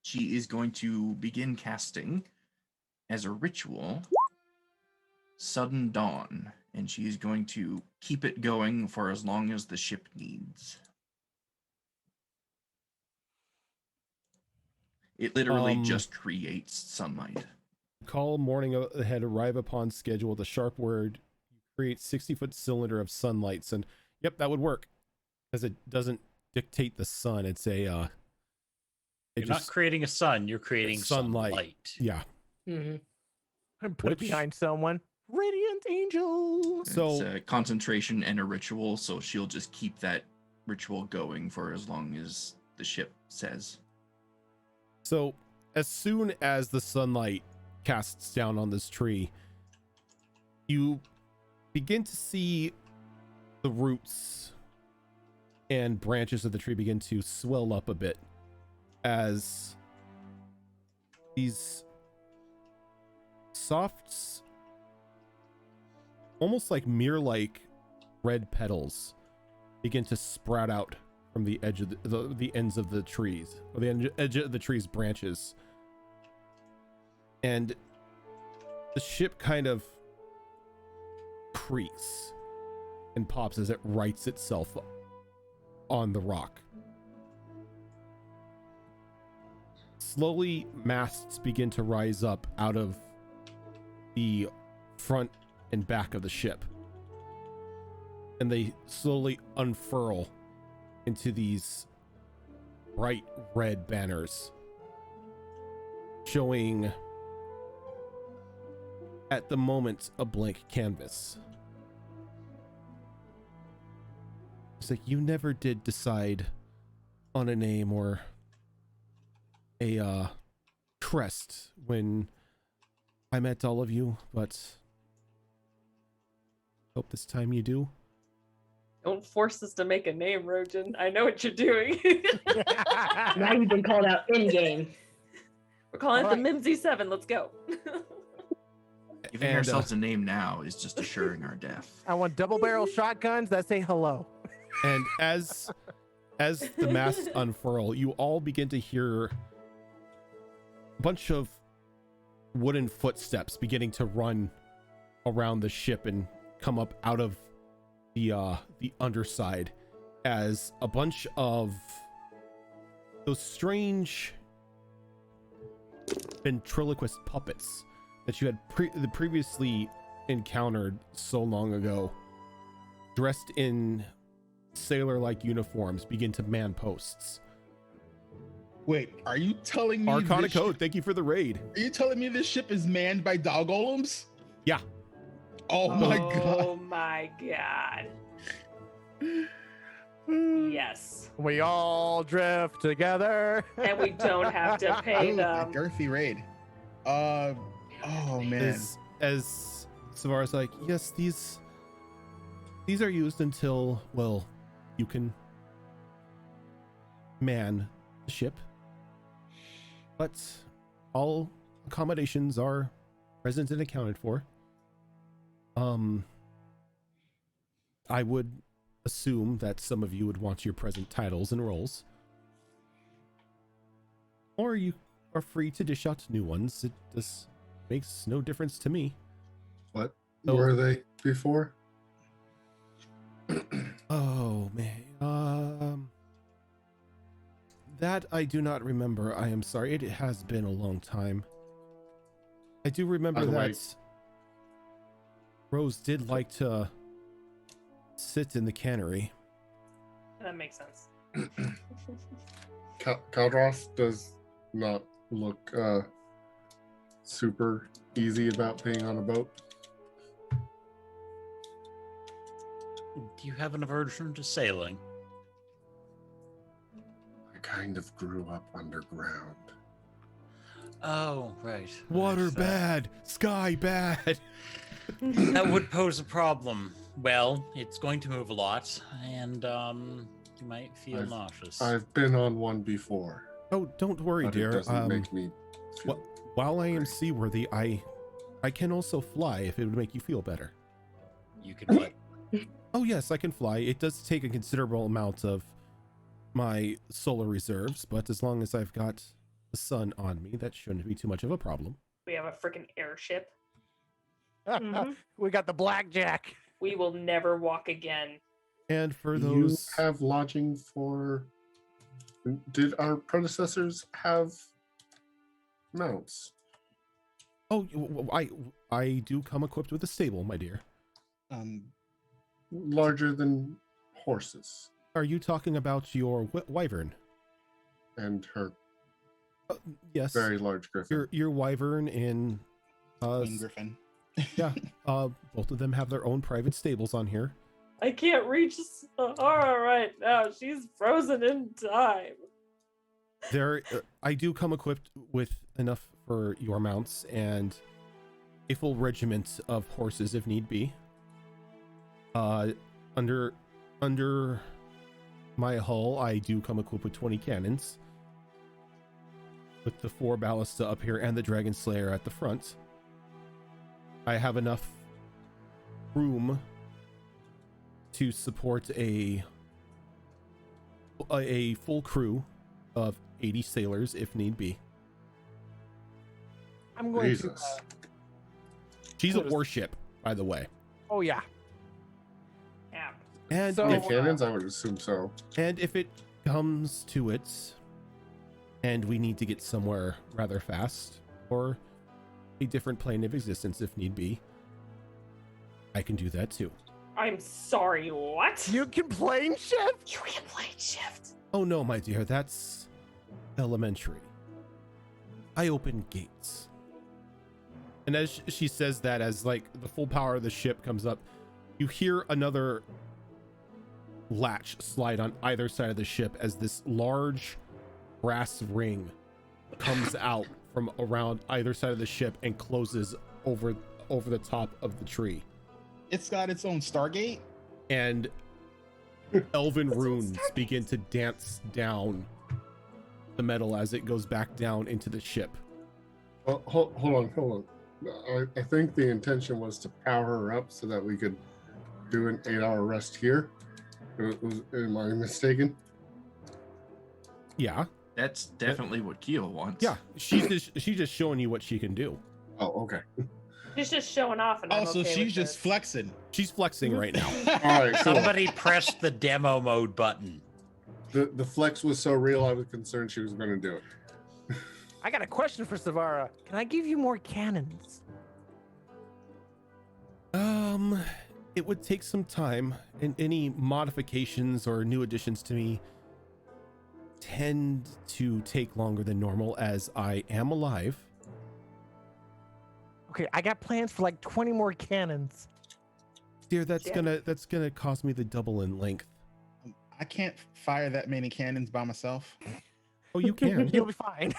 she is going to begin casting as a ritual Sudden Dawn, and she is going to keep it going for as long as the ship needs. It literally just creates sunlight. Call morning ahead, arrive upon schedule. The sharp word, create 60-foot cylinder of sunlights. And yep, that would work, because it doesn't dictate the sun. It's a You're not creating a sun, you're creating sunlight. Yeah. And put it behind someone. Radiant angel. So it's a concentration and a ritual, so she'll just keep that ritual going for as long as the ship says. So as soon as the sunlight casts down on this tree, you begin to see the roots and branches of the tree begin to swell up a bit as these soft, almost like mirror-like red petals begin to sprout out from the edge of the ends of the trees, or the edge of the tree's branches. And the ship kind of creaks and pops as it rights itself on the rock. Slowly, masts begin to rise up out of the front and back of the ship, and they slowly unfurl into these bright red banners, showing at the moment a blank canvas. It's like you never did decide on a name or a crest when I met all of you, but hope this time you do. Don't force us to make a name, Rojan. I know what you're doing. Now you've been called out in game. We're calling it All the Mimsy 7. Let's go. Giving And, ourselves a name now is just assuring our death. I want double barrel shotguns that say hello. And as the masks unfurl, you all begin to hear a bunch of wooden footsteps beginning to run around the ship and come up out of the underside, as a bunch of those strange ventriloquist puppets that you had previously encountered so long ago, dressed in sailor-like uniforms, begin to man posts. Wait, are you telling me Arcana this code, thank you for the raid. Are you telling me this ship is manned by dog golems? Yeah. Oh my Oh god. my god. Yes. We all drift together. And we don't have to pay Ooh, a them. girthy raid. Oh man. As Savara's like, yes, these are used until, well, you can man the ship, but all accommodations are present and accounted for. I would assume that some of you would want your present titles and roles, or you are free to dish out new ones. It just makes no difference to me. What So- were they before? Oh man, that I do not remember. I am sorry. It has been a long time. I do remember By the way- that Rose did like to sit in the cannery. That makes sense. Kaldroth does not look super easy about being on a boat. Do you have an aversion to sailing? I kind of grew up underground. Oh, right. Water Right, bad, sky bad. that would pose a problem. Well, it's going to move a lot, and you might feel nauseous. I've been on one before. Oh, don't worry, But it dear. doesn't make me feel While I am great. seaworthy, I can also fly if it would make you feel better. You can what? Oh yes, I can fly. It does take a considerable amount of my solar reserves, but as long as I've got the sun on me, that shouldn't be too much of a problem. We have a freaking airship. Mhm. We got the blackjack. We will never walk again. And for You those, have lodging for. Did our predecessors have mounts? oh, I do come equipped with a stable, my dear. Larger than horses Are you talking about your wyvern? and her Yes, very large griffin. your wyvern in Queen Griffin. yeah, both of them have their own private stables on here. I can't reach Sahara right now. She's frozen in time. There, I do come equipped with enough for your mounts and a full regiment of horses if need be. Under my hull, I do come equipped with 20 cannons, with the 4 ballista up here and the Dragon Slayer at the front. I have enough room to support a full crew of 80 sailors if need be. I'm going to. Jesus. She's a warship, by the way. Oh yeah. Yeah. And So- Yeah, if, cannons, I would assume so. and if it comes to it, and we need to get somewhere rather fast, or a different plane of existence if need be, I can do that too. I'm sorry, what? You can plane shift? You can play shift. Oh no, my dear, that's elementary. I open gates. And as she says that, as like the full power of the ship comes up, you hear another latch slide on either side of the ship as this large brass ring comes out from around either side of the ship and closes over the top of the tree. It's got its own Stargate. And elven runes begin to dance down the metal as it goes back down into the ship. Well, hold on. I think the intention was to power her up so that we could do an 8-hour rest here. Am I mistaken? Yeah. That's definitely what Keo wants. Yeah. She's just showing you what she can do. Oh, okay. She's just showing off, and I'm Also, okay she's with just this. flexing. She's flexing right now. All right, cool. Somebody pressed the demo mode button. The flex was so real, I was concerned she was going to do it. I got a question for Savara. Can I give you more cannons? It would take some time, and any modifications or new additions to me tend to take longer than normal as I am alive. Okay, I got plans for like 20 more cannons. Dear, that's Yeah. gonna cause me the double in length. I can't fire that many cannons by myself. Oh, you can. You'll be fine.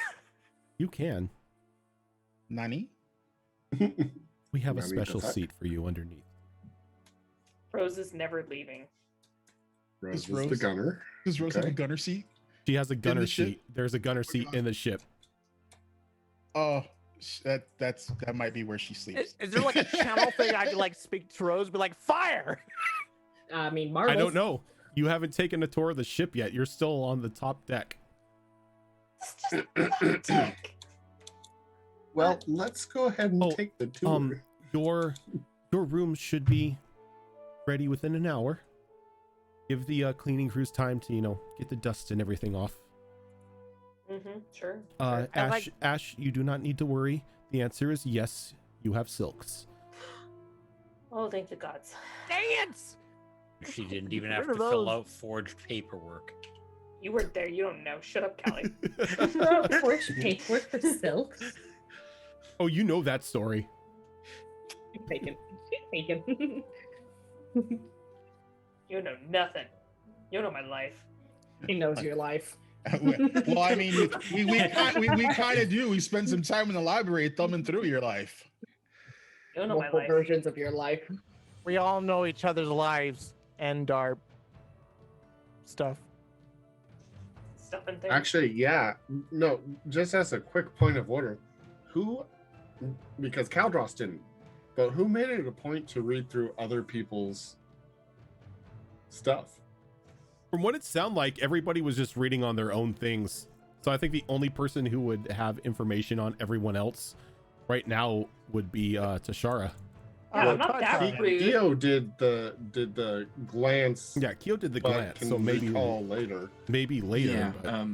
You can. Nani? We have a Now we special can talk. seat for you underneath. Rose is never leaving. Rose Is is the Rose- gunner. Does Rose have a Okay. gunner seat? She has a gunner ship? seat. There's a gunner seat in the ship. Oh, that might be where she sleeps. Is there like a channel thing I could like speak to Rose, be like, fire? I mean, I Marvel. don't know. You haven't taken a tour of the ship yet. You're still on the top deck. It's just tech. Well, let's go ahead and Oh, take the tour. Your room should be ready within an hour. Give the cleaning crews time to, get the dust and everything off. Sure. I Ash, like- Ash, you do not need to worry. The answer is yes. You have silks. Oh, thank the gods. Dang it! She didn't even Get have rid to of fill those. out forged paperwork. You weren't there. You don't know. Shut up, Callie. Forged paperwork for silks. Oh, you know that story. Bacon. Bacon. You know nothing. You don't know my life. He knows your life. Well, I mean, we kind of do. We spend some time in the library thumbing through your life. You don't know my Multiple life. versions of your life. We all know each other's lives and our stuff. Stuff in there. Actually, yeah. No, just as a quick point of order, because Caldros didn't, but who made it a point to read through other people's stuff? From what it sounded like, everybody was just reading on their own things. So I think the only person who would have information on everyone else right now would be Tashara. Yeah, Oh, I'm not that Tata. rude. Dio did the glance. Yeah, Kyo did the but glance, can so maybe recall later. later. Yeah. But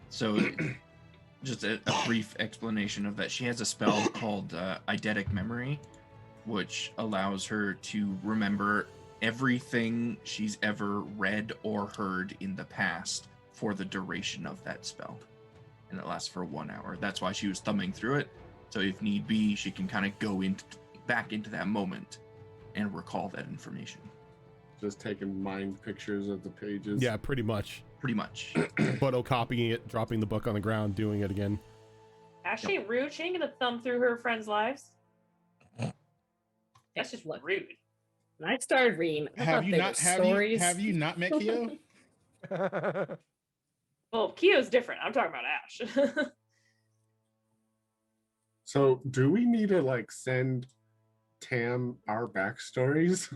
So just a brief explanation of that. She has a spell called eidetic memory, which allows her to remember everything she's ever read or heard in the past for the duration of that spell. And it lasts for 1 hour. That's why she was thumbing through it. So if need be, she can kind of go back into that moment and recall that information. Just taking mind pictures of the pages. yeah, pretty much. Pretty much. Photocopying it, dropping the book on the ground, doing it again. Ash ain't rude. She ain't gonna thumb through her friends' lives. That's just Look. rude. When I started reading, I Have thought you they not? were stories. Have you not met Keo? Well, Kio's different. I'm talking about Ash. So do we need to like send Tam our backstories?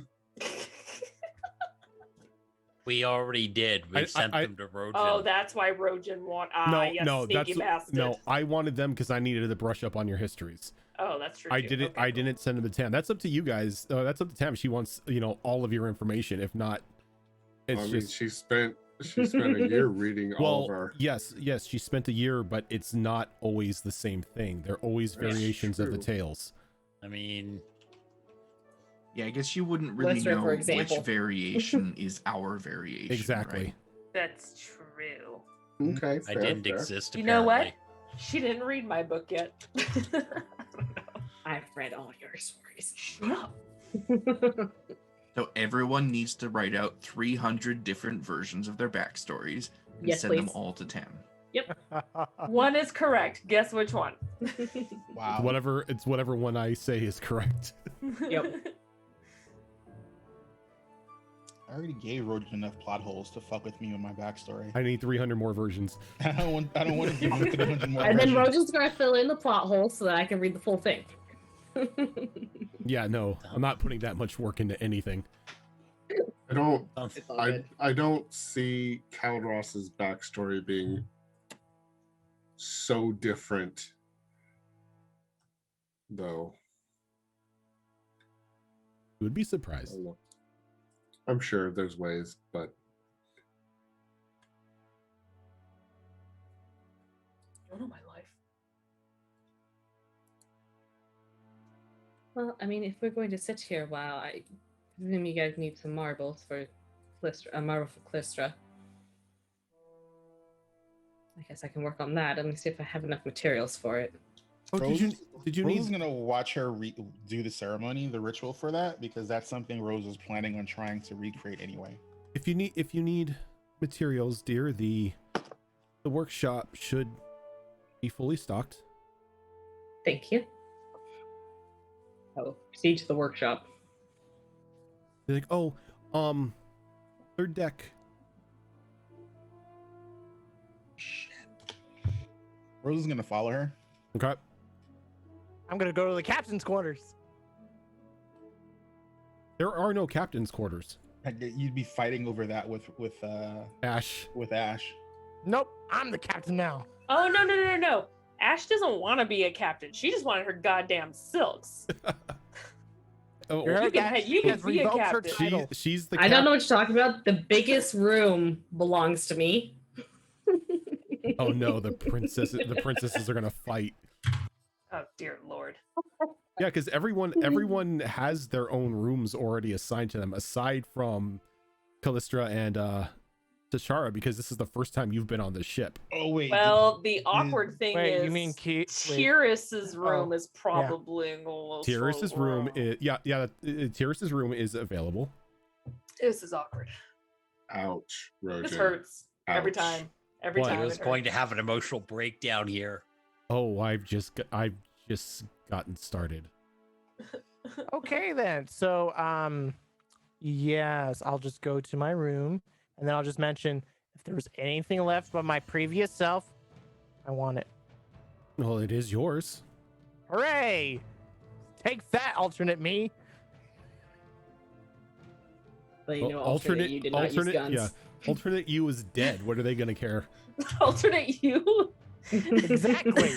We already did. We I- sent I- them to Rojan. Oh, that's why Rojan want. You no, sneaky that's bastard. no. I wanted them because I needed to brush up on your histories. Oh, that's true. I too. didn't. Okay, I cool. didn't send them to Tam. That's up to you guys. That's up to Tam. She wants all of your information. If not, it's I mean, just she spent a year reading all of well. our. Yes. She spent a year, but it's not always the same thing. There are always That's variations of the true. tales. I mean, Yeah, I guess you wouldn't really Lister, know for which example. variation is our variation. Exactly. right? That's true. Okay, I fair, didn't fair. exist. You know what? apparently. She didn't read my book yet. I've read all your stories. Shut up. So everyone needs to write out 300 different versions of their backstories and Yes, send them please. all to Tam. One is correct. Guess which one? Wow. It's whatever one I say is correct. Yep. I already gave Rojan enough plot holes to fuck with me with my backstory. I need 300 more versions. I don't want to give him 300 more. And then versions. Rojan's gonna fill in the plot hole so that I can read the full thing. Yeah, no, I'm not putting that much work into anything. I don't. It's all good. I don't see Calros's backstory being so different, though. You would be surprised. I'm sure there's ways, but don't know my life. Well, I mean, if we're going to sit here a while, I presume you guys need some marbles for Clystra, a marble for Clystra. I guess I can work on that. Let me see if I have enough materials for it. Oh, did you Rose need? is gonna watch her do the ceremony, the ritual for that, because that's something Rose is planning on trying to recreate anyway. If you need materials, dear, the workshop should be fully stocked. Thank you. Oh, proceed to the workshop. They're like, oh, third deck. Shit. Rose is gonna follow her. Okay. I'm gonna go to the captain's quarters. There are no captain's quarters. You'd be fighting over that with Ash. Ash. Nope, I'm the captain now. Oh no. Ash doesn't want to be a captain. She just wanted her goddamn silks. Oh, You're You can, right, you she can has be a revoked her captain. title. she's the. I don't know what you're talking about. The biggest room belongs to me. Oh no, the princesses are gonna fight. Oh dear lord. Yeah, because everyone has their own rooms already assigned to them, aside from Callistra and Tashara, because this is the first time you've been on this ship. Oh wait. Well, the awkward thing Wait, is you mean Tyrus's room Oh, is probably almost Tyrus's room is Tyrus's room is available. This is awkward. ouch, Rojan. This hurts every Ouch. time. Every What? time. I it was going to hurts. have an emotional breakdown here. Oh, I've just gotten started. Okay then. So yes, I'll just go to my room and then I'll just mention if there was anything left but my previous self, I want it. Well, it is yours. Hooray! Take that, alternate me. But you know, alternate you did not use guns. yeah. Alternate you is dead. What are they gonna care? Alternate you. Exactly.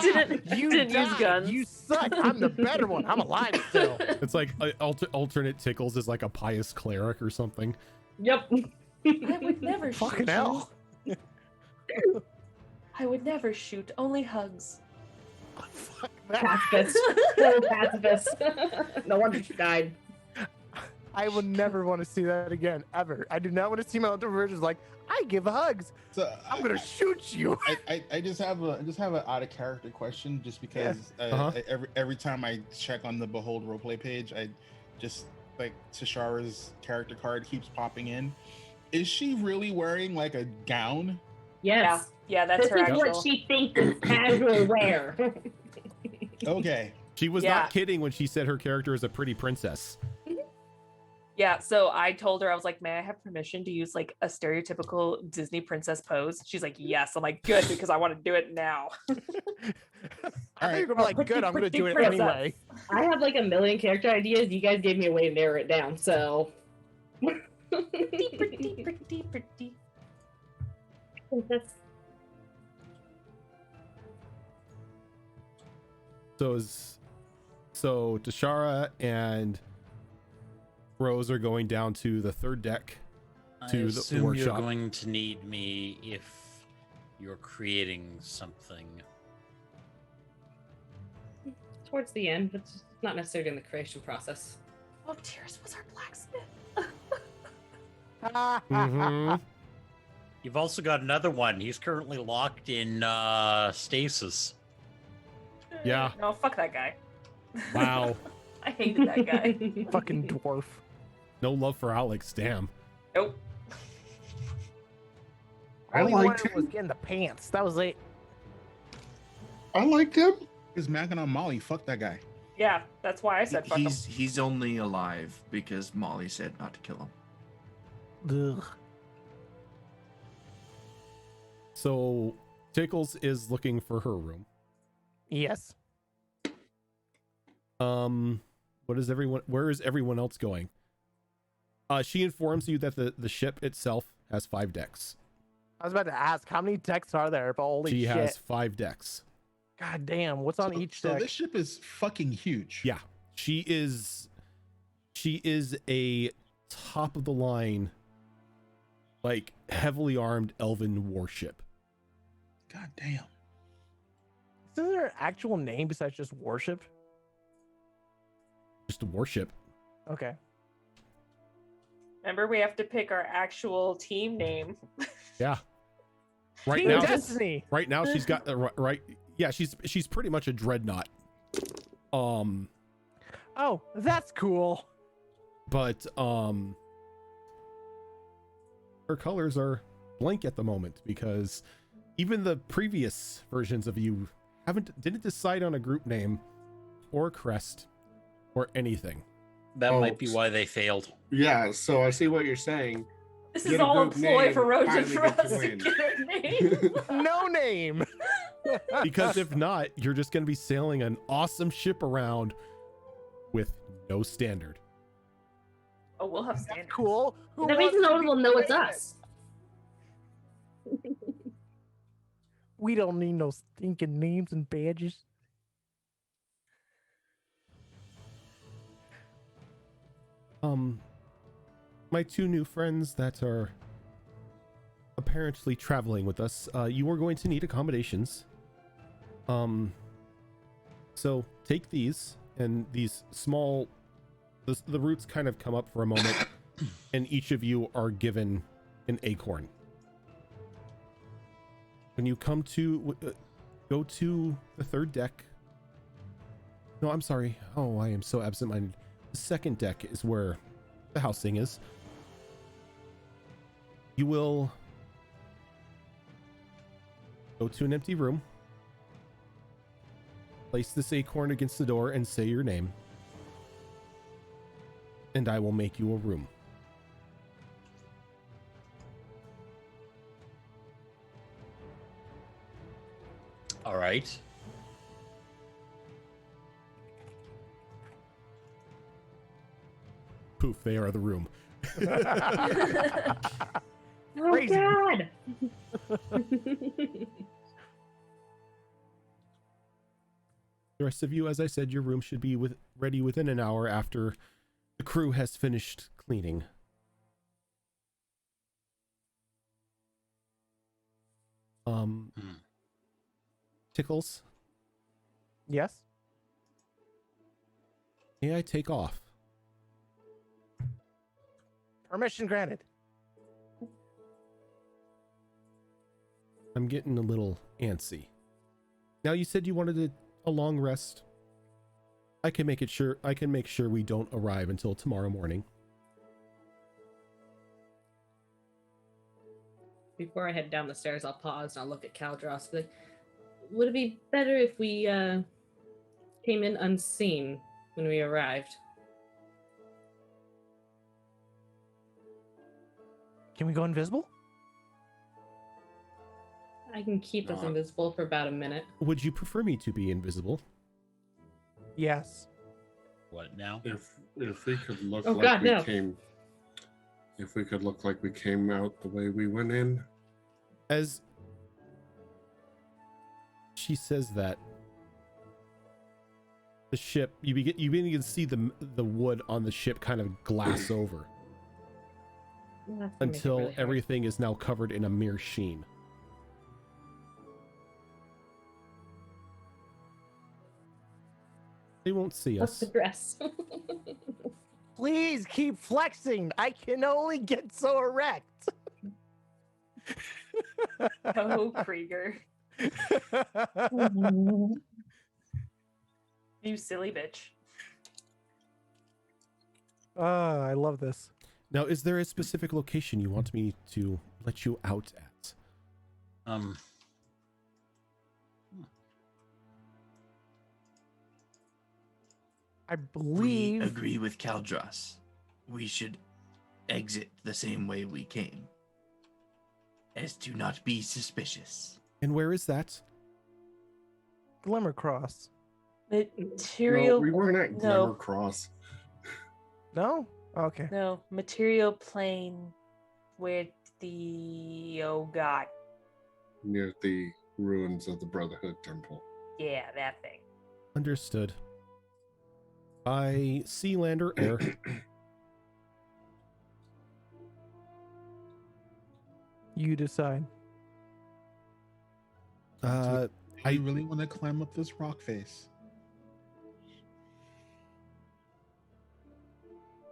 Didn't use died. guns. You suck. I'm the better one. I'm alive still. It's like alternate Tickles is like a pious cleric or something. Yep. I would never shoot. Fucking hell. I would never shoot. Only hugs. Fuck that. Pacifist. So pacifist. No wonder she died. I would never want to see that again, ever. I do not want to see my older versions like, I give hugs. So I'm gonna shoot you. I just have an out of character question, just because every time I check on the Behold roleplay page, I just like Tashara's character card keeps popping in. Is she really wearing like a gown? Yes. Yeah, that's This her is actual. what she thinks is casual wear. Okay. She was Yeah. not kidding when she said her character is a pretty princess. Yeah, so I told her, I was like, may I have permission to use like a stereotypical Disney princess pose? She's like, yes. I'm like, good, because I want to do it now. I think I'm like, good, I'm gonna do it Princess. anyway. I have like a million character ideas. You guys gave me a way to narrow it down, so. Pretty. So Tashara and Rose are going down to the third deck I to the assume workshop. you're going to need me if you're creating something. Towards the end, but it's not necessarily in the creation process. Oh, Tears was our blacksmith. Mhm. You've also got another one. He's currently locked in stasis. Yeah. No, fuck that guy. Wow. I hated that guy. Fucking dwarf. No love for Alex, damn. Nope. I All he liked wanted was him. getting the pants. That was it. I liked him. He's macking on Molly. Fuck that guy. Yeah, that's why I said fuck him. He's only alive because Molly said not to kill him. Ugh. So Tickles is looking for her room. Yes. Where is everyone else going? She informs you that the ship itself has 5 decks. I was about to ask, how many decks are there? But holy She shit. has 5 decks. God damn, what's on each deck? So this ship is fucking huge. Yeah. She is a top of the line, like heavily armed elven warship. God damn. Isn't there an actual name besides just worship? Just a warship. Okay. Remember, we have to pick our actual team name. Yeah. Right Team now, Destiny. right now she's got the right. Yeah, she's pretty much a dreadnought. Oh, that's cool. But her colors are blank at the moment because even the previous versions of you didn't decide on a group name or a crest or anything. That Oh, might be why they failed. Yeah, so I see what you're saying. This Get is a all a group ploy name, for Rosen finally for get to us to win. get a name. No name. Because if not, you're just going to be sailing an awesome ship around with no standard. Oh, we'll have That's standards. cool. Who That makes wants no to one be will know it's famous? us. We don't need no stinking names and badges. My 2 new friends that are apparently traveling with us, you are going to need accommodations. So take these, and these small, the roots kind of come up for a moment, and each of you are given an acorn. When you come to go to the 3rd deck. No, I'm sorry. Oh, I am so absent-minded. The 2nd deck is where the housing is. You will go to an empty room, place this acorn against the door, and say your name, and I will make you a room. All right. Poof, they are the room. Oh Crazy. God. The rest of you, as I said, your room should be ready within an hour after the crew has finished cleaning. Tickles, Yes. may I take off? Permission granted. I'm getting a little antsy. Now, you said you wanted a long rest. I can make sure we don't arrive until tomorrow morning. Before I head down the stairs, I'll pause and I'll look at Caldros. Like, would it be better if we came in unseen when we arrived? Can we go invisible? I can keep us Not- invisible for about a minute. Would you prefer me to be invisible? Yes. What now? If we could look Oh, like God, we no. came, if we could look like we came out the way we went in. As she says that, the ship, you begin to see the wood on the ship kind of glass over Well, that's gonna make it until really hard. everything is now covered in a mere sheen. They won't see What's us. the dress? Please keep flexing. I can only get so erect. Oh, Krieger. You silly bitch. I love this. Now, is there a specific location you want me to let you out at? I We believe. agree with Caldros. We should exit the same way we came, as to not be suspicious. And where is that? Glimmercross. No, Material. we weren't at no. Glimmer Cross. No? Okay. No, material plane with the god. Near the ruins of the Brotherhood Temple. Yeah, that thing. Understood. By sea, land, or air? You decide. Uh, I really want to climb up this rock face.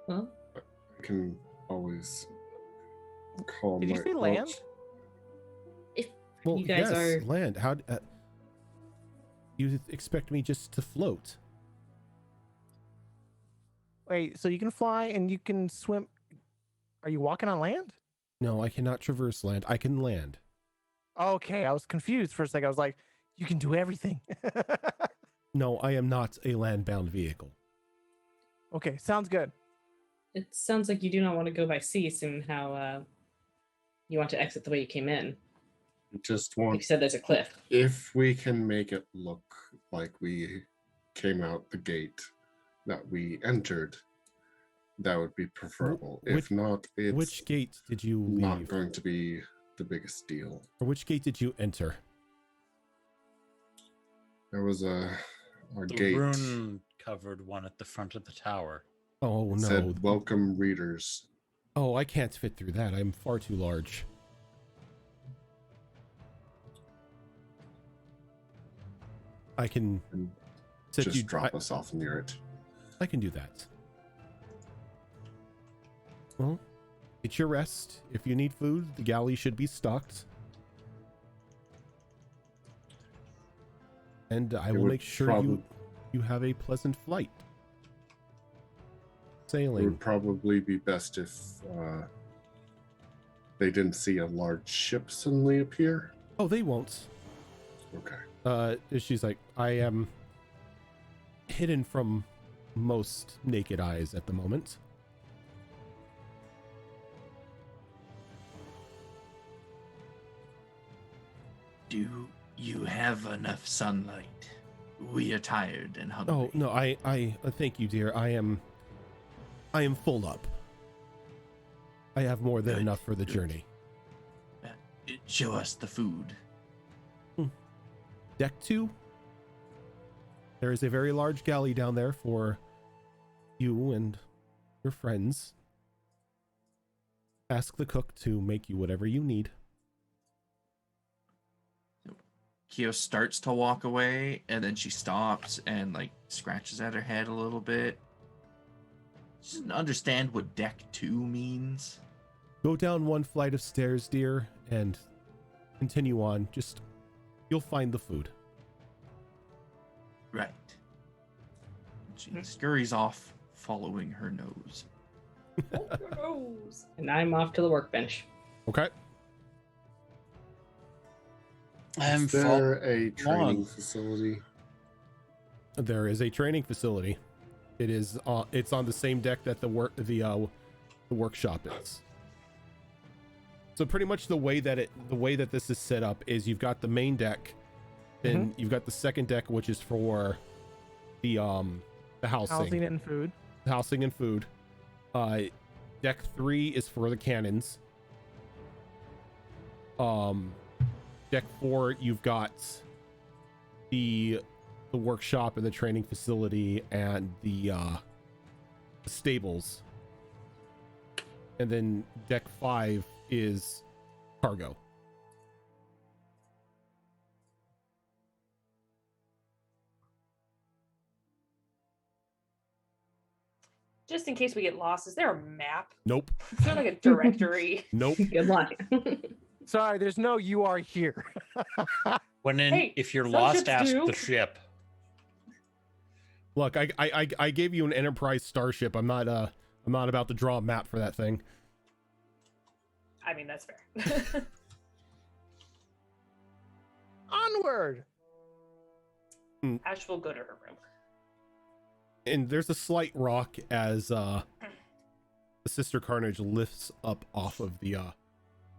Well, I can always call Did my you say land? if well, you guys yes, are land. How? You expect me just to float? Wait, so you can fly and you can swim. Are you walking on land? No, I cannot traverse land. I can land. Okay, I was confused for a second. I was like, you can do everything. No, I am not a land-bound vehicle. Okay, sounds good. it sounds like you do not want to go by sea, seeing how you want to exit the way you came in. Just Like want, you said, there's a cliff. if we can make it look like we came out the gate that we entered, that would be preferable. If not, it's Which gate did you not leave? going to be the biggest deal. Or which gate did you enter? There was a The gate rune-covered one at the front of the tower. Oh, that no. said, "Welcome, readers." Oh, I can't fit through that. I'm far too large. I can And set just you. drop us off near it. I can do that. Well, get your rest. If you need food, the galley should be stocked. And I It will would make sure you have a pleasant flight. It Sailing. would probably be best if they didn't see a large ship suddenly appear. Oh, they won't. Okay. She's like, I am hidden from most naked eyes at the moment. Do you have enough sunlight? We are tired and hungry. Oh no, I thank you, dear. I am full up. I have more than Good, enough for the good. journey. Show us the food. Deck 2. There is a very large galley down there for you and your friends. Ask the cook to make you whatever you need. Kyo starts to walk away, and then she stops and like scratches at her head a little bit. She doesn't understand what deck 2 means. Go down one flight of stairs, dear, and continue on. Just, you'll find the food. Right. She scurries off, following her nose. Gross. And I'm off to the workbench. Okay. Is there a training facility? There is a training facility. It is it's on the same deck that the workshop is. So pretty much the way that this is set up is you've got the main deck, then you've got the second deck, which is for the housing and food. housing and food. Deck 3 is for the cannons. Deck 4, you've got the workshop and the training facility and the stables. And then deck 5 is cargo. Just in case we get lost, is there a map? Nope. Is there like a directory? Nope. Good luck. Sorry, there's no you are here. When in, Hey, if you're some lost, ships ask do. the ship. Look, I gave you an Enterprise starship. I'm not about to draw a map for that thing. I mean, that's fair. Onward. Ash will go to her room. And there's a slight rock as the Sister Carnage lifts up off of the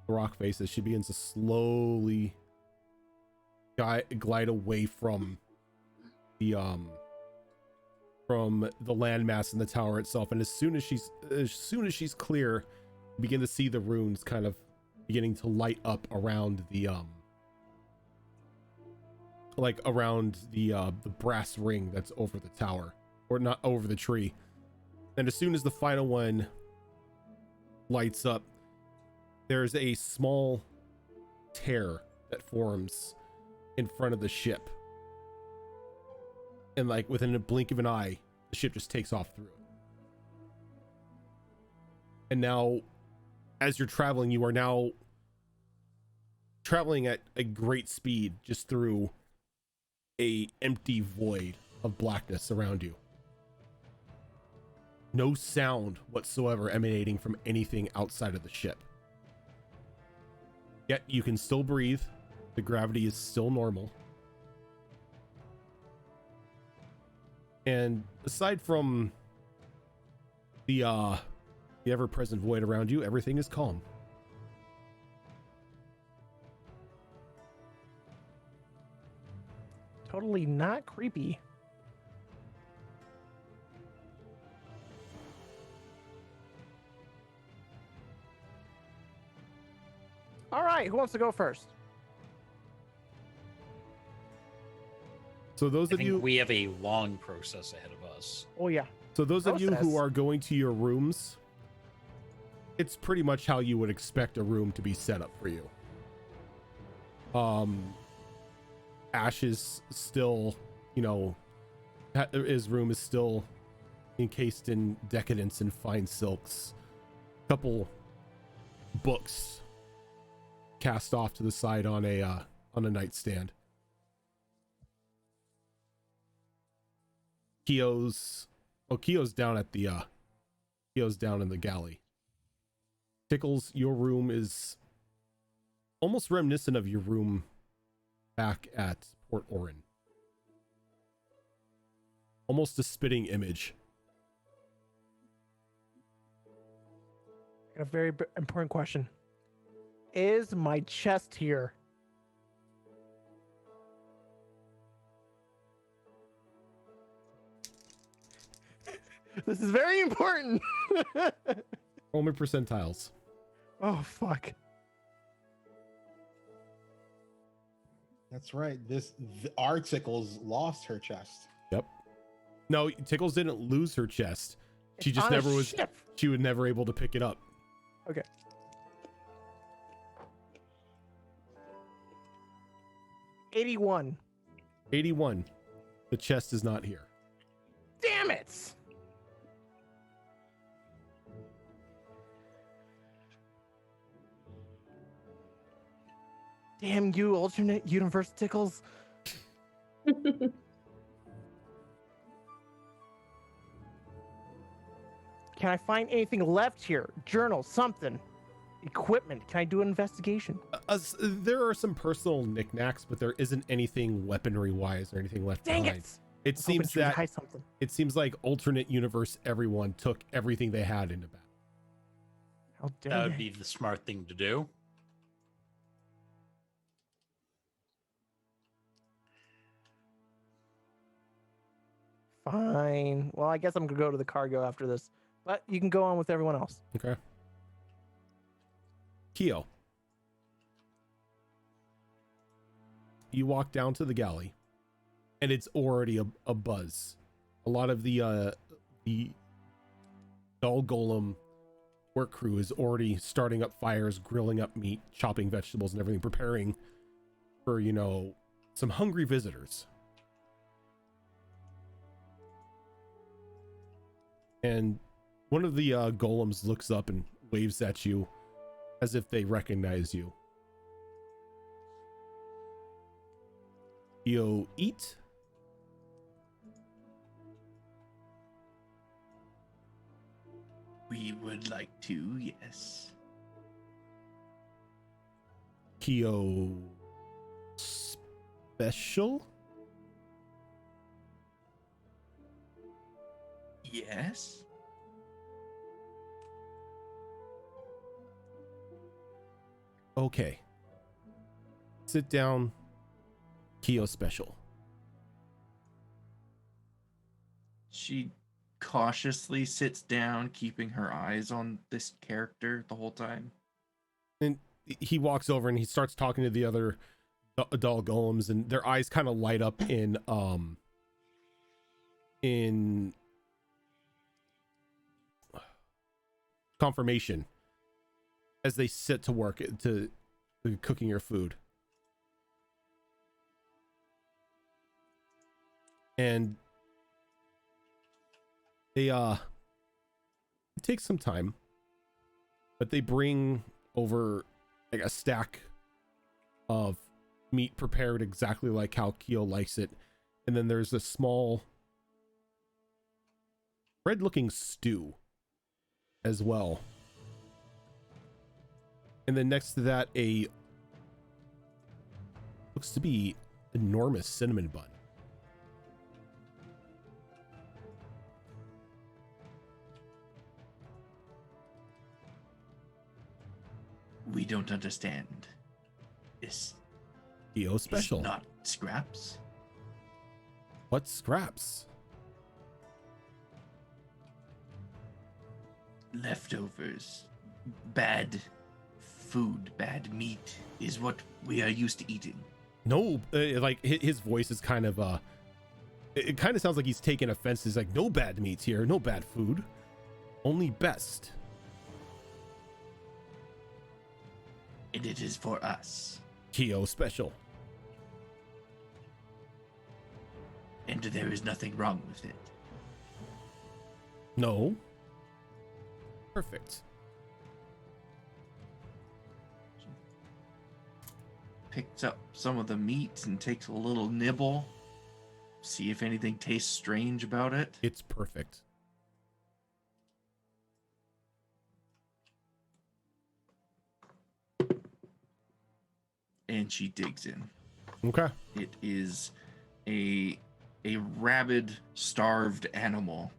rock face as she begins to slowly glide away from the landmass in the tower itself. And as soon as she's clear, you begin to see the runes kind of beginning to light up around the around the brass ring that's over the tower, or not over the tree. And as soon as the final one lights up, there's a small tear that forms in front of the ship, and like within a blink of an eye, the ship just takes off through it. And now, as you're traveling, you are now traveling at a great speed just through a empty void of blackness around you. No sound whatsoever emanating from anything outside of the ship. Yet you can still breathe. The gravity is still normal. And aside from the ever-present void around you, everything is calm. Totally not creepy. All right, who wants to go first? So those I of think you, we have a long process ahead of us. Oh yeah. so those of you who Process. are going to your rooms, it's pretty much how you would expect a room to be set up for you. Ash is still, his room is still encased in decadence and fine silks. Couple books cast off to the side on a nightstand. Keo's down at the Keo's down in the galley. Tickles, your room is almost reminiscent of your room back at Port Orin. Almost a spitting image. A very important question. Is my chest here? This is very important. Roll me percentiles. Oh, fuck. That's right. Our Tickles lost her chest. Yep. No, Tickles didn't lose her chest. She It's just on a never was. ship. She was never able to pick it up. Okay. 81. 81. The chest is not here. Damn it! Damn you, alternate universe Tickles. Can I find anything left here? Journal, something. Equipment. Can I do an investigation? There are some personal knickknacks, but there isn't anything weaponry wise or anything left Dang behind. it! It I was hoping seems she would that hide something. it seems like alternate universe everyone took everything they had into battle. How dare That would they? be the smart thing to do. Fine. Well, I guess I'm gonna go to the cargo after this. But you can go on with everyone else. Okay. Keo. You walk down to the galley, and it's already a buzz. A lot of the dull golem work crew is already starting up fires, grilling up meat, chopping vegetables and everything, preparing for, some hungry visitors. And one of the golems looks up and waves at you as if they recognize you. You eat? We would like to, yes. Keo Special? Yes. Okay. Sit down. Kyo Special. She cautiously sits down, keeping her eyes on this character the whole time. And he walks over and he starts talking to the other doll golems, and their eyes kind of light up in confirmation as they sit to work to cooking your food. And they it takes some time, but they bring over like a stack of meat prepared exactly like how Kyo likes it, and then there's a small red looking stew as well, and then next to that a looks to be enormous cinnamon bun. We don't understand. This Kyo is Special. not scraps. What scraps? Leftovers. Bad food, bad meat is what we are used to eating. No, like his voice is kind of it kind of sounds like he's taking offense. He's like, no bad meats here, no bad food, only best. And it is for us. Kyo Special. And there is nothing wrong with it. No. Perfect. Picks up some of the meat and takes a little nibble. See if anything tastes strange about it. It's perfect. And she digs in. Okay. It is a rabid, starved animal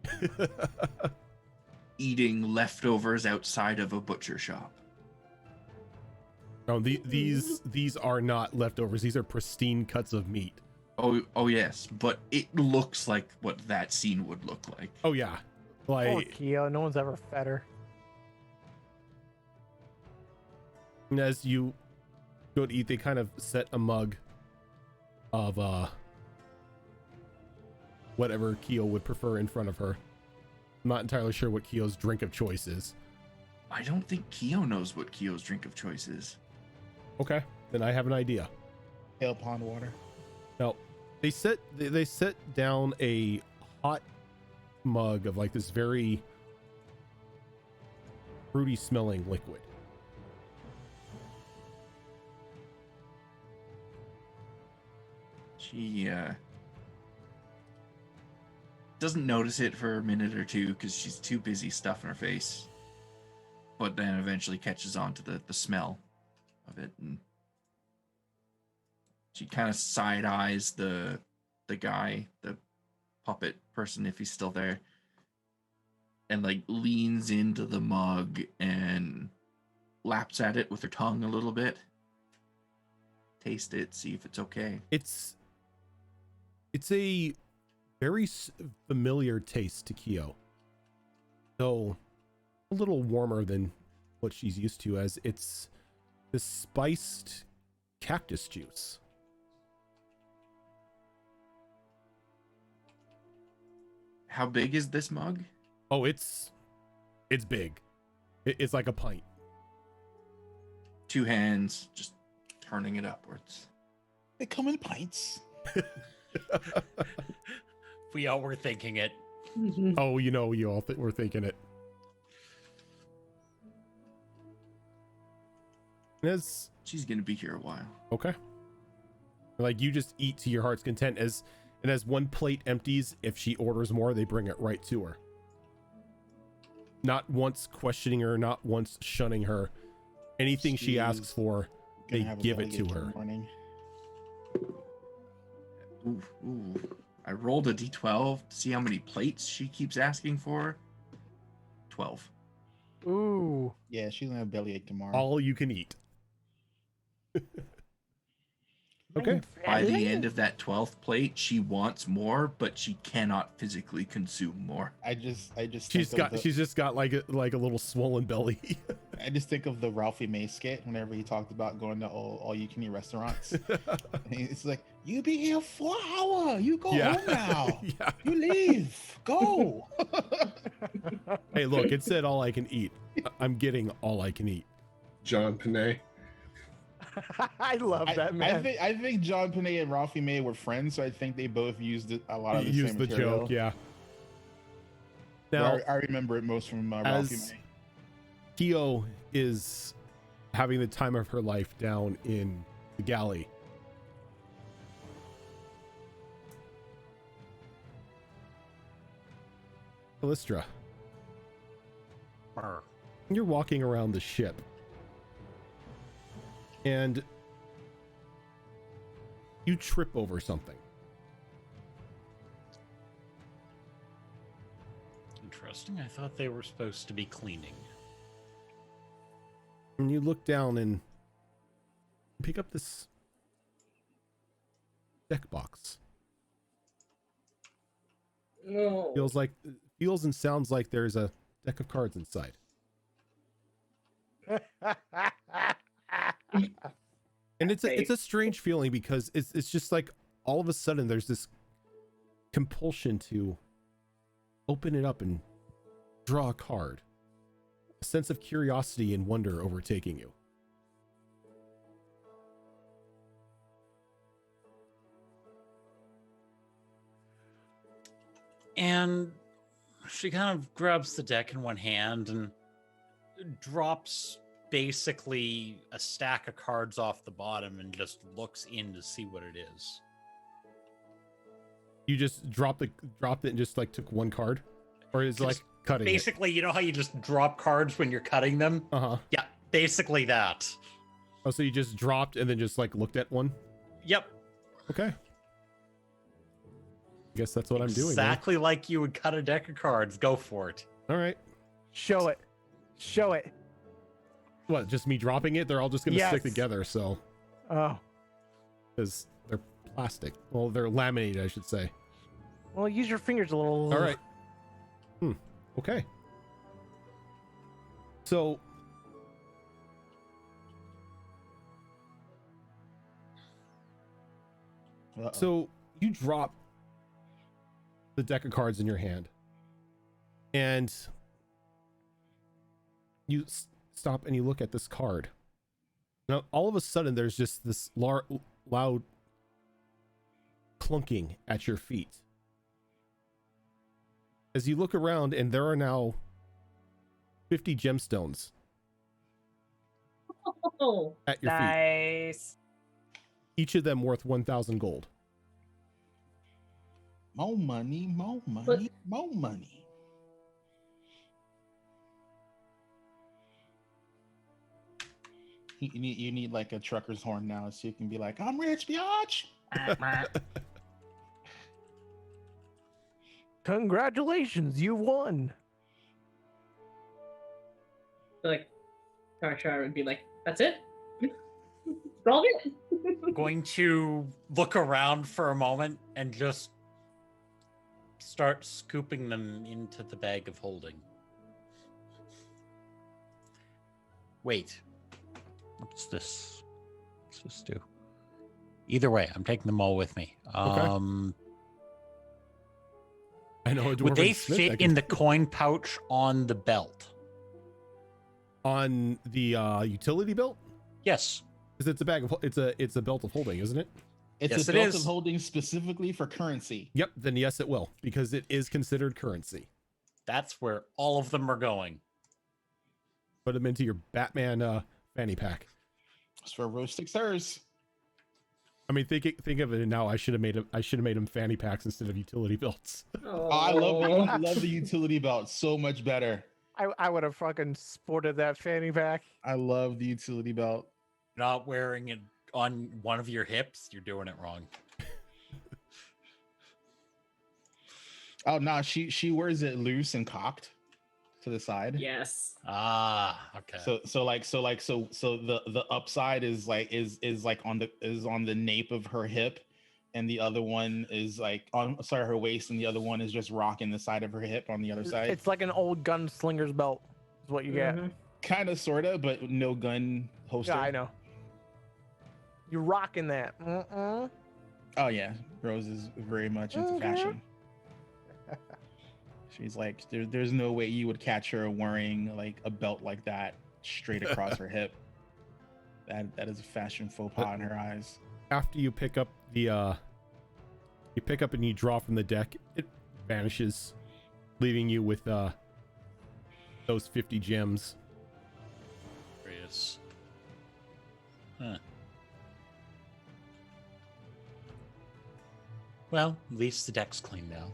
eating leftovers outside of a butcher shop. Oh, these are not leftovers. These are pristine cuts of meat. Oh yes, but it looks like what that scene would look like. Oh yeah, Poor like Kyo, no one's ever fed her. as you go to eat, they kind of set a mug of whatever Kyo would prefer in front of her. I'm not entirely sure what Kyo's drink of choice is. I don't think Kyo knows what Kyo's drink of choice is. Okay, then I have an idea. Pale pond water. Now, they set down a hot mug of like this very fruity smelling liquid. She doesn't notice it for a minute or two because she's too busy stuffing her face, but then eventually catches on to the smell of it, and she kind of side eyes the guy, the puppet person, if he's still there, and like leans into the mug and laps at it with her tongue a little bit. Taste it, see if it's okay. It's a very familiar taste to Kyo, though a little warmer than what she's used to, as it's the spiced cactus juice. How big is this mug? Oh, it's big. It's like a pint. 2 hands, just turning it upwards. They come in pints. We all were thinking it. Oh, you know, you all were thinking it. As She's gonna be here a while. okay, like you just eat to your heart's content. As one plate empties, if she orders more, they bring it right to her. Not once questioning her, not once shunning her. Anything she asks for, they Gonna have a give it bellyache to in the her. morning. Ooh, ooh. I rolled a d12 to see how many plates she keeps asking for. 12. Ooh. Yeah, she's gonna have bellyache tomorrow. All you can eat. Okay. By the end of that 12th plate, she wants more, but she cannot physically consume more. I just She's think of got she's just got like a little swollen belly. I just think of the Ralphie May skit whenever he talked about going to all you can eat restaurants. It's like, you be here 4 hours. You go Yeah. home now. Yeah. You leave. Go. Hey, look, it said all I can eat. I'm getting all I can eat. John Panay. I love that, man. I think John Panay and Ralphie May were friends, so I think they both used a lot of the Use same the material. joke, yeah. Well, Now, I remember it most from Ralphie as May. Kyo is having the time of her life down in the galley, Callistra, Brr. you're walking around the ship, and you trip over something. Interesting. I thought they were supposed to be cleaning. And you look down and pick up this deck box. No. Feels and sounds like there's a deck of cards inside. And it's a strange feeling because it's just like all of a sudden there's this compulsion to open it up and draw a card. A sense of curiosity and wonder overtaking you. And she kind of grabs the deck in one hand and drops basically a stack of cards off the bottom and just looks in to see what it is. You just dropped it and just like took one card? Or is it like cutting Basically, you know how you just drop cards when you're cutting them? it? Uh-huh. Yeah, basically that. Oh, so you just dropped and then just like looked at one? Yep. Okay. I guess that's what I'm doing. Exactly like you would cut a deck of cards. Go for it. All right. Show it. Show it. What, just me dropping it? They're all just going to stick Yes. together, so. Oh. Because they're plastic. Well, they're laminated, I should say. Well, use your fingers a little. All right. Okay. So. Uh-oh. So you drop the deck of cards in your hand. And you stop and you look at this card. Now, all of a sudden, there's just this loud clunking at your feet. As you look around, and there are now 50 gemstones Oh, at your feet. Nice. Each of them worth 1,000 gold. More money, more money, But- more money. You need like a trucker's horn now, so you can be like, "I'm rich, biatch." Congratulations, you won. like, Tarshar would be like, that's it? Solve it? Going to look around for a moment and just start scooping them into the bag of holding. Wait. What's this? What's this do? Either way, I'm taking them all with me. I know. Would they fit in the coin pouch on the belt? on the utility belt? Yes. Because it's a bag of it's a belt of holding, isn't it? It's Yes, a it belt is. of holding specifically for currency. Yep. Then yes, it will, because it is considered currency. That's where all of them are going. Put them into your Batman fanny pack. It's for roasting sirs. I mean, think of it now. I should have made them fanny packs instead of utility belts. Oh, I love the utility belt so much better. I would have fucking sported that fanny pack. I love the utility belt. Not wearing it on one of your hips, you're doing it wrong. Oh no, she wears it loose and cocked to the side. Yes. Ah, okay. So the upside is like on the nape of her hip, and the other one is like on her waist, and the other one is just rocking the side of her hip on the other side. It's like an old gunslinger's belt, is what you get. Mhm. Kind of, sorta, but no gun holster. Yeah, I know. You're rocking that. Mm-mm. Oh yeah, Rose is very much into Okay. fashion. She's like, there's no way you would catch her wearing like a belt like that straight across her hip. That is a fashion faux pas in her eyes. After you pick up the you pick up and you draw from the deck, it vanishes, leaving you with those 50 gems. Curious. Huh. Well, at least the deck's clean now.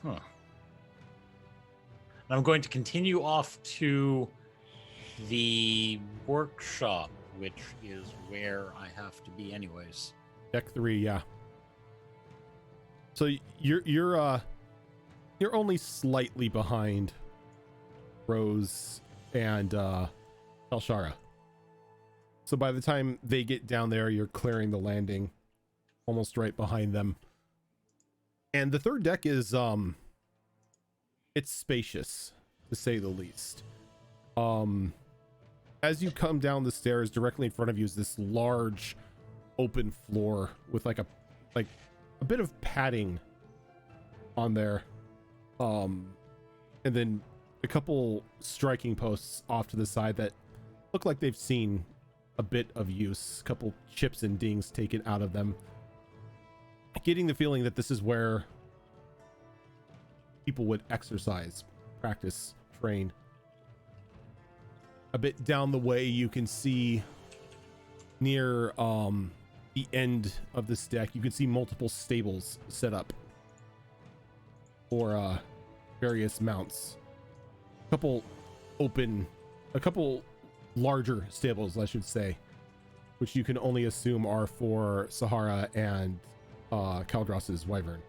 Huh. And I'm going to continue off to the workshop, which is where I have to be anyways. Deck 3, yeah. So you're only slightly behind Rose and Elshara. So by the time they get down there, you're clearing the landing, almost right behind them. And the third deck is it's spacious, to say the least. As you come down the stairs, directly in front of you is this large open floor with like a bit of padding on there, and then a couple striking posts off to the side that look like they've seen a bit of use, a couple chips and dings taken out of them, getting the feeling that this is where people would exercise, practice, train. A bit down the way, you can see near the end of this deck, you can see multiple stables set up for various mounts. A couple larger stables, I should say, which you can only assume are for Sahara and Kaldros's wyvern.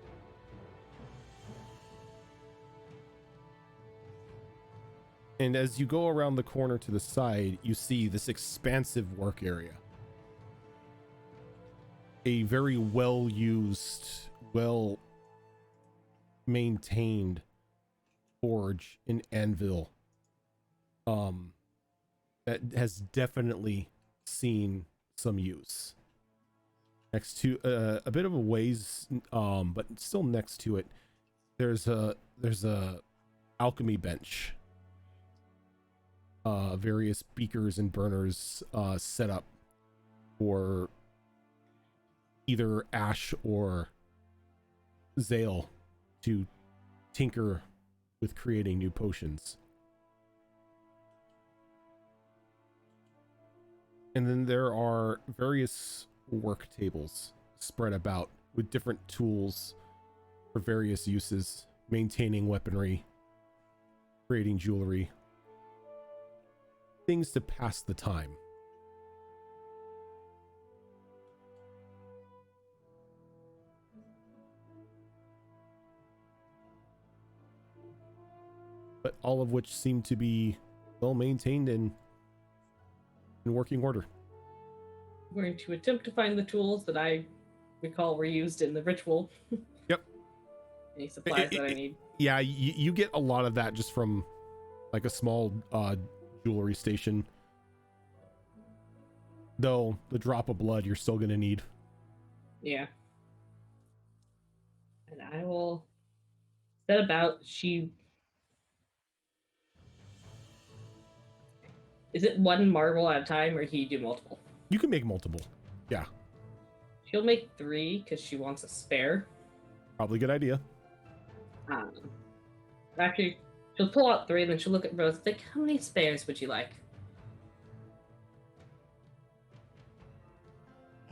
And as you go around the corner to the side, you see this expansive work area. A very well-used, well-maintained forge and anvil that has definitely seen some use. Next to a bit of a ways, but still next to it, there's a alchemy bench. Various beakers and burners set up for either Ash or Zale to tinker with creating new potions. And then there are various work tables spread about with different tools for various uses, maintaining weaponry, creating jewelry, things to pass the time. But all of which seem to be well maintained and in working order. I'm going to attempt to find the tools that I recall were used in the ritual. Yep. Any supplies that I need. Yeah, you get a lot of that just from like a small jewelry station. Though the drop of blood you're still gonna need. Yeah. And I will set about. Is it one marble at a time, or can you do multiple? You can make multiple. Yeah. She'll make 3 because she wants a spare. Probably a good idea. Actually, she'll pull out 3 and then she'll look at Rose and think, how many spares would you like?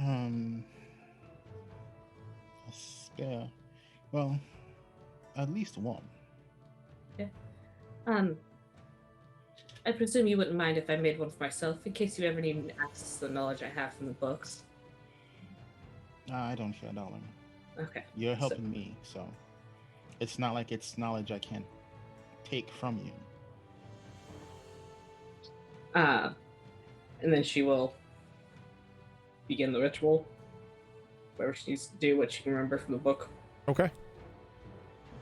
A spare. Well, at least one. Okay. I presume you wouldn't mind if I made one for myself in case you ever need access to the knowledge I have from the books. I don't care, darling. Okay. You're So- helping me, so it's not like it's knowledge I can't take from you. And then she will begin the ritual. Whatever she needs to do, what she can remember from the book. Okay.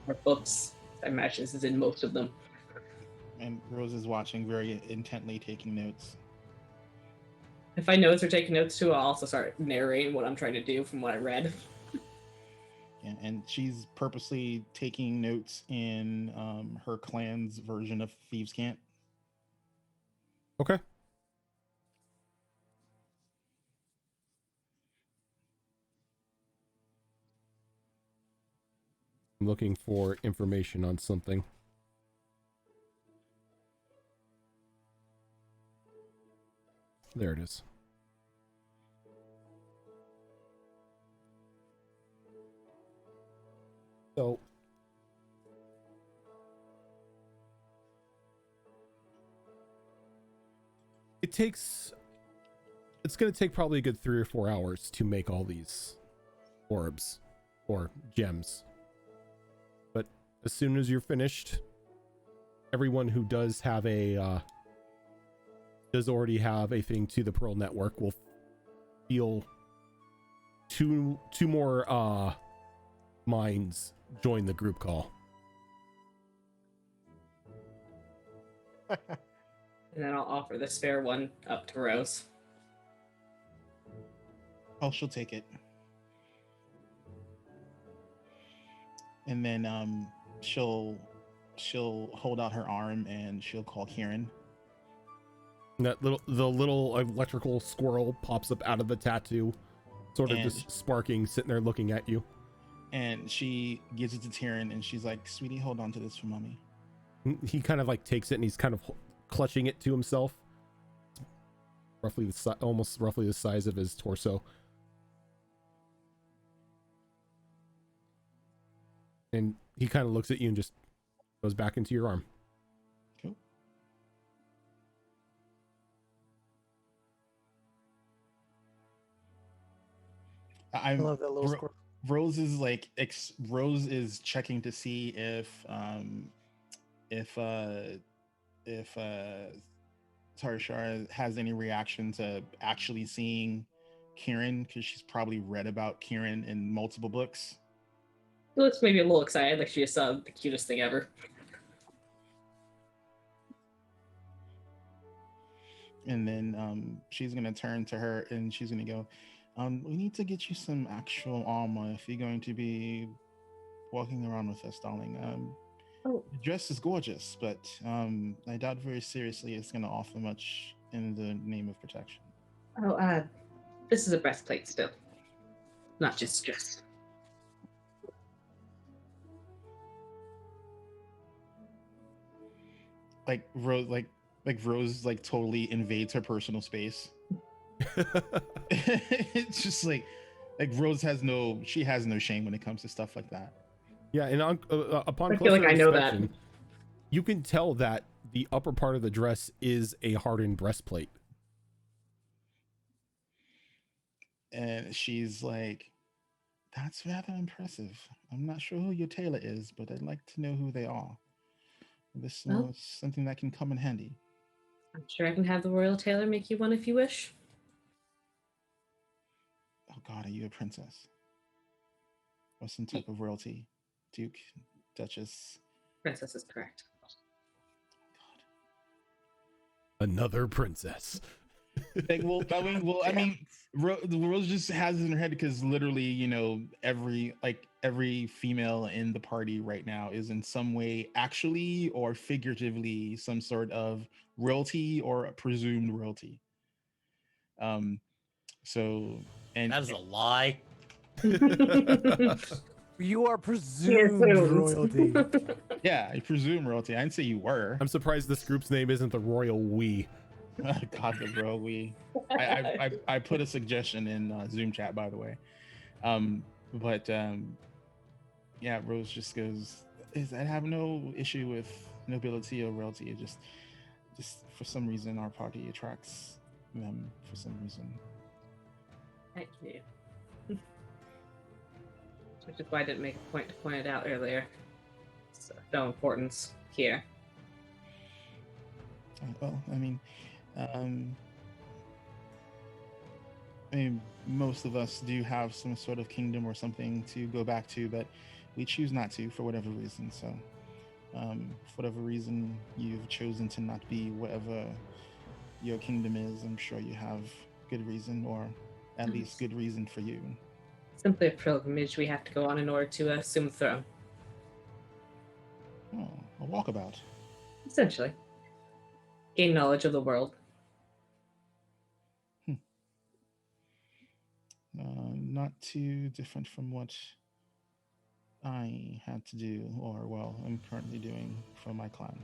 Or books. I imagine this is in most of them. And Rose is watching very intently, taking notes. If I notes or take notes too, I'll also start narrating what I'm trying to do from what I read. And she's purposely taking notes in her clan's version of Thieves' Cant. Okay. I'm looking for information on something. There it is. So it's going to take probably a good 3 or 4 hours to make all these orbs or gems. But as soon as you're finished, everyone who does have does already have a thing to the Pearl Network will feel two more minds join the group call. And then I'll offer the spare one up to Rose. Oh, she'll take it. And then she'll hold out her arm and she'll call Kieran. And the little electrical squirrel pops up out of the tattoo, sort of just sparking, sitting there looking at you. And she gives it to Tyrion and she's like, "Sweetie, hold on to this for mommy." He kind of like takes it and he's kind of clutching it to himself. Roughly almost roughly the size of his torso. And he kind of looks at you and just goes back into your arm. Cool. I love that little squirrel. Rose is like Rose is checking to see if Tarshara has any reaction to actually seeing Kieran, because she's probably read about Kieran in multiple books. She looks maybe a little excited, like she just saw the cutest thing ever. And then she's gonna turn to her and she's gonna go, "We need to get you some actual armor if you're going to be walking around with us, darling. The dress is gorgeous, but I doubt very seriously it's gonna offer much in the name of protection." Oh, this is a breastplate still, not just dress. Like Rose like totally invades her personal space. It's just like Rose has no shame when it comes to stuff like that. Yeah, and upon I feel closer like I know that. inspection, you can tell that the upper part of the dress is a hardened breastplate. And she's like, "That's rather impressive. I'm not sure who your tailor is, but I'd like to know who they are. This is something that can come in handy." I'm sure I can have the royal tailor make you one if you wish. Oh God, are you a princess? Or some type of royalty? Duke, Duchess? Princess is correct. Another princess. I mean, Rose just has it in her head because literally, every female in the party right now is in some way, actually or figuratively, some sort of royalty or presumed royalty. So, and That is a lie. You are presumed royalty. Yeah, I presume royalty. I didn't say you were. I'm surprised this group's name isn't the Royal We. God, the bro, I put a suggestion in Zoom chat, by the way. Yeah, Rose just goes, I have no issue with nobility or royalty. It just for some reason our party attracts them for some reason. Thank you. which is why I didn't make a point to point it out earlier. It's of no importance here. Well, I mean, most of us do have some sort of kingdom or something to go back to, but we choose not to for whatever reason. So, for whatever reason you've chosen to not be whatever your kingdom is, I'm sure you have good reason, or at least good reason for you. Simply a pilgrimage we have to go on in order to assume the throne. Oh, a walkabout. Essentially. Gain knowledge of the world. Not too different from what I had to do, or well, I'm currently doing for my clan.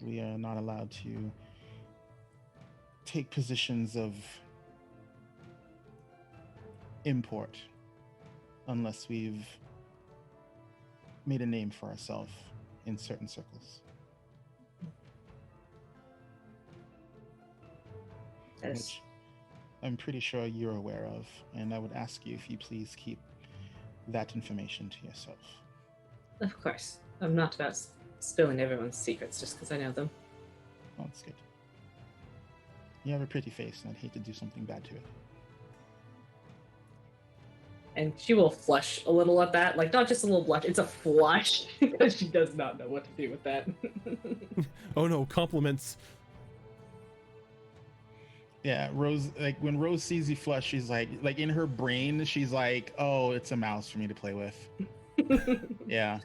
We are not allowed to take positions of import unless we've made a name for ourselves in certain circles. Yes. Which I'm pretty sure you're aware of, and I would ask you if you please keep that information to yourself. Of course. I'm not about spilling everyone's secrets just because I know them. Oh, that's good. You have a pretty face, and I'd hate to do something bad to it. And she will flush a little at that. Like, not just a little blush, it's a flush. Because she does not know what to do with that. Oh no, compliments. Yeah, Rose, like when Rose sees you flush, she's like in her brain, she's like, oh, it's a mouse for me to play with. Yeah.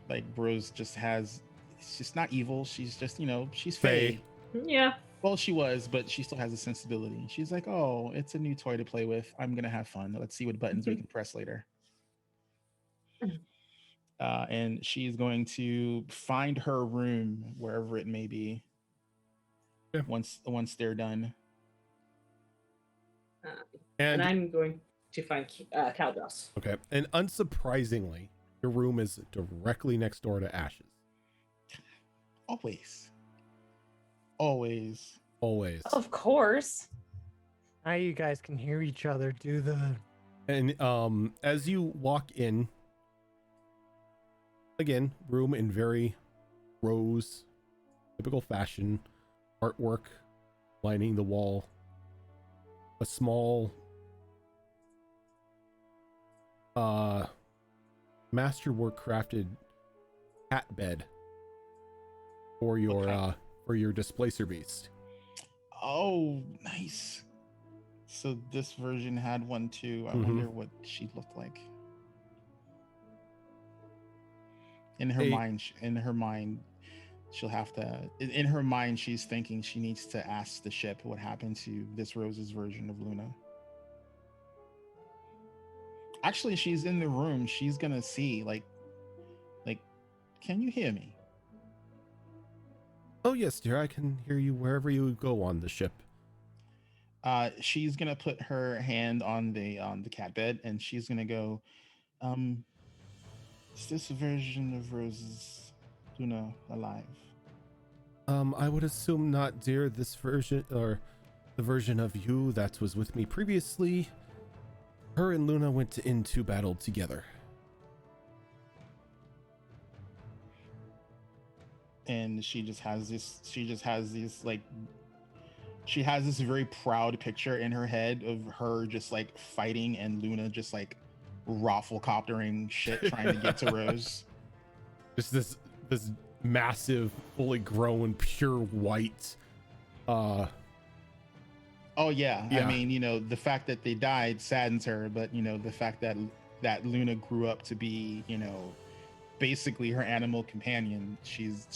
Like Rose just has, it's just not evil. She's just, she's Fae. fey. Yeah. Well, she was, but she still has a sensibility. She's like, oh, it's a new toy to play with. I'm going to have fun. Let's see what buttons we can press later. And she's going to find her room, wherever it may be. Yeah. Once they're done. And I'm going to find Caldros. Okay. And unsurprisingly, your room is directly next door to Ash's. Always. Of course. Now you guys can hear each other do the. And as you walk in, again, room in very Rose typical fashion, artwork lining the wall, a small masterwork crafted cat bed for your displacer beast. Oh, nice. So this version had one too. I wonder what she looked like. In her mind, she'll have to. In her mind, she's thinking she needs to ask the ship what happened to this Rose's version of Luna. Actually, she's in the room. She's gonna see like, can you hear me? Oh yes, dear, I can hear you wherever you go on the ship. She's gonna put her hand on the cat bed, and she's gonna go, is this version of Rose's Luna alive? I would assume not, dear. This version, or the version of you that was with me previously, her and Luna went into battle together. And she has this very proud picture in her head of her just like fighting and Luna just like raffle-coptering shit trying to get to Rose. Just this massive, fully grown, pure white. Oh yeah. I mean, the fact that they died saddens her, but the fact that Luna grew up to be, basically her animal companion, she's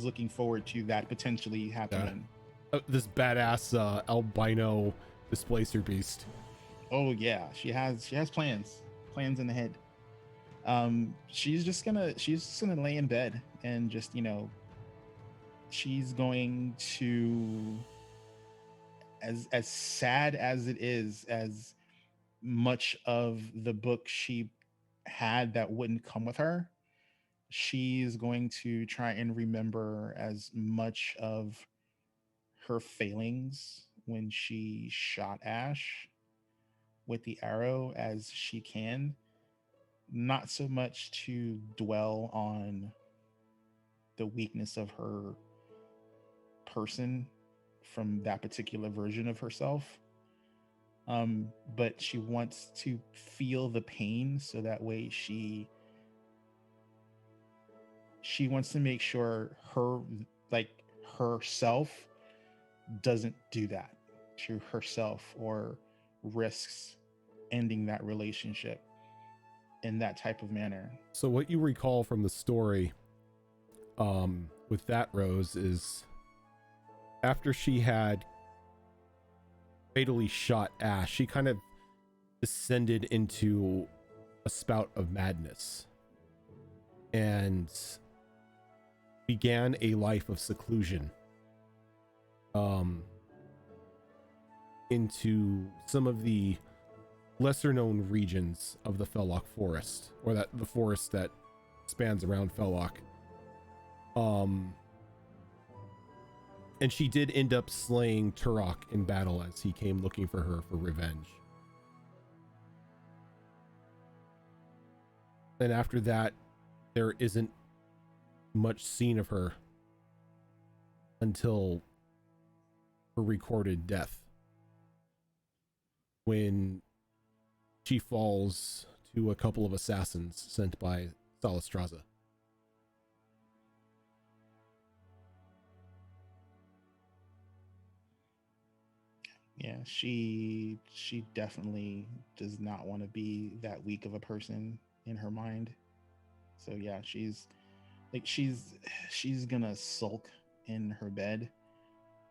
looking forward to that potentially happening. This badass albino displacer beast. Oh yeah, she has plans in the head. She's just gonna lay in bed and just she's going to, as sad as it is, as much of the book she had that wouldn't come with her, she's going to try and remember as much of her failings when she shot Ash with the arrow as she can, not so much to dwell on the weakness of her person from that particular version of herself, but she wants to feel the pain, so that way she wants to make sure herself doesn't do that to herself or risks ending that relationship in that type of manner. So what you recall from the story with that Rose is after she had fatally shot Ash, she kind of descended into a spout of madness and began a life of seclusion into some of the lesser known regions of the Fellock Forest, or that the forest that spans around Fellock. And she did end up slaying Turok in battle as he came looking for her for revenge. And after that, there isn't much seen of her until her recorded death, when she falls to a couple of assassins sent by Salistraza. Yeah, she definitely does not want to be that weak of a person in her mind. So yeah, she's gonna sulk in her bed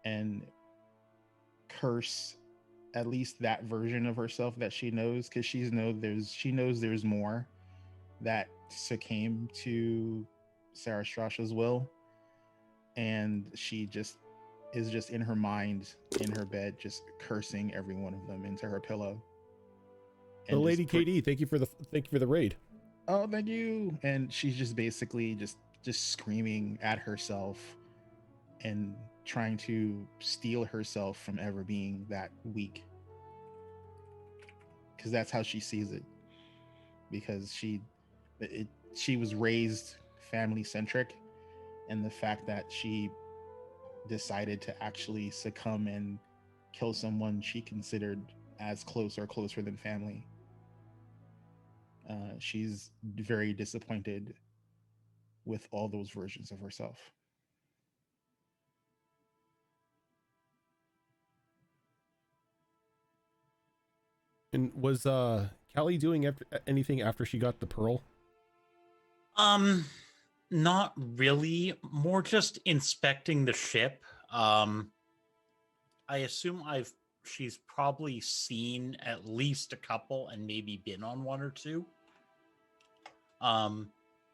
and curse at least that version of herself that she knows, because she knows there's more that succumb to Sarastrasha's will, and she just is just in her mind, in her bed, just cursing every one of them into her pillow. So Lady KD, thank you for the raid. Oh, thank you. And she's just basically just screaming at herself and trying to steel herself from ever being that weak, because that's how she sees it. Because she was raised family centric, and the fact that she decided to actually succumb and kill someone she considered as close or closer than family, she's very disappointed with all those versions of herself. And was Callie doing anything after she got the pearl? Not really. More just inspecting the ship. I assume she's probably seen at least a couple and maybe been on one or two.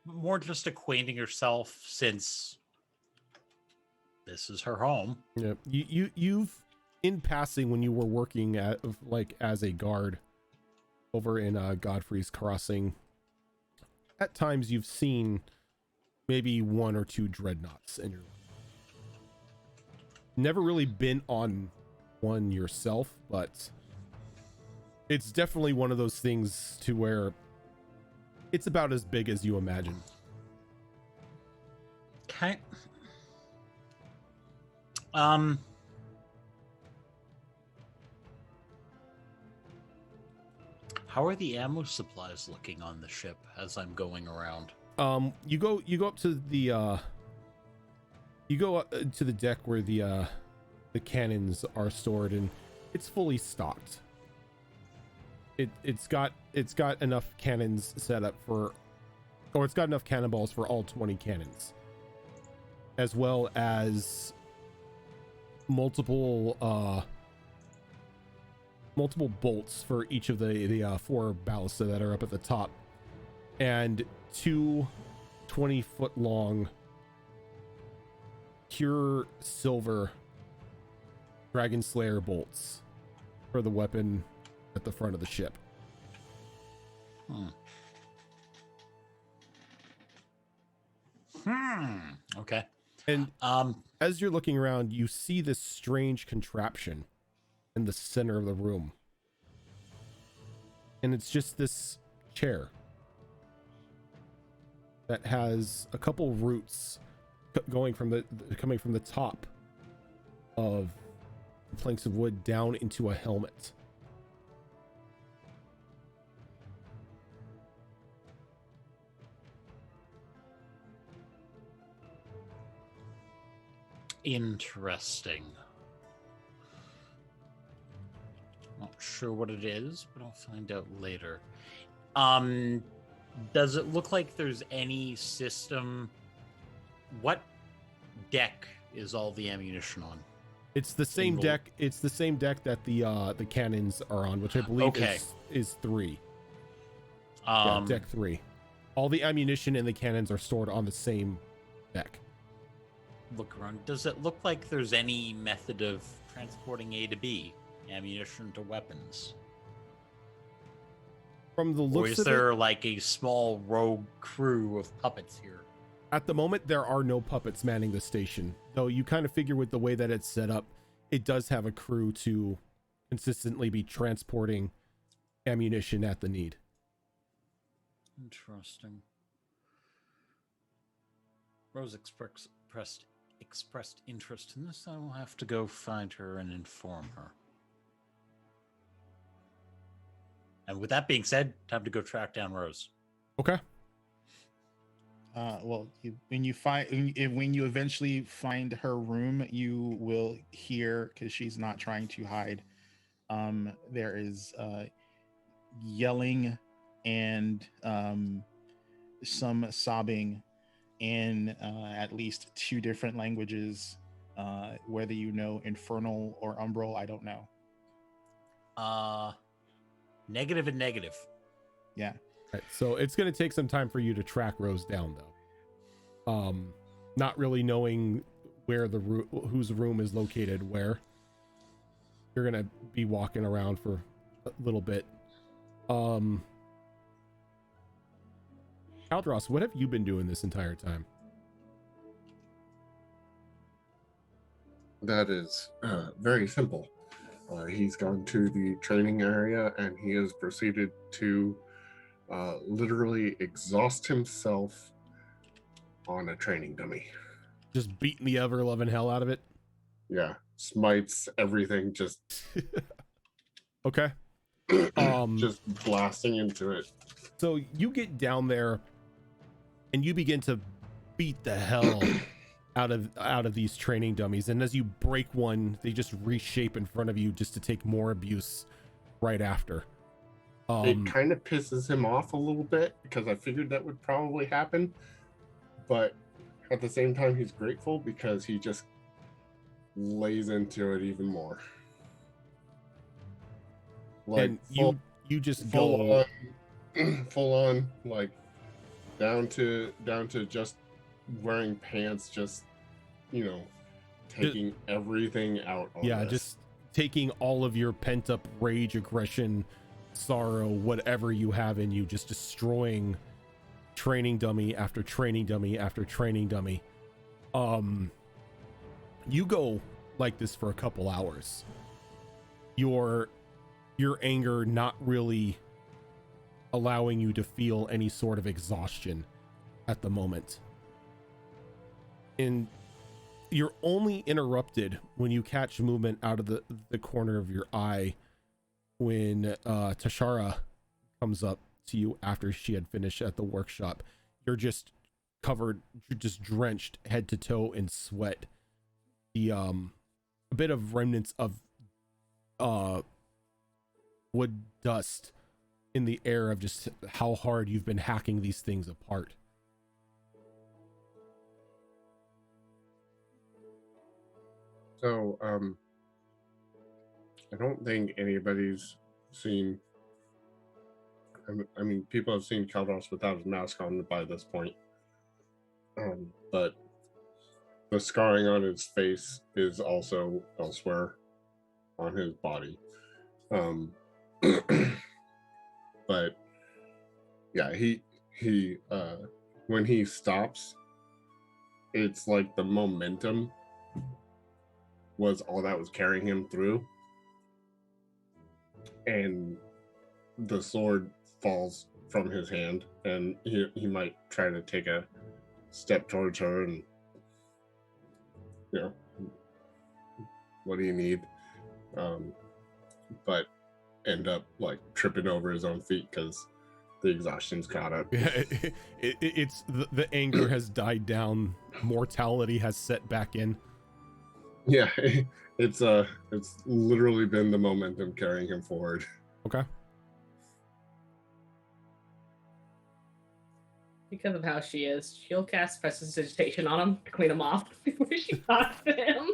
More just acquainting herself, since this is her home. Yeah, you've in passing, when you were working as a guard over in Godfrey's Crossing, at times you've seen maybe one or two dreadnoughts in your life. Never really been on one yourself, but it's definitely one of those things to where it's about as big as you imagine. Okay. How are the ammo supplies looking on the ship as I'm going around? You go up to the to the deck where the cannons are stored, and it's fully stocked. It's got enough cannons set up for, or it's got enough cannonballs for all 20 cannons, as well as multiple bolts for each of the 4 ballista that are up at the top, and 2 20-foot long pure silver Dragon Slayer bolts for the weapon at the front of the ship. Okay. And as you're looking around, you see this strange contraption in the center of the room. and it's just this chair that has a couple roots coming from the top of the planks of wood down into a helmet. Interesting. Not sure what it is, but I'll find out later. Does it look like there's any system? What deck is all the ammunition on? It's the same Single. deck. It's the same deck that the cannons are on, which I believe Okay. is 3. Yeah, deck 3. All the ammunition and the cannons are stored on the same deck. Look around. Does it look like there's any method of transporting A to B, ammunition to weapons? From the Or looks is of there it, like a small rogue crew of puppets here? at the moment, there are no puppets manning the station. Though you kind of figure with the way that it's set up, it does have a crew to consistently be transporting ammunition at the need. Interesting. Rose expressed interest in this. I will have to go find her and inform her. And with that being said, time to go track down Rose. Okay. Well, when you eventually find her room, you will hear, because she's not trying to hide. There is yelling and some sobbing in at least 2 different languages. Whether you know Infernal or Umbral, I don't know. Negative and negative. Yeah. Right, so it's going to take some time for you to track Rose down, though. Not really knowing where whose room is located where. You're going to be walking around for a little bit. Aldros, what have you been doing this entire time? That is very simple. He's gone to the training area and he has proceeded to literally exhaust himself on a training dummy. Just beating the ever-loving hell out of it? Yeah, smites everything, just Okay. just blasting into it. So you get down there and you begin to beat the hell out of these training dummies, and as you break one, they just reshape in front of you just to take more abuse right after. It kind of pisses him off a little bit because I figured that would probably happen, but at the same time he's grateful because he just lays into it even more. Like and you just full go full on, like down to just wearing pants, just taking everything out on this. just taking all of your pent up rage, aggression, sorrow, whatever you have in you, just destroying training dummy after training dummy after training dummy. You go like this for a couple hours. Your anger not really allowing you to feel any sort of exhaustion at the moment. And you're only interrupted when you catch movement out of the corner of your eye when Tashara comes up to you after she had finished at the workshop. You're just drenched head to toe in sweat. The a bit of remnants of wood dust in the air of just how hard you've been hacking these things apart. So, I don't think anybody's seen. I mean, people have seen Kaldros without his mask on by this point. But the scarring on his face is also elsewhere on his body. But yeah, he when he stops, it's like the momentum was all that was carrying him through, and the sword falls from his hand, and he might try to take a step towards her, and what do you need? But end up like tripping over his own feet because the exhaustion's caught up. Yeah, it's the anger has died down. Mortality has set back in. Yeah, it's literally been the momentum carrying him forward. Okay. Because of how she is, she'll cast prestidigitation on him to clean him off before she talks to him.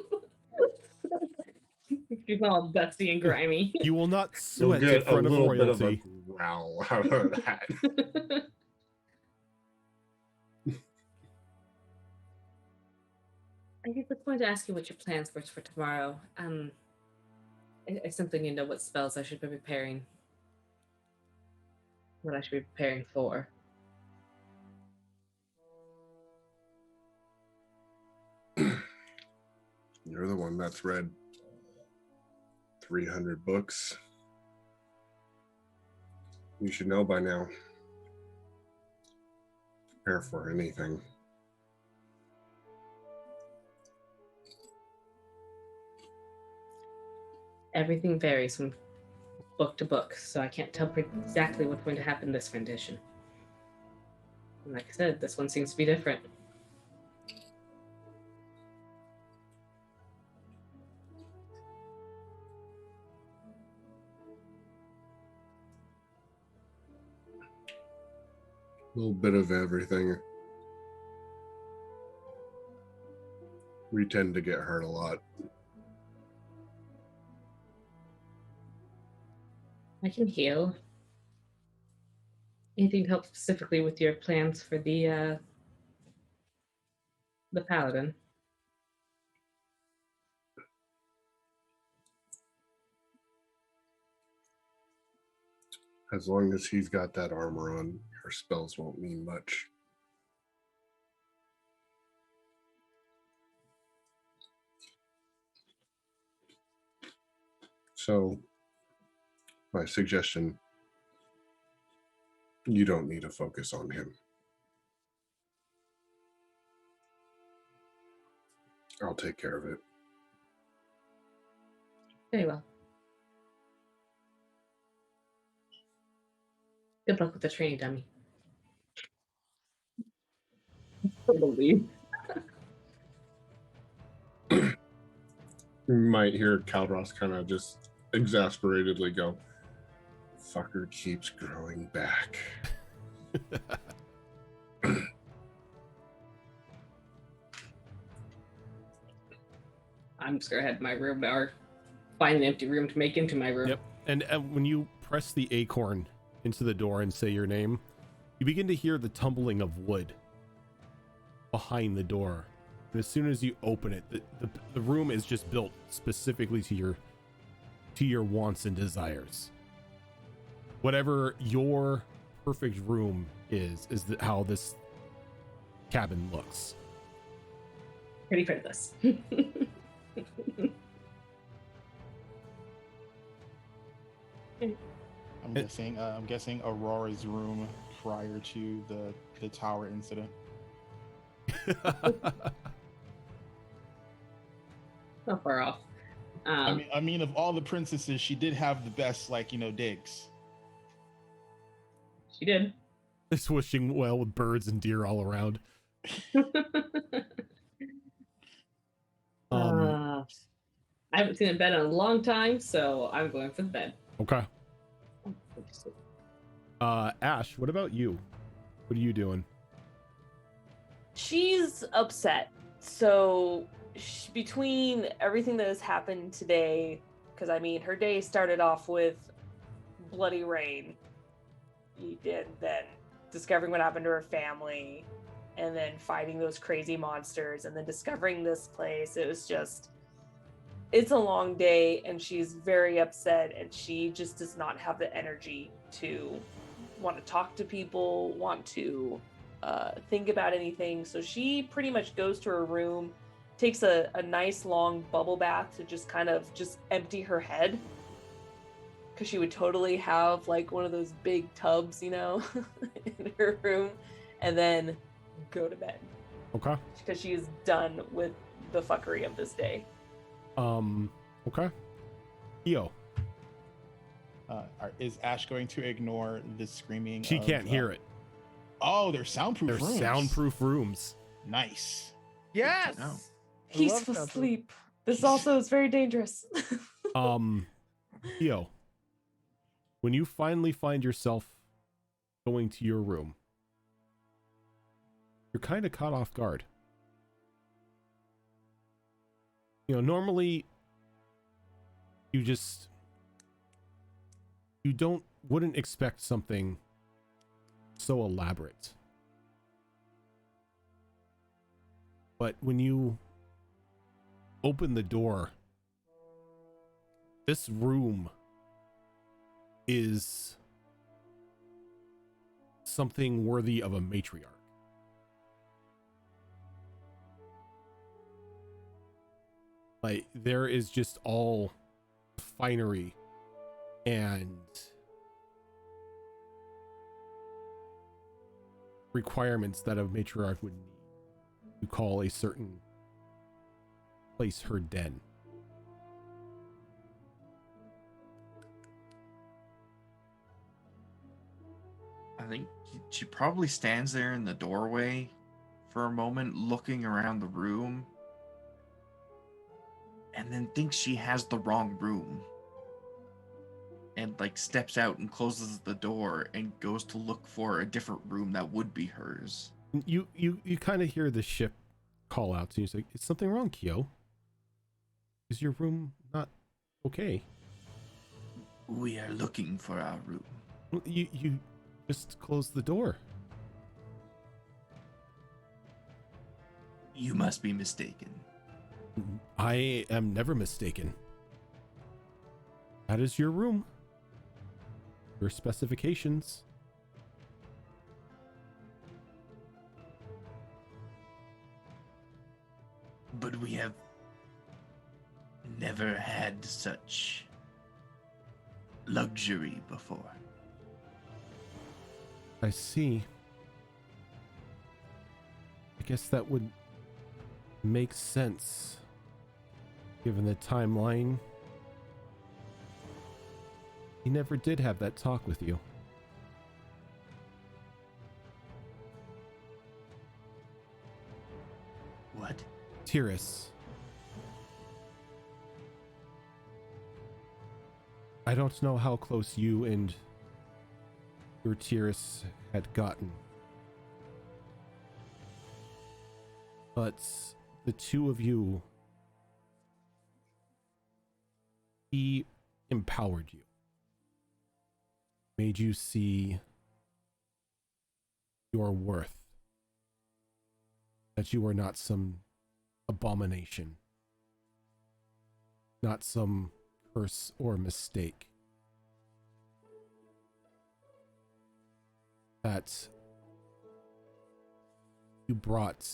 She's all dusty and grimy. You will not You'll sweat in get a front of little bit of a royalty. growl out of that. I just wanted to ask you what your plans were for tomorrow. I simply need to know what spells I should be preparing. What I should be preparing for. You're the one that's read 300 books. You should know by now. Prepare for anything. Everything varies from book to book, so I can't tell exactly what's going to happen this rendition. And like I said, this one seems to be different. A little bit of everything. We tend to get hurt a lot. I can heal. Anything to help specifically with your plans for the paladin? As long as he's got that armor on, your spells won't mean much. So, my suggestion, you don't need to focus on him. I'll take care of it. Very well. Good luck with the training, dummy. You might hear Caldross kind of just exasperatedly go, "Fucker keeps growing back." I'm just gonna head to my room or find an empty room to make into my room. Yep. And when you press the acorn into the door and say your name, you begin to hear the tumbling of wood behind the door. And as soon as you open it, the room is just built specifically to your wants and desires. Whatever your perfect room is how this cabin looks. Ready for this. I'm guessing Aurora's room prior to the tower incident. Not far off. I mean, of all the princesses, she did have the best, digs. She did. It's wishing well with birds and deer all around. I haven't seen a bed in a long time, so I'm going for the bed. Okay. Ash, what about you? What are you doing? She's upset. So between everything that has happened today, because I mean, her day started off with bloody rain. And then discovering what happened to her family, and then fighting those crazy monsters, and then discovering this place. It's a long day, and she's very upset, and she just does not have the energy to want to talk to people, want to think about anything. So she pretty much goes to her room, takes a nice long bubble bath to just kind of just empty her head, because she would totally have like one of those big tubs, you know, in her room, and then go to bed Okay. because she is done with the fuckery of this day. Okay. Yo, Is Ash going to ignore the screaming? she can't hear it. Oh, they're soundproof They're rooms. soundproof rooms. Nice. Yes. know. I love Peaceful soundproof. sleep. This also is very dangerous. Yo, when you finally find yourself going to your room, you're kind of caught off guard. You know, normally you wouldn't expect something so elaborate. But when you open the door, this room is something worthy of a matriarch. Like, there is just all finery and requirements that a matriarch would need to call a certain place her den. I think she probably stands there in the doorway for a moment, looking around the room, and then thinks she has the wrong room. And like steps out and closes the door and goes to look for a different room that would be hers. You kind of hear the ship call out to you. It's like, is something wrong, Kyo? Is your room not okay? We are looking for our room. You just closed the door. You must be mistaken. I am never mistaken. That is your room. Your specifications. But we have never had such luxury before. I see. I guess that would make sense, given the timeline. He never did have that talk with you. What? TUES. I don't know how close you and your TUES had gotten, but the two of you, he empowered you, made you see your worth, that you are not some abomination, not some curse or mistake, that you brought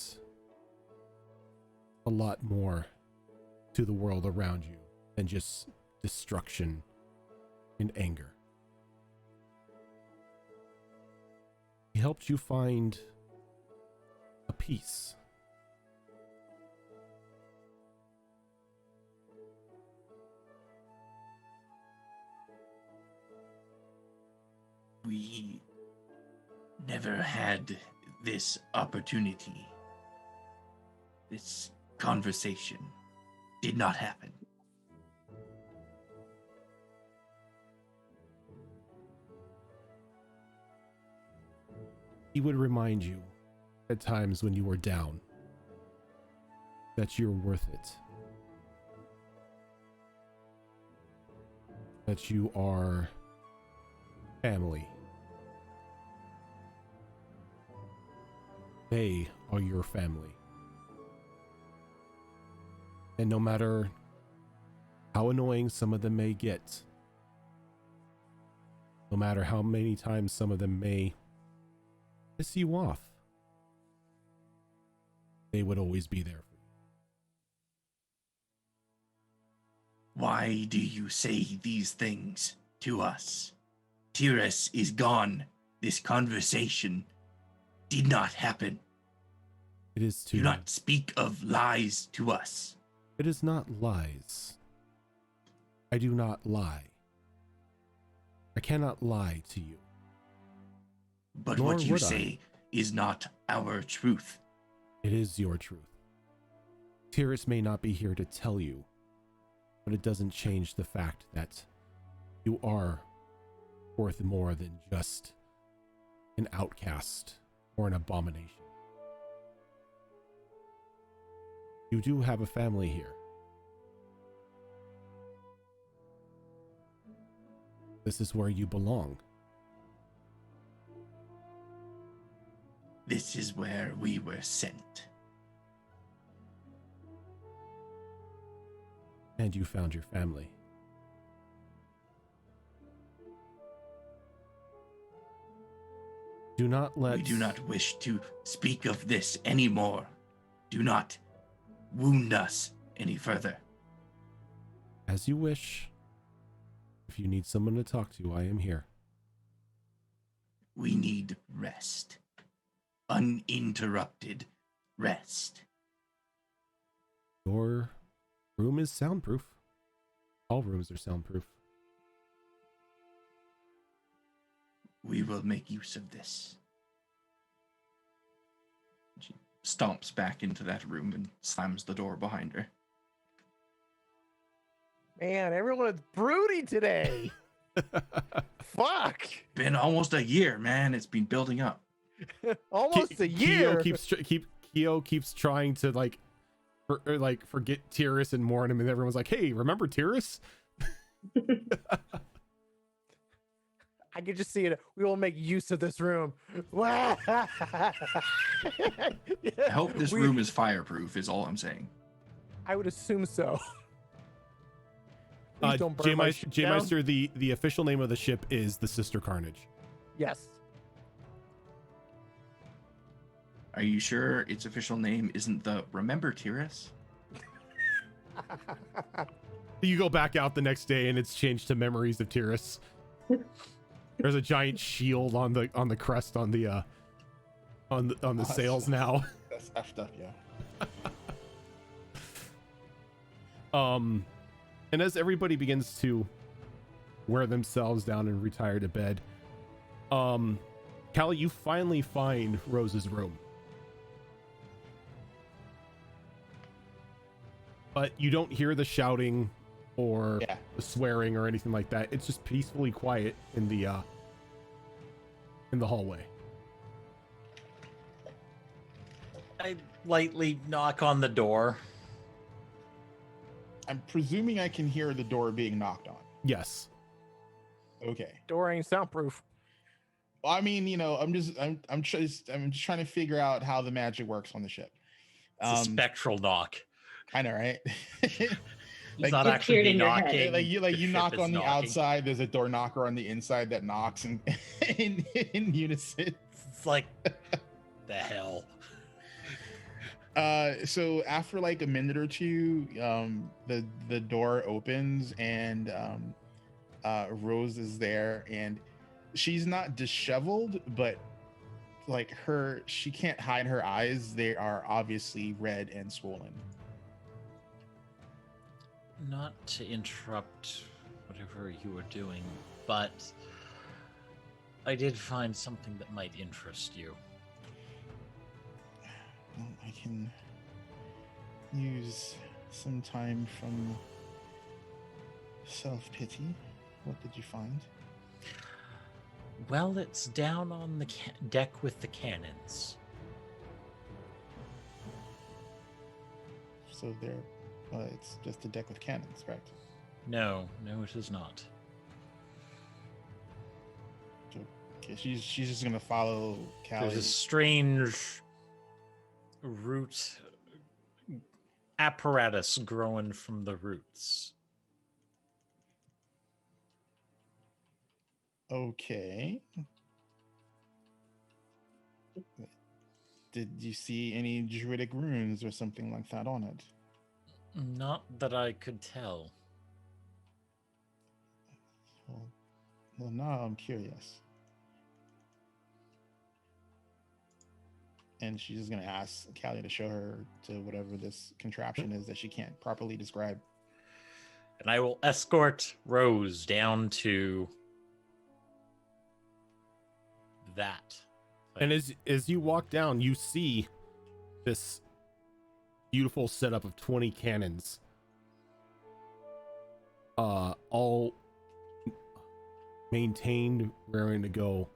a lot more to the world around you than just destruction and anger. He helped you find a peace. We never had this opportunity. This conversation did not happen. He would remind you at times when you were down that you're worth it, that you are family. They are your family. And no matter how annoying some of them may get, no matter how many times some of them may piss you off, they would always be there for you. Why do you say these things to us. TUES is gone. This conversation did not happen. It is Do not speak of lies to us. It is not lies. I do not lie. I cannot lie to you. But Nor what you would I. say is not our truth. It is your truth. TUES may not be here to tell you, but it doesn't change the fact that you are worth more than just an outcast or an abomination. You do have a family here. This is where you belong. This is where we were sent. And you found your family. Do not let... We do not wish to speak of this anymore. Do not wound us any further. As you wish. If you need someone to talk to, I am here. We need rest. Uninterrupted rest. Your room is soundproof. All rooms are soundproof. We will make use of this. She stomps back into that room and slams the door behind her. Man, everyone is broody today. Fuck. Been almost a year, man. It's been building up. Almost a year. Keo keeps trying to forget Tyrus and mourn him, and everyone's like, "Hey, remember Tyrus?" I could just see it. We will make use of this room. I hope this room is fireproof, is all I'm saying. I would assume so. Please don't burn my ship down. J-Meister, the official name of the ship is the Sister Carnage. Yes. Are you sure its official name isn't the Remember Tyrus? You go back out the next day and it's changed to Memories of Tyrus. There's a giant shield on the crest on the sails now. That's effed up, yeah. And as everybody begins to wear themselves down and retire to bed, Callie, you finally find Rose's room. But you don't hear the shouting or the swearing or anything like that. It's just peacefully quiet in the hallway. I lightly knock on the door. I'm presuming I can hear the door being knocked on. Yes. Okay. Door ain't soundproof. Well, I mean, I'm just trying to figure out how the magic works on the ship. It's a spectral knock. I know, right? It's not actually in your knocking. head. You The knock ship on is the knocking. outside. There's a door knocker on the inside that knocks in unison. It's like the hell. So after like a minute or two, the door opens and Rose is there, and she's not disheveled, but like she can't hide her eyes. They are obviously red and swollen. Not to interrupt whatever you were doing, but I did find something that might interest you. Well, I can use some time from self-pity. What did you find? Well, it's down on the deck with the cannons. So it's just a deck with cannons, correct? No, it is not. Okay, she's just gonna follow Callie. There's a strange root apparatus growing from the roots. Okay. Did you see any druidic runes or something like that on it? Not that I could tell. Well, Well, now I'm curious. And she's just gonna ask Callie to show her to whatever this contraption is that she can't properly describe. And I will escort Rose down to that. And as you walk down, you see this beautiful setup of 20 cannons, all maintained, raring to go.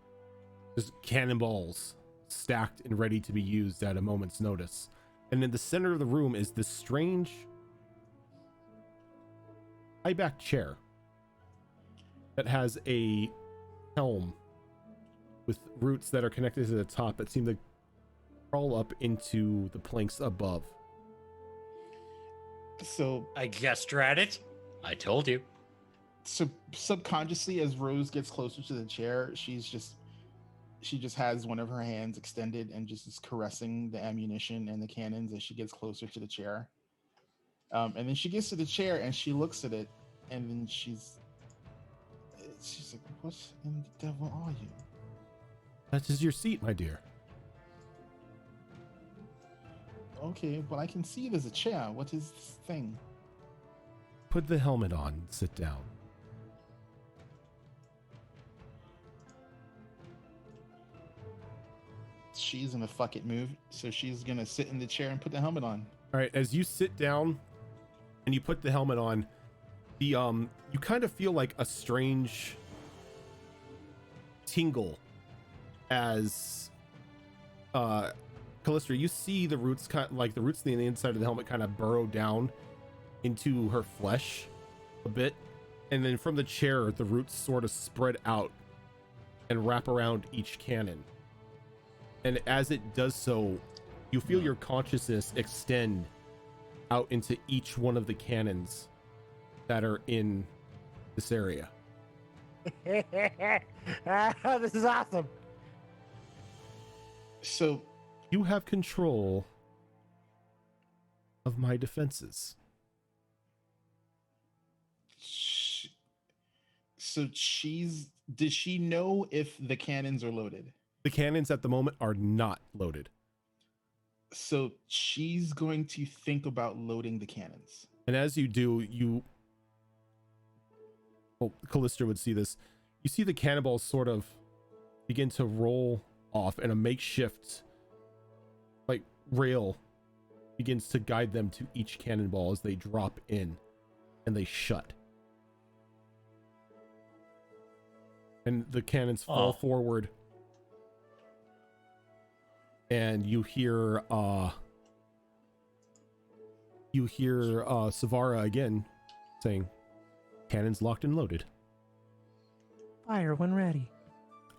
Just cannonballs stacked and ready to be used at a moment's notice. And in the center of the room is this strange high-back chair that has a helm with roots that are connected to the top that seem to crawl up into the planks above. So I guessed you're at it. I told you. subconsciously, as Rose gets closer to the chair, she just has one of her hands extended and just is caressing the ammunition and the cannons as she gets closer to the chair. And then she gets to the chair and she looks at it, and then she's like, "What in the devil are you?" That is your seat, my dear. Okay, but I can see there's a chair. What is this thing? Put the helmet on and sit down. She's in a fuck it move, so she's gonna sit in the chair and put the helmet on. All right, as you sit down and you put the helmet on, the you kind of feel like a strange tingle as Callista, you see the roots like the roots in the inside of the helmet kind of burrow down into her flesh a bit, and then from the chair the roots sort of spread out and wrap around each cannon. And as it does so, you feel your consciousness extend out into each one of the cannons that are in this area. This is awesome. So You have control of my defenses. Does she know if the cannons are loaded? The cannons at the moment are not loaded. So she's going to think about loading the cannons. And as you do, Callista would see this. You see the cannonballs sort of begin to roll off, and a makeshift like rail begins to guide them to each cannonball as they drop in and they shut. And the cannons fall forward. And you hear Savara again saying, "Cannons locked and loaded. Fire when ready."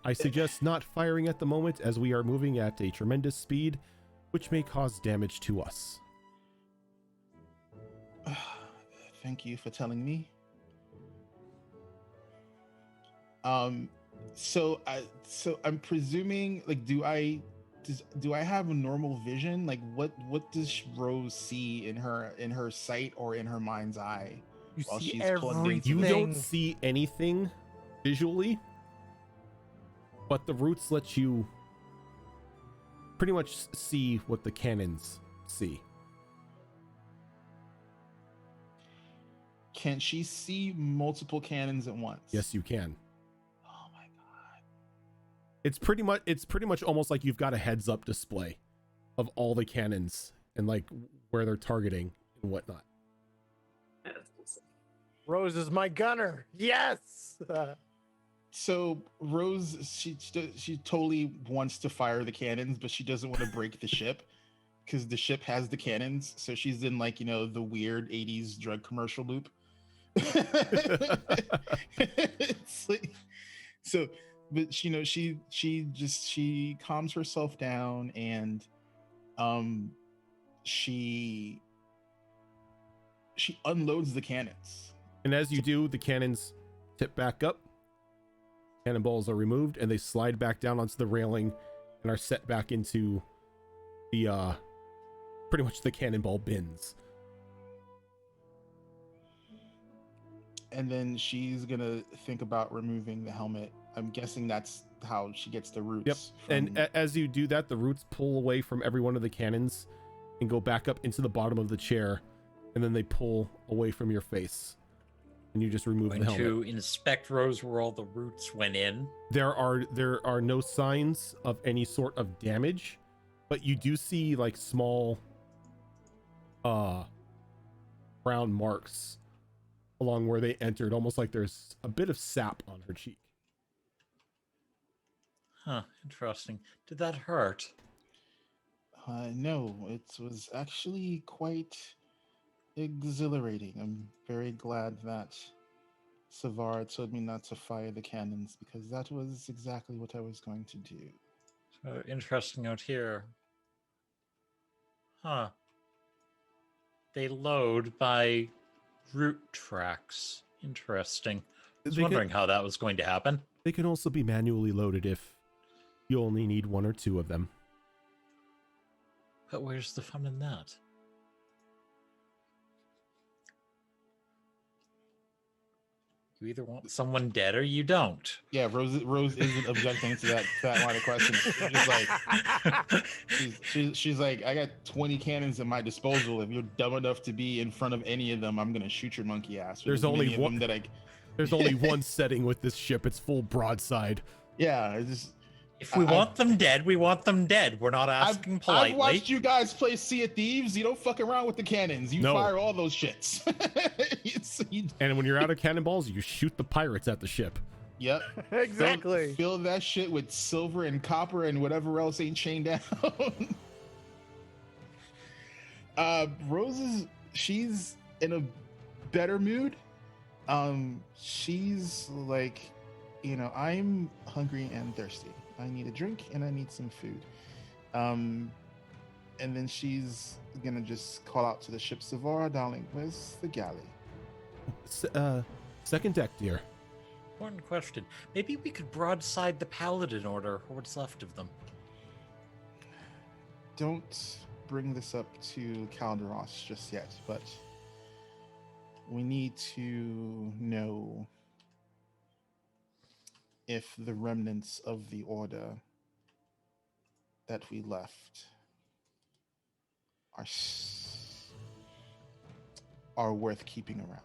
I suggest not firing at the moment as we are moving at a tremendous speed, which may cause damage to us." Thank you for telling me. So I'm presuming, like, do I have a normal vision? Like, what does Rose see in her sight or in her mind's eye You while see she's plugged into You the- don't see anything visually, but the roots let you pretty much see what the cannons see. Can she see multiple cannons at once? Yes, you can. Oh my god. It's pretty much almost like you've got a heads up display of all the cannons and like where they're targeting and whatnot. Rose is my gunner. Yes. So Rose, she totally wants to fire the cannons, but she doesn't want to break the ship because the ship has the cannons. So she's in, like, the weird 80s drug commercial loop. It's like, so, but she calms herself down, and she unloads the cannons. And as you do, the cannons tip back up. Cannonballs are removed and they slide back down onto the railing and are set back into the pretty much the cannonball bins. and then she's gonna think about removing the helmet. I'm guessing that's how she gets the roots. Yep. And from- as you do that, the roots pull away from every one of the cannons and go back up into the bottom of the chair, and then they pull away from your face, and you just remove the Going helmet. to inspect Rose where all the roots went in. There are no signs of any sort of damage, but you do see like small brown marks along where they entered, almost like there's a bit of sap on her cheek. Huh, interesting. Did that hurt? No, it was actually quite exhilarating. I'm very glad that Savara told me not to fire the cannons because that was exactly what I was going to do. So interesting out here. Huh. They load by root tracks. Interesting. I was wondering how that was going to happen. They can also be manually loaded if you only need one or two of them. But where's the fun in that? You either want someone dead or you don't. Yeah, Rose isn't objecting to that line of questions. She's like, I got 20 cannons at my disposal. If you're dumb enough to be in front of any of them, I'm gonna shoot your monkey ass. There's only one There's only one setting with this ship. It's full broadside. Yeah, it's just, if we want them dead, we want them dead. We're not asking politely. I've watched you guys play Sea of Thieves. You don't fuck around with the cannons. You fire all those shits. And when you're out of cannonballs, you shoot the pirates at the ship. Yep. Exactly. Fill that shit with silver and copper and whatever else ain't chained down. Rose she's in a better mood. She's like, I'm hungry and thirsty. I need a drink and I need some food. And then she's gonna just call out to the ship, Savara, darling, where's the galley? Second deck, dear. Important question. Maybe we could broadside the Paladin Order, or what's left of them. Don't bring this up to Calderos just yet, but we need to know if the remnants of the order that we left are worth keeping around.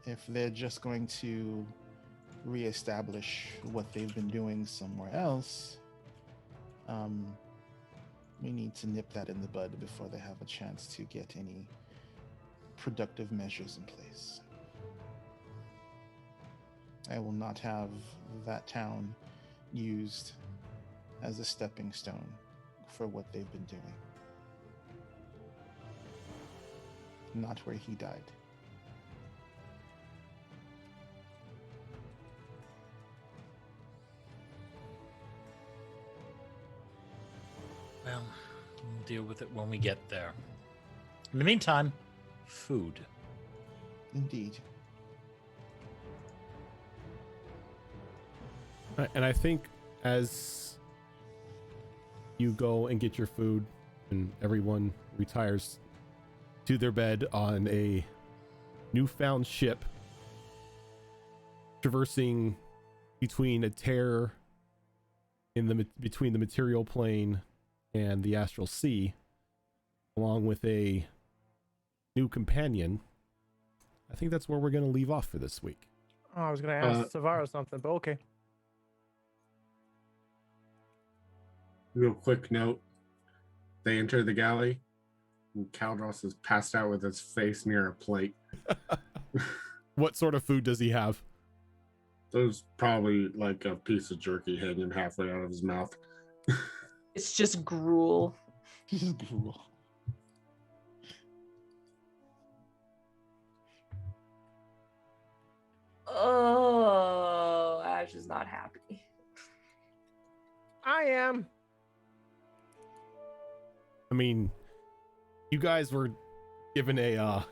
If they're just going to reestablish what they've been doing somewhere else, we need to nip that in the bud before they have a chance to get any productive measures in place. I will not have that town used as a stepping stone for what they've been doing. Not where he died. Well, we'll deal with it when we get there. In the meantime, food. Indeed. And I think as you go and get your food and everyone retires to their bed on a newfound ship, traversing between a tear in between the material plane and the astral sea, along with a new companion, I think that's where we're going to leave off for this week. Oh, I was going to ask Savara something, but okay. Real quick note. They enter the galley, and Caldros is passed out with his face near a plate. What sort of food does he have? There's probably like a piece of jerky hanging halfway out of his mouth. It's just gruel. Just gruel. Oh, Ash is not happy. I am. I mean, you guys were given a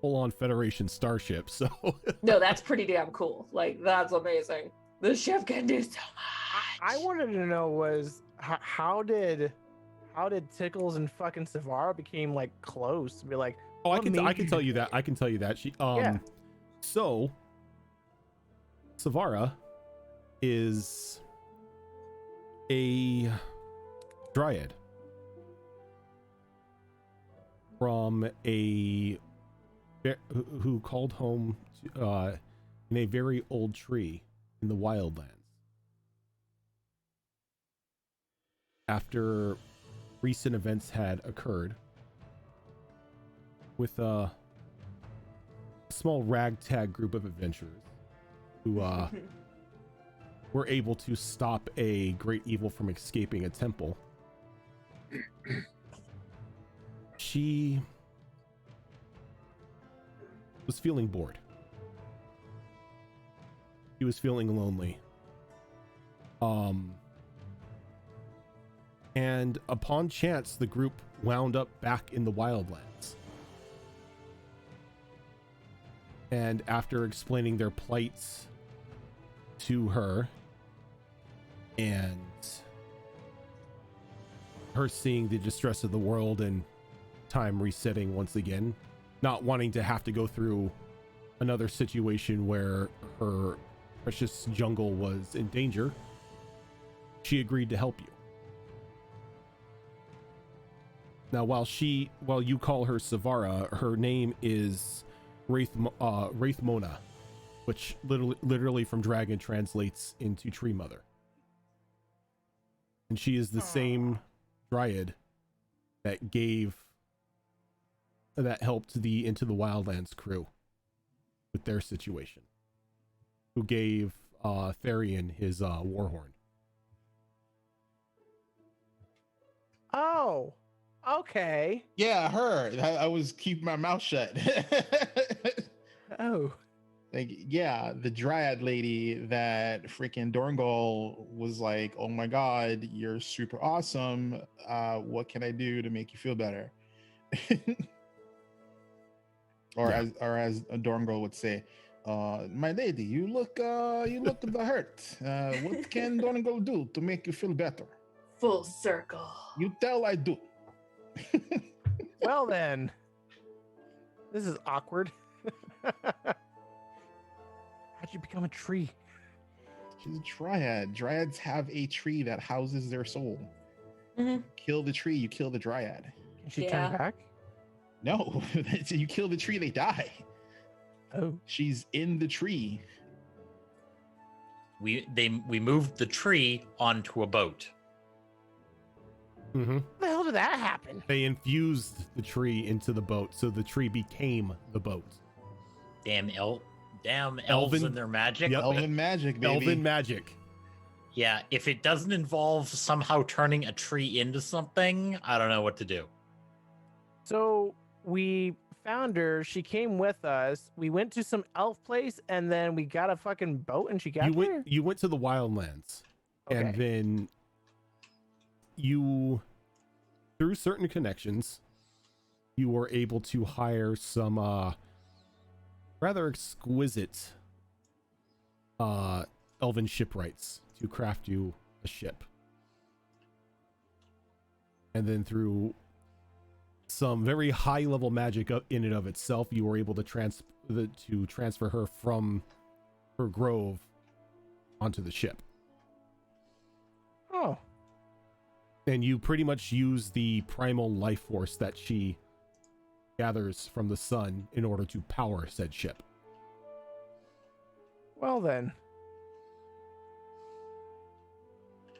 full-on Federation starship, so No, that's pretty damn cool. Like, that's amazing. The ship can do so much. I wanted to know was how did Tickles and fucking Savara became like close? Be like, Oh, I What can made tell you that. I can tell you that. She Yeah. So Savara is a dryad from who called home in a very old tree in the wildlands. After recent events had occurred with a small ragtag group of adventurers who were able to stop a great evil from escaping a temple. She was feeling bored. She was feeling lonely. And upon chance, the group wound up back in the wildlands. And after explaining their plights to her and her seeing the distress of the world and time resetting once again, not wanting to have to go through another situation where her precious jungle was in danger, she agreed to help you. Now, while you call her Savara, her name is Wraithmona, which literally from dragon translates into tree mother. And she is the same dryad that helped the Into the Wildlands crew with their situation, who gave Therian his warhorn. Oh, okay. Yeah, her. I was keeping my mouth shut. Oh, Like, yeah, the dryad lady that freaking Dorngal was like, "Oh my god, you're super awesome. What can I do to make you feel better?" Or Yeah. as a Dorngal would say, "My lady, you look the hurt. What can Dorngal do to make you feel better?" Full circle. You tell I do. well then. This is awkward. How'd you become a tree? She's a dryad. Dryads have a tree that houses their soul. Mhm. Kill the tree, you kill the dryad. Can she Yeah. turn back? No, you kill the tree, they die. Oh, She's in the tree. We moved the tree onto a boat. Mm-hmm. how the hell did that happen? They infused the tree into the boat, so the tree became the boat. Damn elves Elven- and their magic. Yep. Elven magic, baby. Elven magic. Yeah, if it doesn't involve somehow turning a tree into something, I don't know what to do. So we found her. She came with us. We went to some elf place, and then we got a fucking boat, and she got there. You went to the wildlands, and Okay. then you, through certain connections, you were able to hire some rather exquisite elven shipwrights to craft you a ship. And then through some very high level magic in and of itself, you were able to transfer her from her grove onto the ship. Oh, And you pretty much use the primal life force that she gathers from the sun in order to power said ship. well then.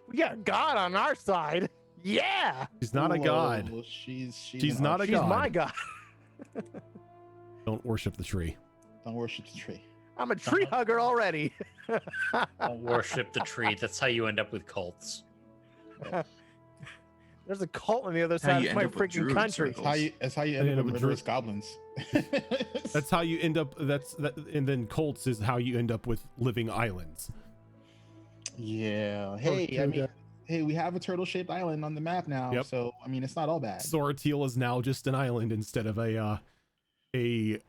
We got God on our side. Yeah. She's not a god. Whoa, she's She's an not a archer. She's god. my God. Don't worship the tree. Don't worship the tree. I'm a tree hugger already. Don't worship the tree. That's how you end up with cults. There's a cult on the other How side you of my end up with freaking druid country. circles. That's how you And end end up up with with murderous goblins. That's how you end up. And then cults is how you end up with living islands. Yeah. Hey, I mean, hey, we have a turtle-shaped island on the map now, Yep. so I mean, it's not all bad. Soratil is now just an island instead of a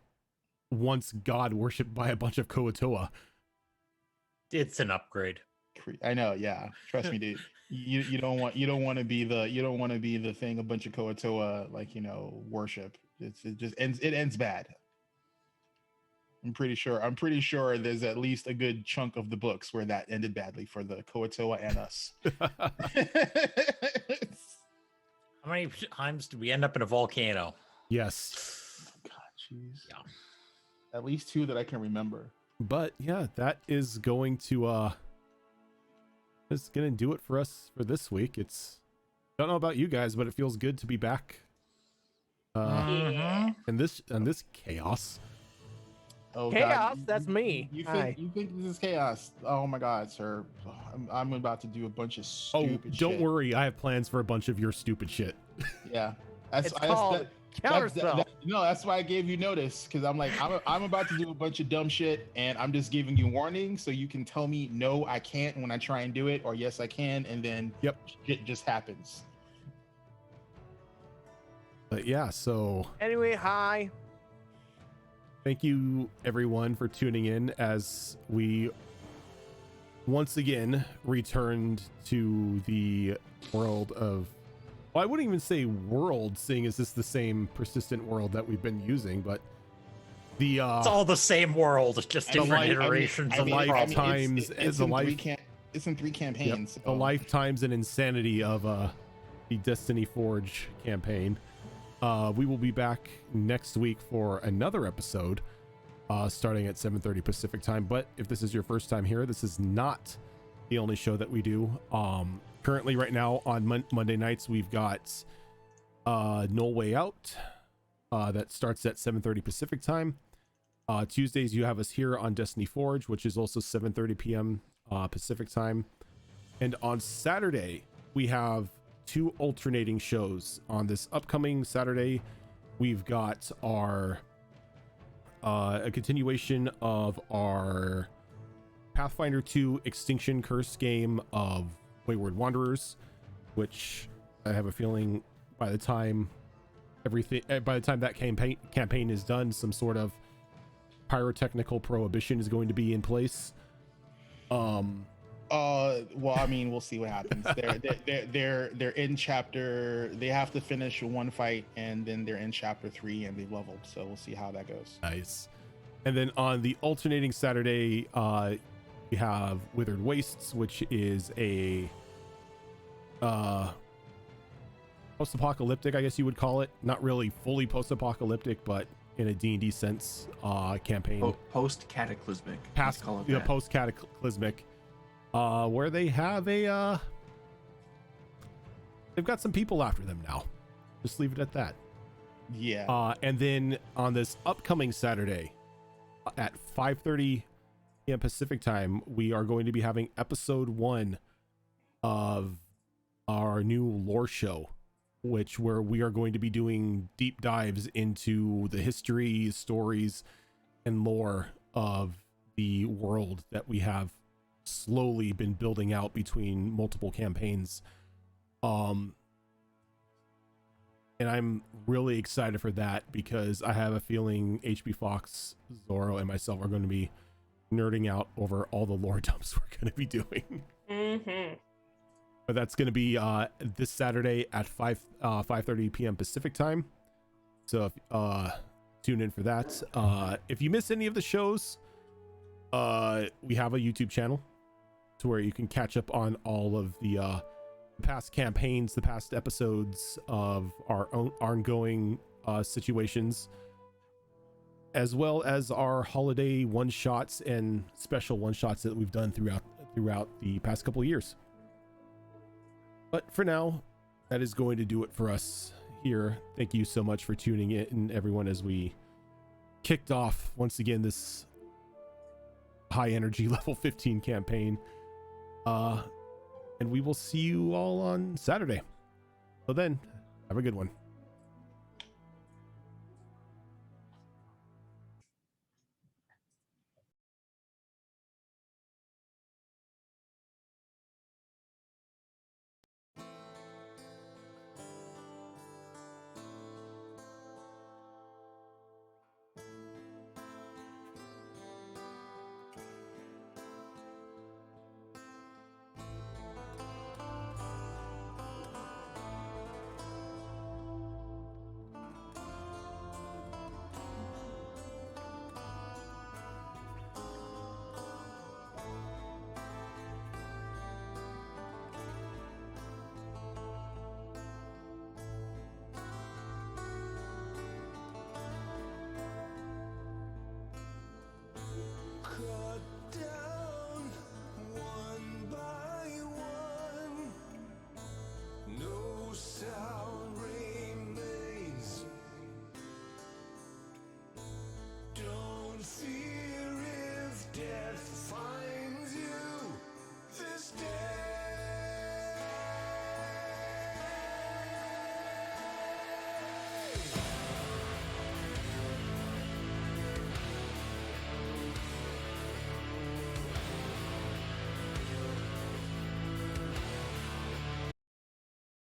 once god worshipped by a bunch of Koatoa. It's an upgrade. I know, yeah. Trust me, dude. You don't want to be the thing a bunch of Koatoa worship. It just ends. It ends bad. I'm pretty sure there's at least a good chunk of the books where that ended badly for the Koatoa and us. How many times did we end up in a volcano? Yes. God, jeez. Yeah. At least 2 that I can remember. But yeah, that is going to do it for us for this week. Don't know about you guys, but it feels good to be back. Yeah. And this chaos. Oh, Chaos, God. that's me. You Hi. think this is chaos? Oh my God, sir! I'm about to do a bunch of stupid. Don't shit. worry, I have plans for a bunch of your stupid shit. Yeah, It's called counterspell. No, that's why I gave you notice, because I'm like, I'm about to do a bunch of dumb shit, and I'm just giving you warning so you can tell me no, I can't when I try and do it, or yes, I can, and then shit just happens. But yeah, so Anyway, hi. thank you everyone for tuning in as we once again returned to the world of, well, I wouldn't even say world, seeing as this the same persistent world that we've been using, but the It's all the same world, just different iterations of the problem. It's in 3 campaigns. the lifetimes and insanity of the Destiny Forge campaign. We will be back next week for another episode starting at 7:30 Pacific time. But if this is your first time here, this is not the only show that we do. Currently right now on Monday nights, we've got No Way Out that starts at 7:30 Pacific time. Tuesdays you have us here on Destiny Forge, which is also 7:30 p.m. Pacific time. And on Saturday we have 2 alternating shows. On this upcoming Saturday we've got our a continuation of our Pathfinder 2 Extinction Curse game of Wayward Wanderers, which I have a feeling by the time that campaign is done, some sort of pyrotechnical prohibition is going to be in place. Well, I mean, we'll see what happens. They're in chapter. They have to finish one fight, and then they're in chapter 3, and they've leveled. So we'll see how that goes. Nice. And then on the alternating Saturday, we have Withered Wastes, which is a post-apocalyptic, I guess you would call it. Not really fully post-apocalyptic, but in a D&D sense, campaign. Post-cataclysmic. Post-cataclysmic. Where they have they've got some people after them now. Just leave it at that. Yeah. And then on this upcoming Saturday at 5:30 p.m. Pacific time, we are going to be having episode 1 of our new lore show, where we are going to be doing deep dives into the history, stories, and lore of the world that we have slowly been building out between multiple campaigns. And I'm really excited for that because I have a feeling HB Fox, Zoro, and myself are going to be nerding out over all the lore dumps we're going to be doing. But that's going to be this Saturday at 5:30 p.m. Pacific time. So if, tune in for that. If you miss any of the shows, we have a YouTube channel to where you can catch up on all of the past campaigns, the past episodes of our own ongoing situations, as well as our holiday one-shots and special one-shots that we've done throughout the past couple of years. But for now, that is going to do it for us here. Thank you so much for tuning in, everyone, as we kicked off once again this high energy level 15 campaign. And we will see you all on Saturday. Till then, have a good one.